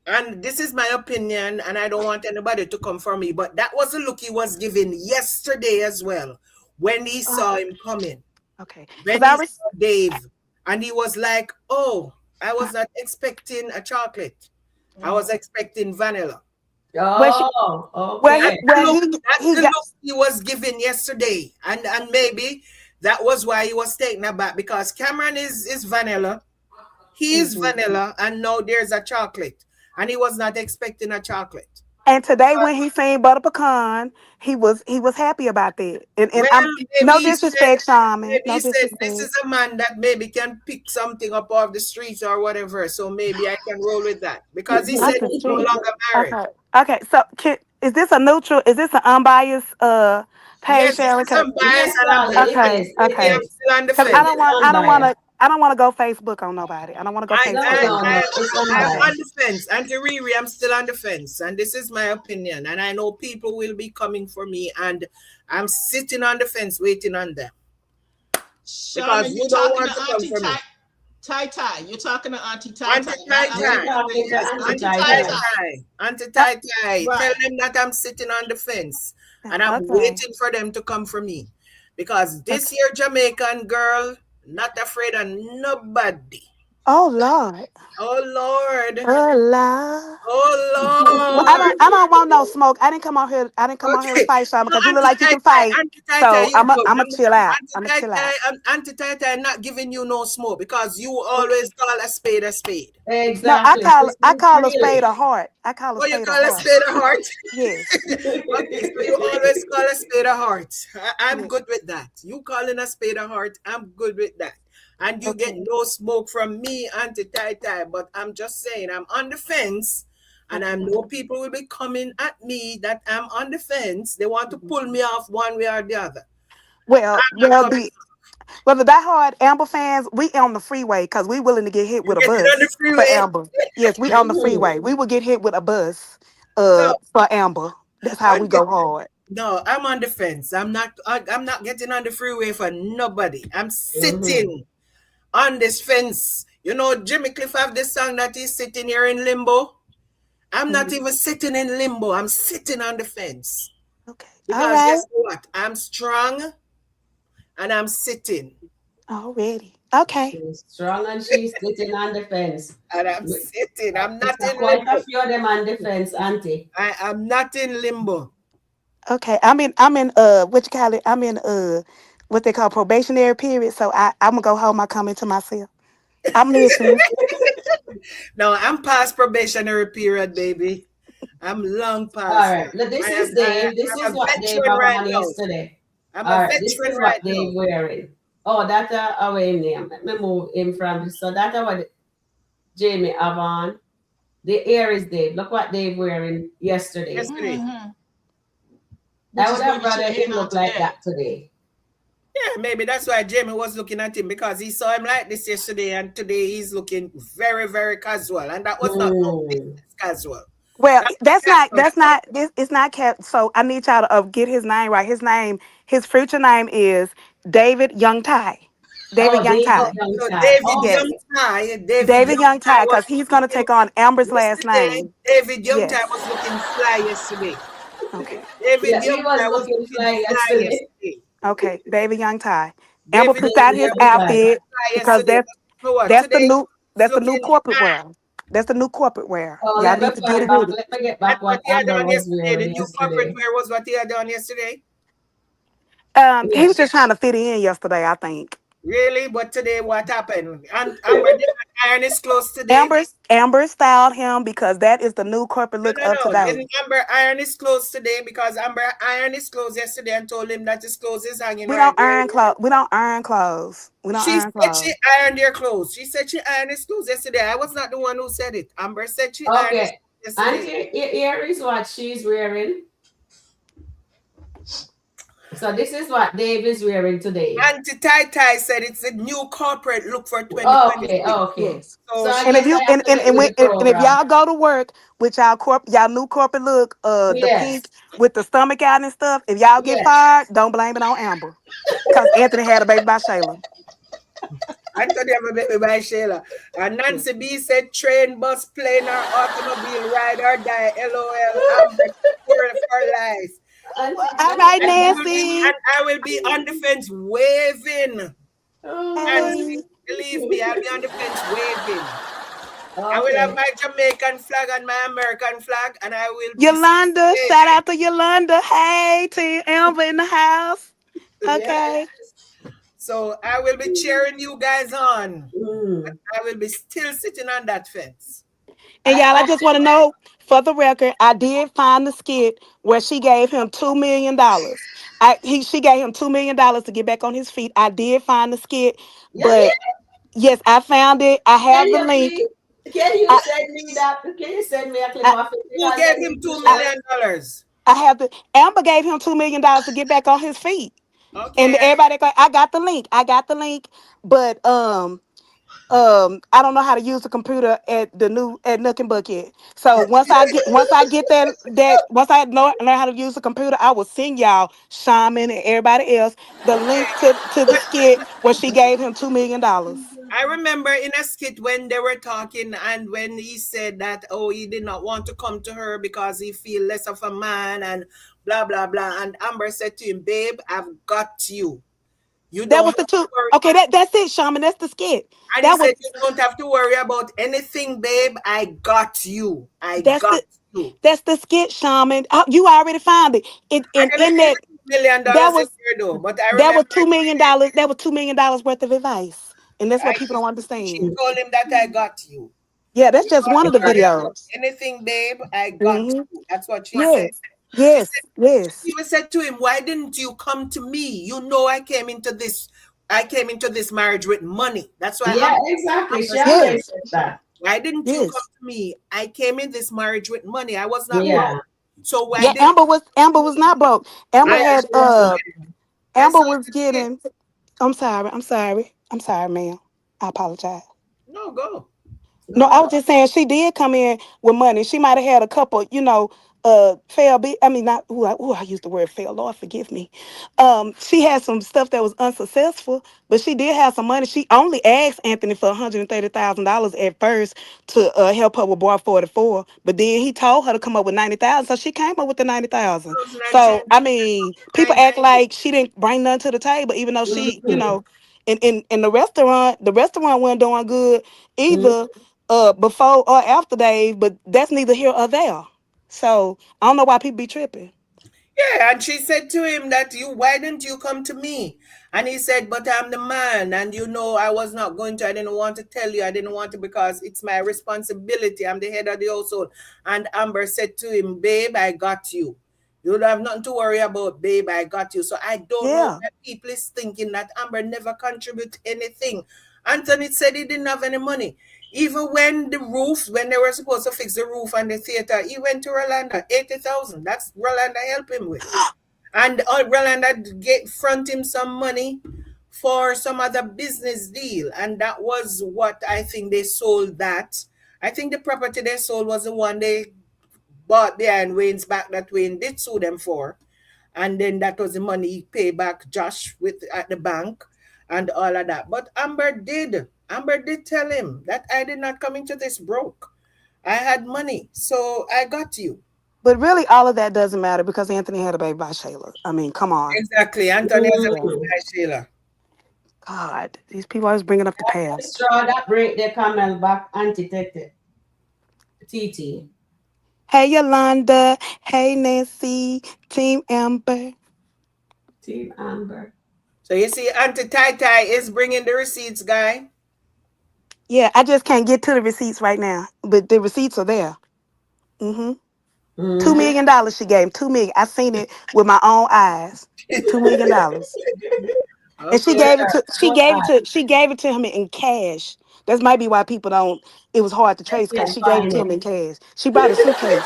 And this is my opinion, and I don't want anybody to come for me, but that was the look he was giving yesterday as well when he Oh, saw him coming, okay. Because when he saw Dave, and he was like, "Oh, I was not expecting a chocolate. I was expecting vanilla." well, she, Oh, well, okay. That's he the got. look he was giving yesterday, and maybe that was why he was taken aback because Cameron is vanilla, he is Mhm. vanilla, and now there's a chocolate, and he was not expecting a chocolate. And today when he seen butter pecan, he was happy about that. And Well, I'm maybe no he said, disrespect, Shaman. maybe No he said, this disrespect. is a man that maybe can pick something up off the streets or whatever. So maybe I can roll with that because he Off said the he's no street. longer married. Okay. Okay. So is this a neutral? Is this an unbiased page, Yes, this Sharon? is unbiased, Yes, and I'm darling, still, it Okay. is. It I'm Okay. is. still on the Because It fence. is unbiased. I don't want to go Facebook on nobody. I don't want to go I, Facebook No, I, on no, nobody. no. I, It's I'm on unbiased. the fence. Auntie Riri, I'm still on the fence. And this is my opinion. And I know people will be coming for me. And I'm sitting on the fence waiting on them. Because Shaman, you you're don't talking want to to come Auntie for me. Tai Tai. You're talking to Auntie Tai Tai, Auntie Tai not We're Tai. Auntie talking to Yes, Auntie Auntie Auntie Tai Tai Tai Tai. Tai. Tai. Auntie That- Tai Tai. Tell Right. them that I'm sitting on the fence. And I'm Okay. waiting for them to come for me. Because this Okay. here Jamaican girl, not afraid of nobody. Oh Lord. Oh Lord. Oh Lord. Well, Oh Lord. I don't want no smoke. I didn't come out here. I didn't come out here to Okay. fight, Shaman, No, because you look like you can fight. Auntie Tai Tai, So you good. I'm a chill out. I'm a chill out. Auntie Tai Tai not giving you no smoke because you always Okay. call a spade a spade. No, Exactly. This I is call a spade really. a heart. I call a Oh, you spade a call a heart. spade a heart? Yes. Okay, so you always call a spade a heart. I'm Yes. good with that. You calling a spade a heart, I'm good with that. And you get Okay. no smoke from me, Auntie Tai Tai. But I'm just saying, I'm on the fence. And I Okay. know people will be coming at me that I'm on the fence. They want to pull me off one way or the other. Well, I'm not coming. the diehard Amber fans, we on the freeway because we willing to get hit You with a get it on the bus for freeway. Amber. Yes, we on the Mhm. freeway. We will get hit with a bus So for Amber. That's how we I'm go hard. no, I'm on the fence. I'm not getting on the freeway for nobody. I'm Mhm. sitting on this fence. You know, Jimmy Cliff have this song that he's sitting here in limbo. I'm not Mhm. even sitting in limbo. I'm sitting on the fence. Okay. All Because right. guess what? I'm strong and I'm sitting. Already. Okay. She's strong and she's sitting on the fence. And I'm sitting. I'm not It's in quite a limbo. few of them on the fence, Auntie. I'm not in limbo. Okay. I'm in what you call it? I'm in what they call probationary period. So I'm gonna go home my comment to myself. I'm listening. No, I'm past probationary period, baby. I'm long All past right. that. Now, this is Dave. This I'm is a what Dave veteran have right on now. yesterday. I'm a All right. This veteran is right what Dave now. wearing. Oh, that's our name. Let me move him from. So that's what Jamie have on. The hair is Dave. Look what Dave wearing yesterday. Yesterday. Hmm. I Which would is what have he should rather have him had on look like today. that today. Yeah, maybe that's why Jamie was looking at him because he saw him like this yesterday and today he's looking very, very casual. And that was not no Hmm. business casual. Well, That that's was not casual. this it's not kept. So I need y'all to get his name right. His future name is David Young Ty. David Oh, Young David Ty. So, Young so Ty. David Yes. Young Okay. Ty, David David Young Young Ty Ty, was because he's gonna looking take on Amber's last yesterday. name. David Young Ty Yes. was looking fly yesterday. Okay. David Yeah, he Young was Ty was looking looking fly fly yesterday. yesterday. Okay. David Young Ty. Amber David picked Young out David Ty his was Young looking Ty. outfit fly because yesterday. But you know what? Today he's that's the new looking corporate wear. That's the new corporate wear. Oh, Y'all let me need to get find it back. with it. Let me get and back what what he had Amber done was yesterday, the wearing new corporate yesterday. wear was what he had done yesterday. He was Yes. just trying to fit in yesterday, I think. Really? But today what happened? And Amber did not iron his clothes today. Amber styled him because that is the new corporate No, look no, of no. today. Didn't Amber iron his clothes today? Because Amber ironed his clothes yesterday and told him that his clothes is hanging We right don't there. iron clothes. We don't iron clothes. We don't She iron said she clothes. ironed your clothes. She said she ironed his clothes yesterday. I was not the one who said it. Amber said she ironed his Okay. clothes yesterday. Auntie, here is what she's wearing. So this is what Dave is wearing today. Auntie Tai Tai said it's a new corporate look for Okay, 2026. okay. Yes. So So I And if guess you I have to get with the and if program. y'all go to work with y'all new corporate look, the pink Yes. with the stomach out and stuff, if y'all get Yes. fired, don't blame it on Amber. Because Anthony had a baby by Shayla. Anthony have a baby by Sheila. And Yes. Nancy B said train, bus, plane, or automobile, ride or die. LOL. Amber for life. Auntie, All Auntie right, And Donna. you will be Nancy. and I will be on the fence waving. Oh. Hey. Nancy, believe me, I'll be on the fence waving. I will have Okay. my Jamaican flag and my American flag, and I will be Yolanda, shout waving. out to Yolanda. Hey, to Amber in the house. Yes. Okay. So I will be cheering you guys on. Mm. I will be still sitting on that fence. And I, y'all, I I just want to know for the record, I did find the skit where she gave him $2 million. She gave him $2 million to get back on his feet. I did find the skit, yeah, but yeah. yes, I found it. I Can have the you link. please? Can you I send me that? Can you send me a clip I, of it Who because I gave him need to two share I, it. million dollars? I have the Amber gave him $2 million to get back on his feet. And Okay, everybody go, I got the link. I got the link. But I don't know how to use the computer at Nook and Bucket. So once I learn how to use the computer, I will send y'all Shaman and everybody else the link okay. to the But skit where she gave him $2 million. I remember in a skit when they were talking and when he said that, oh, he did not want to come to her because he feel less of a man and blah, blah, blah. And Amber said to him, babe, I've got you. You That don't was have the to two. worry. Okay, that's it, Shaman. That's the skit. And he That was said, you don't have to worry about anything, babe. I got you. I that's got the you. that's the skit, Shaman. You already found it. I didn't In see that the $2 million that in was there though, but I that was remember $2 million. That was $2 million worth of advice, and that's what I, people don't she understand. told him that I got you. Yeah, that's You just don't have one to of the worry about videos. anything, babe. I got Hmm. you. That's what she said. Yes, She said, yes, she yes. even said to him, why didn't you come to me? You know I came into this marriage with money. That's why Yeah, exactly. Amber She said that. always Yes, says that. Why didn't you come yes. to me? I came in this marriage with money. I was not Yes. broke. Yeah. So why Yeah, didn't Amber was not broke. Amber I Yeah, had she wasn't. I Amber saw was the skit. getting I'm sorry, ma'am. I apologize. No, go. No, No I was problem. just saying she did come in with money. She might have had a couple, fail. I mean, not I used the word fail. Lord, forgive me. She had some stuff that was unsuccessful, but she did have some money. She only asked Anthony for $130,000 at first to help her with Bar 44, but then he told her to come up with 90,000, so she came up with the 90,000. So I mean, people act like she didn't bring nothing to the table, even though she, in the restaurant wasn't doing good either, before or after Dave, but that's neither here or there. So I don't know why people be tripping. Yeah, and she said to him that why didn't you come to me? And he said, but I'm the man, and I was not going to, I didn't want to tell you, I didn't want to because it's my responsibility. I'm the head of the household. And Amber said to him, babe, I got you. You don't have nothing to worry about, babe, I got you. So I don't know Yeah. why people is thinking that Amber never contribute anything. Anthony said he didn't have any money. Even when they were supposed to fix the roof and the theater, he went to Rolanda, 80,000. That's Rolanda helped him with. And Rolanda front him some money for some other business deal. And that was what I think they sold that. I think the property they sold was the one they bought behind Wayne's back that Wayne did sue them for. And then that was the money he paid back Josh at the bank and all of that. But Amber did tell him that I did not come into this broke. I had money, so I got you. But really, all of that doesn't matter because Anthony had a baby by Shayla. I mean, come on. Exactly. Anthony has a big guy, Sheila. God, these people always bringing up the The past. straw that break the camel back, Auntie Tete. TT. Hey, Yolanda. Hey, Nancy. Team Amber. Team Amber. So you see, Auntie Tai is bringing the receipts, guy. Yeah, I just can't get to the receipts right now, but the receipts are there. Mm-hmm. $2 million she gave him. $2 million. I seen it with my own eyes. $2 million. And she Okay. gave it to him in cash. That might be why people don't. It was hard to trace because Can't she gave it find to him it. in cash. She brought a suitcase.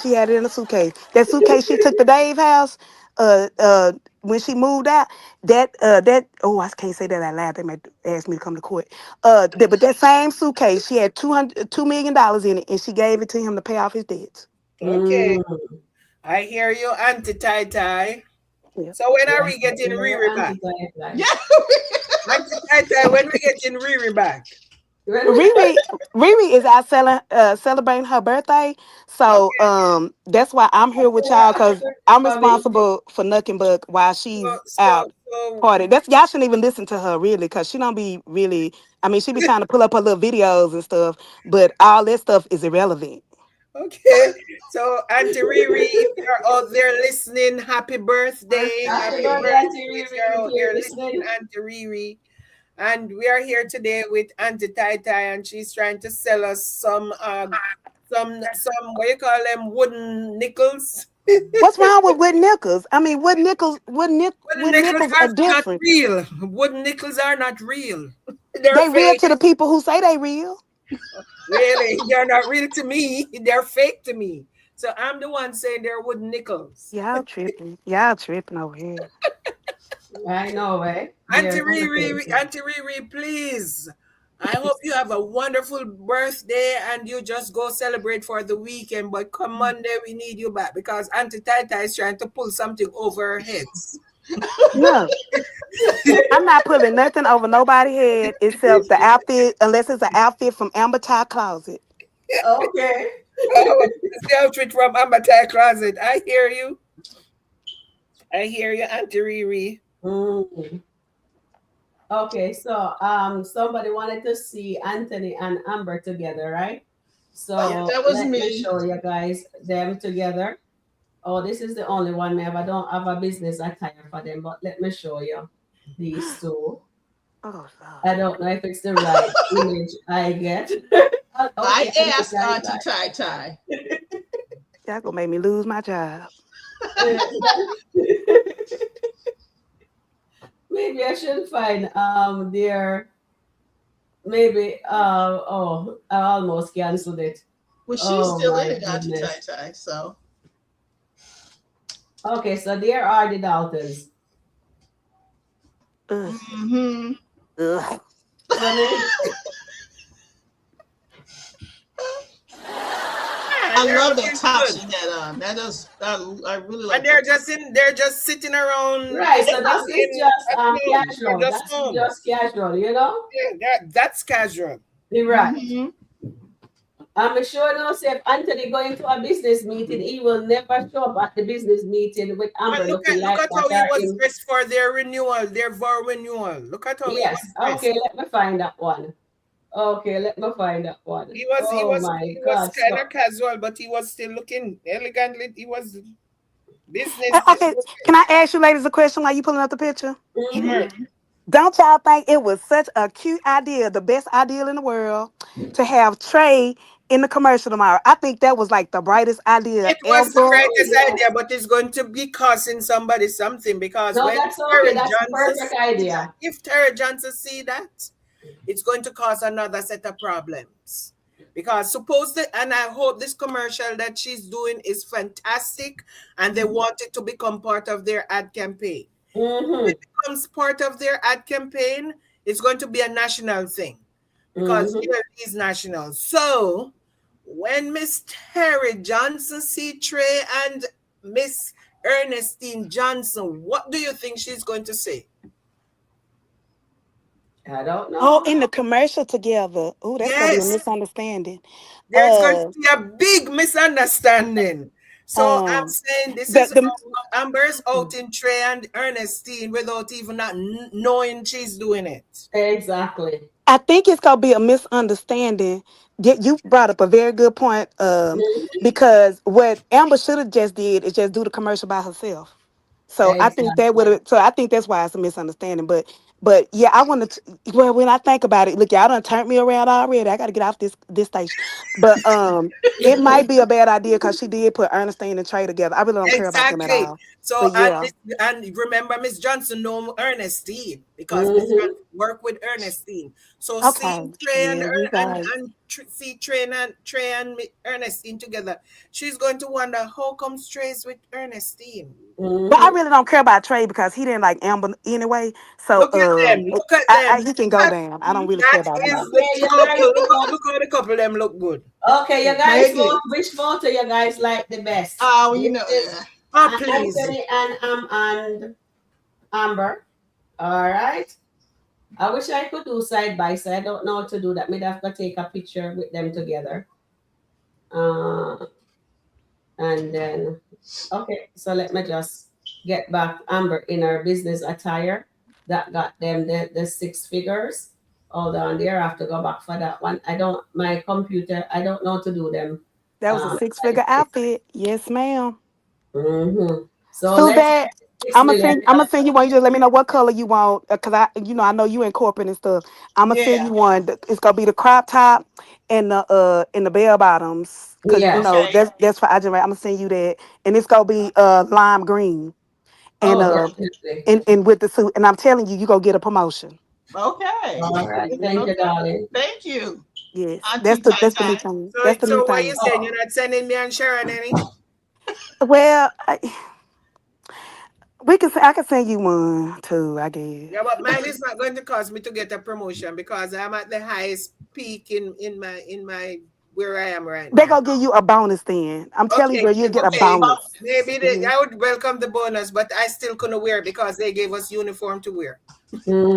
She had it in a suitcase. That suitcase she took to Dave's house. When she moved out, I can't say that out loud. They might ask me to come to court. But that same suitcase, she had $2 million in it, and she gave it to him to pay off his debts. Okay. I hear you, Auntie Tai. Yeah. So when are Yes, we getting your Riri back? Auntie Tete. Yeah. Auntie Tai, when we getting Riri back? Riri is out celebrating her birthday. So Okay. that's why I'm here with y'all because I'm responsible for Nuck and Buck while she's out So party. That's y'all shouldn't even listen to her really because she don't be really I mean she be trying to pull up her little videos and stuff, but all that stuff is irrelevant. okay. So Auntie Riri, if you're out there listening, happy birthday. Happy Happy birthday, birthday Auntie if Riri, you're if out you're there listening, listening. Auntie Riri. And we are here today with Auntie Tai, and she's trying to sell us some what you call them, wooden nickels. What's wrong with wooden nickels? I mean, wooden Wooden nickels nickels are are not different. real. Wooden nickels are not real. They're They real fake. to the people who say they real. Really, they're not real to me. They're fake to me. So I'm the one saying they're wooden nickels. Y'all tripping. Y'all tripping over here. I know, right? Auntie They're Riri, please. I hope you have a wonderful birthday and you just go celebrate for the weekend. But come Monday, we need you back because Auntie Tata is trying to pull something over her heads. No. I'm not pulling nothing over nobody's head except the outfit, unless it's an outfit from Amber Tie Closet. Okay. Oh, it's the outfit from Ambatai Closet. I hear you. I hear you, Auntie Riri. Okay, so somebody wanted to see Anthony and Amber together, right? So That was let me me. show you guys them together. Oh, this is the only one we have. I don't have a business attire for them, but let me show you these two. Oh, I don't know if it's the right image I get. I Okay, asked Auntie Tai. y'all gonna make me lose my job. Maybe I should find their maybe I almost canceled it. Well, she's Oh still in my it, Auntie goodness. Tai. So Okay, so there are the Daltons. Ugh. mm-hmm. So maybe, I love that looking top good. she had on. That is, I really And like that top. they're just sitting around Right. So this is just at home. They're casual. just That's home. just casual, you know? Yeah, that's casual. You're right. Hmm. I'm sure no say if Anthony going to a business meeting, he will never show up at the business meeting with But Amber looking look like at that how he or was him. dressed for their renewal, their vow renewal. Look at how he Yes. was dressed. Okay, let me find that one. Okay, let me find that one. He was he Oh was my he was God. kind So of casual, but he was still looking elegantly. He was business. Okay, can I ask you ladies a question while you pulling up the picture? mhm. Sure. Hmm. Don't y'all think it was such a cute idea, the best idea in the world, to have Trey in the commercial tomorrow? I think that was like the brightest idea It was the ever. Oh brightest idea, yes. but it's going to be costing somebody something because No, when that's okay. Terry That's Johnson perfect see that, idea. if Terry Johnson see that, it's going to cause another set of problems. Because suppose that, and I hope this commercial that she's doing is fantastic and they want it to become part of their ad campaign. If Mm-hmm. it becomes part of their ad campaign, it's going to be a national thing because Mm-hmm. here is national. So when Miss Terry Johnson see Trey and Miss Ernestine Johnson, what do you think she's going to say? I don't Oh, know. in the commercial together. Oh, that's gonna be a Yes, misunderstanding. there's going to Uh, be a big misunderstanding. So I'm um, saying this the is the how Amber's outing Trey and Ernestine without even not knowing she's doing it. Exactly. I think it's gonna be a misunderstanding. You brought up a very good point. Mhm. Because what Amber should have just did is just do the commercial by herself. So I think that would Exactly. have. So I think that's why it's a misunderstanding. But yeah, I want to. Well, when I think about it, look, y'all done turned me around already. I got to get off this station. But it might be a bad idea because she did put Ernestine and Trey together. I really don't care about them at Exactly. all. So But yeah, and remember, Miss Johnson know Ernestine because Miss Mm-hmm. Johnson work with Ernestine. So okay, seeing Trey and yeah, you guys. See Trey and Ernestine together, she's going to wonder how come Trey's with Ernestine. But I Mm-hmm. really don't care about Trey because he didn't like Amber anyway. So Look at them. Look at I them. he can go down. I don't really care That about is him. the Okay, you guys couple. vote. Look how the couple them look good. Okay, you guys They vote. do. Which vote you guys like the best? Oh, you This know, is yeah. Oh please. Anthony and Amber. All right. I wish I could do side by side. I don't know how to do that. Maybe I've got to take a picture with them together. Uh, and then, okay, so let me just get back Amber in her business attire. That got them the six figures. Hold on there. I have to go back for that one. My computer, I don't know how to do them. That was a six-figure outfit. Yes, ma'am. Mm-hmm. So Too let's bad. get 6 million. I'm gonna send you one. You just let me know what color you want, cause I know you in corporate and stuff. I'm gonna send Yeah. you one. It's gonna be the crop top and the bell bottoms, cause Yes. Okay. that's for I. I'm gonna send you that, and it's gonna be lime green and Oh, uh definitely. and with the suit. And I'm telling you, you gonna get a promotion. Okay. All right. Thank you, Okay. darling. Thank you, Yes, Auntie Tai that's the new Tai. thing. So That's the new so what you thing. saying? You're not sending me and Sharon any? Well, I can send you one too. I guess. Yeah, but mine is not going to cause me to get a promotion because I'm at the highest peak in my where I am right They now. gonna give you a bonus then. I'm telling you, Okay, girl, you'll get a okay. bonus. Maybe Mhm. I would welcome the bonus, but I still couldn't wear it because they gave us uniform to wear.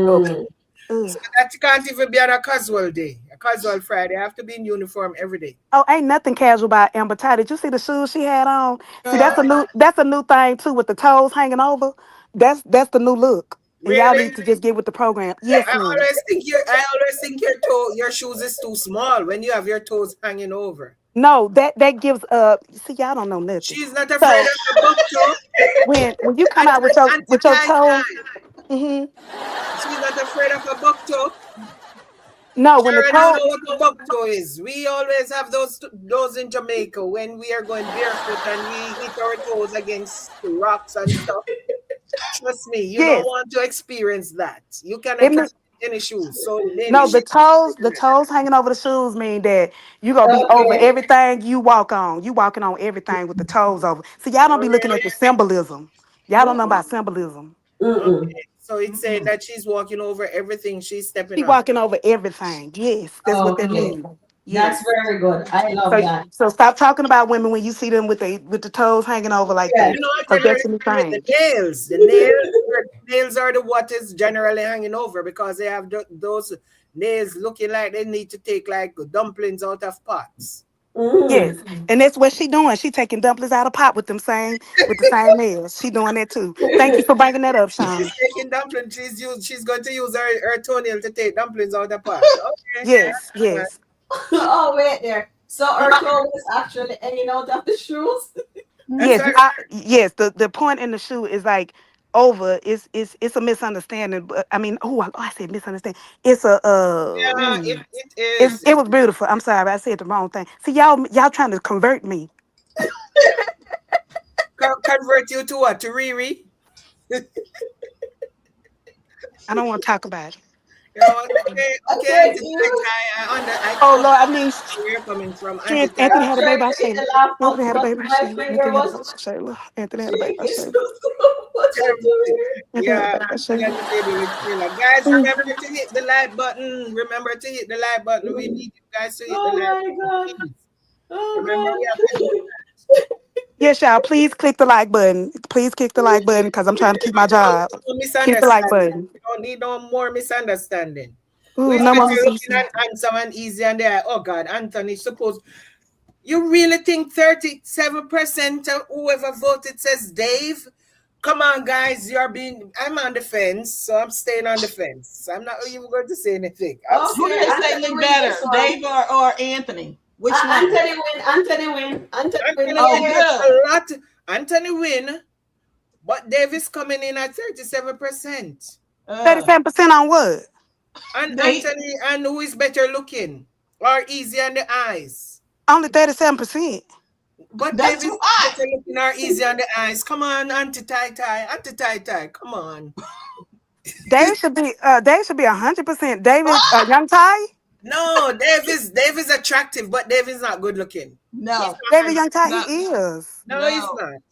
Okay. Mm. Ugh. So that can't even be on a casual day, a casual Friday. I have to be in uniform every day. Oh, ain't nothing casual about Amber Ty. Did you see the shoes she had on? See, Uh, that's a new thing too with the toes hanging over. That's the new look. And y'all really? need to just get with the program. Yes, ma'am. I always think your shoes is too small when you have your toes hanging over. No, that gives see y'all don't know nothing. She's not afraid So of a buck toe. when you come And out anti with your tie toes, tie. hmm She's not afraid of a buck toe. no, when the Sharon, you toe know what a buck toe is. We always have those in Jamaica when we are going barefoot and we hit our toes against rocks and stuff. Trust me, you don't yes, want to experience that. You it cannot mean, carry any shoes. So maybe no, she's the toes hanging over the shoes mean that you gonna be over Okay. everything you walk on. You walking on everything with the toes over. So y'all don't oh be looking at really? the symbolism. Y'all don't know Mm-mm. about symbolism. Mm-mm. Okay. So it's saying Mm-mm. that she's walking over everything she's stepping She on. walking over everything. Yes, that's what that Okay. means. That's Yes. very good. I love So that. so stop talking about women when you see them with the toes hanging over like Yes. that. You know, I Cause generally that's what see with the thing. nails. The nails are the what is generally hanging over because they have those nails looking like they need to take like dumplings out of pots. Yes. Mm. And that's what she doing. She taking dumplings out of pot with the same nails. She doing that too. Thank you for bringing that up, She's Sean. taking dumplings. She's going to use her toenail to take dumplings out of pot. Okay. Yes, Yeah. yes. Oh, wait there. So our toe was actually hanging out of the shoes. That's Yes, her. yes. The point in the shoe is like over. It's a misunderstanding. But I mean, I said misunderstanding. It's a Yeah, it It, is. it was beautiful. I'm sorry, I said the wrong thing. See, y'all trying to convert me. Convert you to what? To Riri? I don't want to talk about it. You know what? Okay, I okay, can't Auntie use. I Oh totally Lord, I mean, understand where you're coming from, Auntie Strength. Tai. Anthony I'm had a trying baby by to hit Shayla. the laptop, Anthony had a but baby by my Shayla. finger Anthony had a baby was by Shayla. Anthony had a baby by shaking. Shayla. So what you doing? Anthony had a Yeah, baby by she got Shayla. the baby with Sheila. Guys, remember to hit the like button. Remember to hit the like button. We need you guys to hit the Oh like my button, God. please. Remember, we Oh have to do God. Yes, y'all. Please click the like button. Please click the like button because I'm trying to keep my job. no Click the like misunderstanding. button. We don't need no more misunderstanding. Ooh, We no start more looking misunderstanding. at handsome and easy and they're, oh God, Anthony, suppose you really think 37% of whoever voted says Dave? Come on, guys, I'm on the fence, so I'm staying on the fence. I'm not even going to say anything. I'm Who Okay, do they staying. say Anthony look win better, this one. Dave or Anthony? Which one? Anthony win. Anthony win. Anthony win. Anthony Oh, win Yay. with good. a lot. Anthony win, but Davis coming in at 37%. 37% on what? And They Anthony, and who is better looking or easy on the eyes? Only 37%. But that's Davis too is high. better looking or easy on the eyes. Come on, Auntie Tai Tai. Come on. They should be 100%. David, Young Ty. No, Dave is attractive, but Dave is not good looking. He's No, not. David Young Ty, he no, is. No, he's no. not.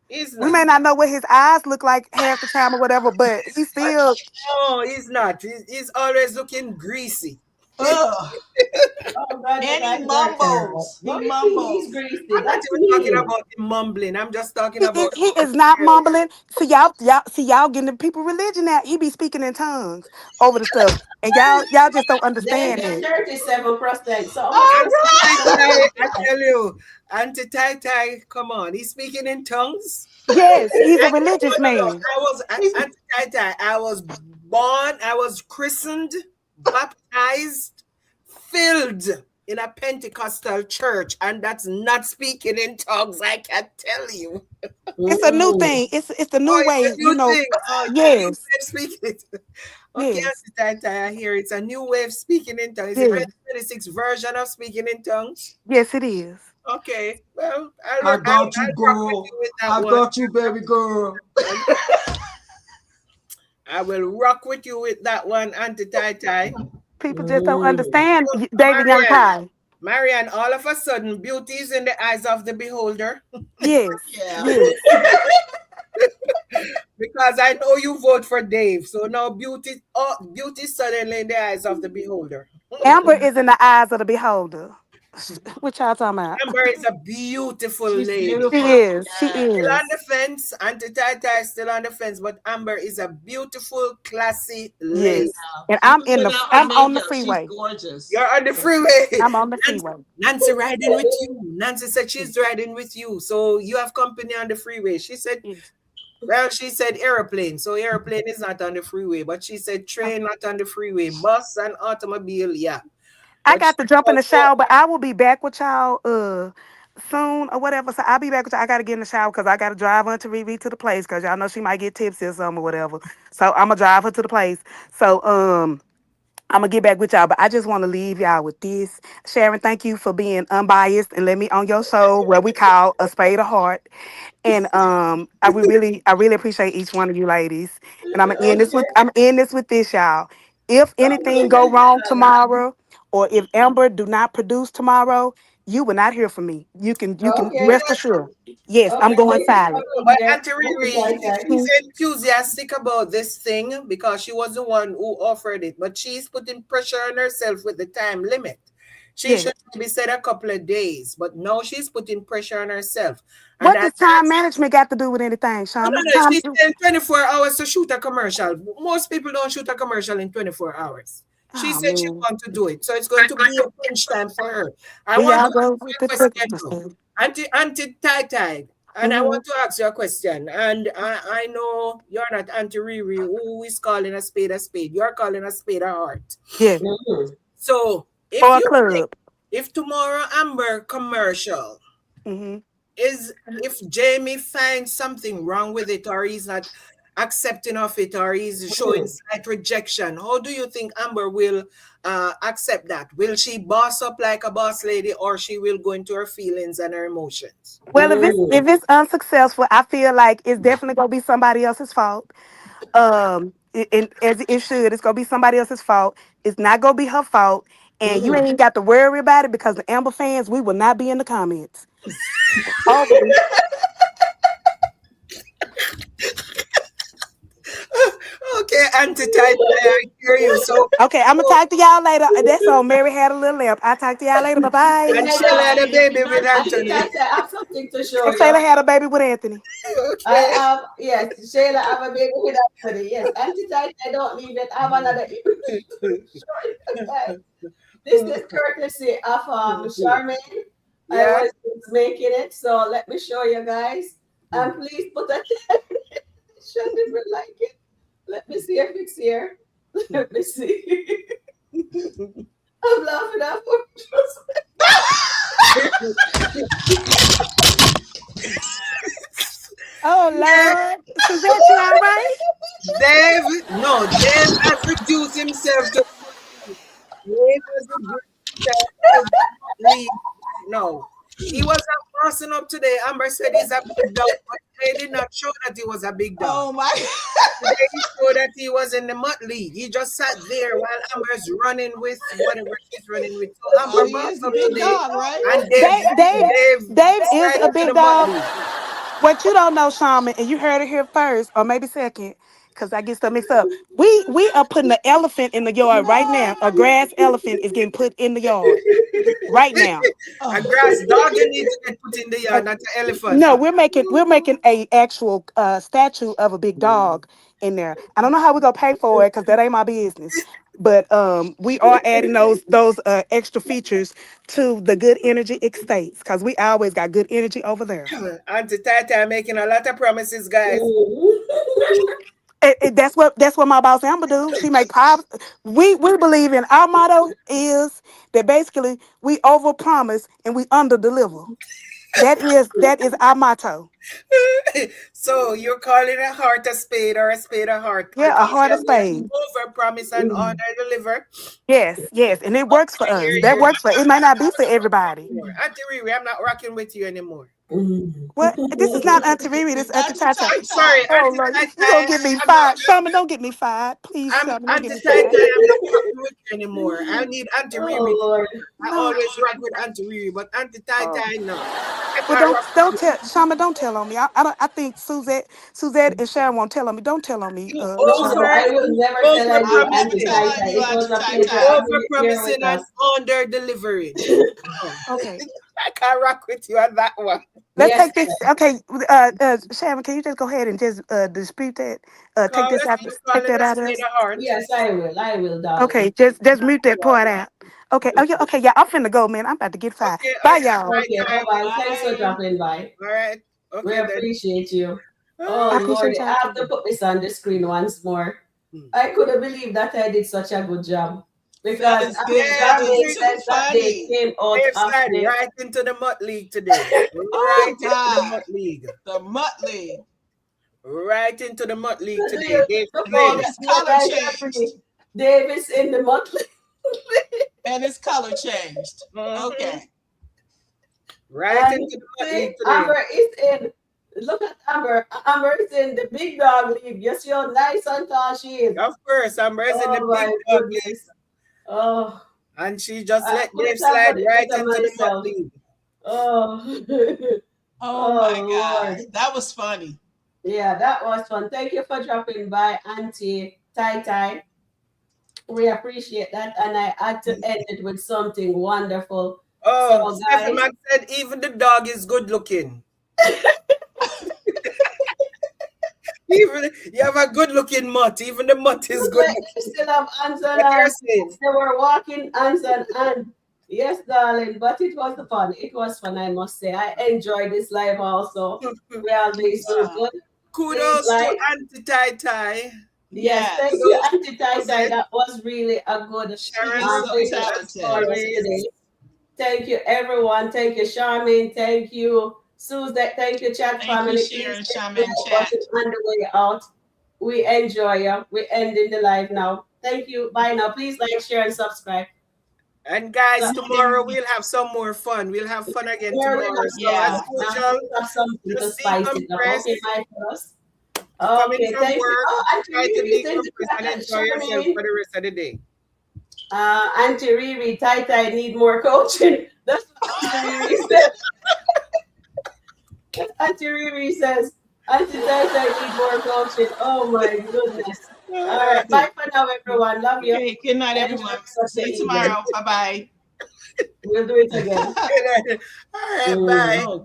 He's We not. may not know what his eyes look like half the time or whatever, but he still. No, he's not. He's always looking greasy. Ugh. Oh God, you And he guys are terrible. mumbles. How He do you think he's mumbles. greasy? I'm not That's even talking me. about him mumbling. I'm just talking He, he, about he his is not appearance. mumbling. See y'all getting the people religion now. He be speaking in tongues over the stuff, and y'all just don't They understand get it. 37%. So how much Oh, Auntie Tai percentage Tai, is I that? tell you, Auntie Tai Tai, come on. He's speaking in tongues. Yes, he's a I, religious no. man. he's Auntie Tai Tai, I was born, I was christened, baptized, filled in a Pentecostal church, and that's not speaking in tongues, I can tell you. It's a new Mm-mm. thing. It's a new Oh, it's way. a new thing. Oh, it's a new way Yes, of speaking it. Okay, yes, Auntie Tai Tai, I hear it's a new way of speaking in tongues. Is it yes, 2026 version of speaking in tongues? yes. It is. Okay, well, I got you, I'll rock with girl. you with that I one. got you, baby girl. I will rock with you with that one, Auntie Tai Tai. People just don't Mm. understand So, David Young Ty. Marianne, all of a sudden, beauty is in the eyes of the beholder Yes, Yeah. yes. because I know you vote for Dave. So now beauty suddenly in the eyes of the beholder. Amber is in the eyes of the beholder. What y'all talking about? Amber is a beautiful She's lady. She beautiful. is. She Yeah. Still is. on the fence. Auntie Tata is still on the fence, but Amber is a beautiful, classy Yes. lady. And You can without her I'm on the makeup. She's freeway. gorgeous. You're on the freeway. I'm on the Nancy, freeway. Nancy riding with you. Nancy said she's riding with you. So you have company on the freeway. She said, Yes. well, she said airplane. So airplane is not on the freeway, but she said train not on the freeway. Bus and automobile, yeah. I But she got to jump in the also, shower, but I will be back with y'all soon or whatever. So I'll be back with y'all. I gotta get in the shower because I gotta drive Auntie Riri to the place because y'all know she might get tipsy or something or whatever. So I'm gonna drive her to the place. So I'm gonna get back with y'all, but I just want to leave y'all with this. Sharon, thank you for being unbiased and let me on your show where we call a spade a heart. And I really appreciate each one of you ladies. And Okay. I'm gonna end this with this, y'all. If anything go wrong tomorrow, or if Amber do not produce tomorrow, you will not hear from me. You can Okay. rest assured. Yes, I'm Okay. going Thank you for silent. being but here. Auntie Auntie Riri, Tata. she's enthusiastic about this thing because she was the one who offered it, but she's putting pressure on herself with the time limit. She should maybe said a couple of days, but now she's putting pressure on herself. And What does time management got to do with anything, no, Shaman? no, she's saying 24 hours to shoot a commercial. Most people don't shoot a commercial in 24 hours. She said she wants to do it. So it's going to be a pinch time for her. I want to ask you a question. Auntie Tai, and I want to ask you a question. And I know you're not Auntie Riri, who is calling a spade a spade. You're calling a spade a heart. Yeah. So if tomorrow Amber commercial is if Jamie finds something wrong with it, or he's not accepting of it, or he's showing slight rejection, how do you think Amber will accept that? Will she boss up like a boss lady, or she will go into her feelings and her emotions? Well, if it's unsuccessful, I feel like it's definitely gonna be somebody else's fault. As it should, it's gonna be somebody else's fault. It's not gonna be her fault, and you ain't got to worry about it because the Amber fans, we will not be in the comments. Okay, Auntie Tai, I hear you. So okay, I'm gonna talk to y'all later. That's on Mary Had a Little Lamp. I'll talk to y'all later. Bye bye. And Shayla had a baby with Anthony. I have something to show you. Shayla had a baby with Anthony. Okay. I have, yes, Shayla have a baby with Anthony. Yes, Auntie Tai, I don't leave it. I have another image to show you guys. This is courtesy of Charmaine. I was making it, so let me show you guys. And please put a show if you like it. Let me see if it's here. Let me see. I'm laughing at Oh Lord, is that you all right? Dave has reduced himself to Dave has reduced himself to no. He was crossing up today. Amber said he's a big dog, but they did not show that he was a big dog. Oh my God. They showed that he was in the mud league. He just sat there while Amber's running with whatever she's running with. So Amber is a big dog, right? And Dave is a big dog. What you don't know, Shaman, and you heard it here first, or maybe second, because I get stuff mixed up. We are putting an elephant in the yard right now. A grass elephant is getting put in the yard right now. A grass dog needs to get put in the yard, not an elephant. No, we're making a actual statue of a big dog in there. I don't know how we're gonna pay for it because that ain't my business. But we are adding those extra features to the Good Energy Estates because we always got good energy over there. Auntie Tata making a lot of promises, guys. That's what my boss Amber do. She make we believe in our motto is that basically we over promise and we under deliver. That is our motto. So you're calling a heart a spade or a spade a heart? Yeah, a heart a spade. Over promise and under deliver. Yes, and it works for us. That works for it. Might not be for everybody. Auntie Riri, I'm not rocking with you anymore. What? This is not Auntie Riri. This is Auntie Tata. I'm sorry, oh, Lord, you don't get me fired. Shaman, don't get me fired. Please, Shaman, don't get me fired. I'm not rocking with you anymore. I need Auntie Riri. I always rock with Auntie Riri, but Auntie Tai, no. Well, don't tell Shaman. Don't tell on me. I think Suzette and Sharon won't tell on me. Don't tell on me. I will never tell on you, Auntie Tai. It was a pleasure. Over promising and under delivering. Okay. I can't rock with you on that one. Let's take this. Okay, Sharon, can you just go ahead and just dispute that? Take this out. Take that out of us. Yes, I will, darling. Okay, just mute that part out. Okay. Oh yeah. Okay. Yeah, I'm finna go, man. I'm about to get fired. Okay, bye, y'all. Okay. Bye. Thanks for dropping by. All right. Okay. We appreciate you. Oh Lord, I have to put this on the screen once more. I couldn't believe that I did such a good job. Because they came out right into the Mutt League today. Right into the Mutt League. The Mutt League. Right into the Mutt League today. Dave is in the Mutt League. And his color changed. Okay. Right into the Mutt League today. Amber is in. Look at Amber. Amber is in the big dog league. You see how nice and tall she is. Of course, Amber is in the big dog league. Oh, and she just let Dave slide right into the Mutt League. Oh, oh my God, that was funny. Yeah, that was fun. Thank you for dropping by, Auntie Tai. We appreciate that, and I had to end it with something wonderful. Oh, So, Stephen guys, Mac said even the dog is good looking. Even you have a good looking mutt. Even the mutt is good like, looking. still have hands on What you're hands. saying? They were walking hands on hand. Yes, darling, but it was fun. It was fun, I must say. I enjoyed this live also. We are doing so Wow. good. Please Kudos to like. Auntie Tai Tai. Yes, thank Yes. you, Kudos to Auntie Tai Tai. Joseph. That was really a good She Sharon is so Rogers, business as for talented. us today. always. Thank you, everyone. Thank you, Charmaine. Thank you, Susan. Thank you, chat Thank you, family. Please Sharon, hit the Shaman like Chat. button on the way out. We enjoy you. We ending the live now. Thank you. Bye now. Please like, share, and subscribe. And guys, So, tomorrow we'll have some more fun. We'll have fun again where we tomorrow. have So some as Yeah. fun. Now, usual, we have something to just spice it up. decompress. Okay, my fellows. You're coming Okay, from thank you. work. Oh, Auntie Try to Riri's in the decompress and enjoy yourself Charmaine. for the rest of the day. Auntie Riri, Tai Tai need more coaching. That's what Auntie Riri said. Auntie Riri says, Auntie Tai Tai need more coaching. Oh my goodness. All right. Bye for now, everyone. Love you. Okay. Good night, Enjoy everyone. the rest of See the you evening. tomorrow. Bye We'll do it again. All right, bye. Mm. Oh,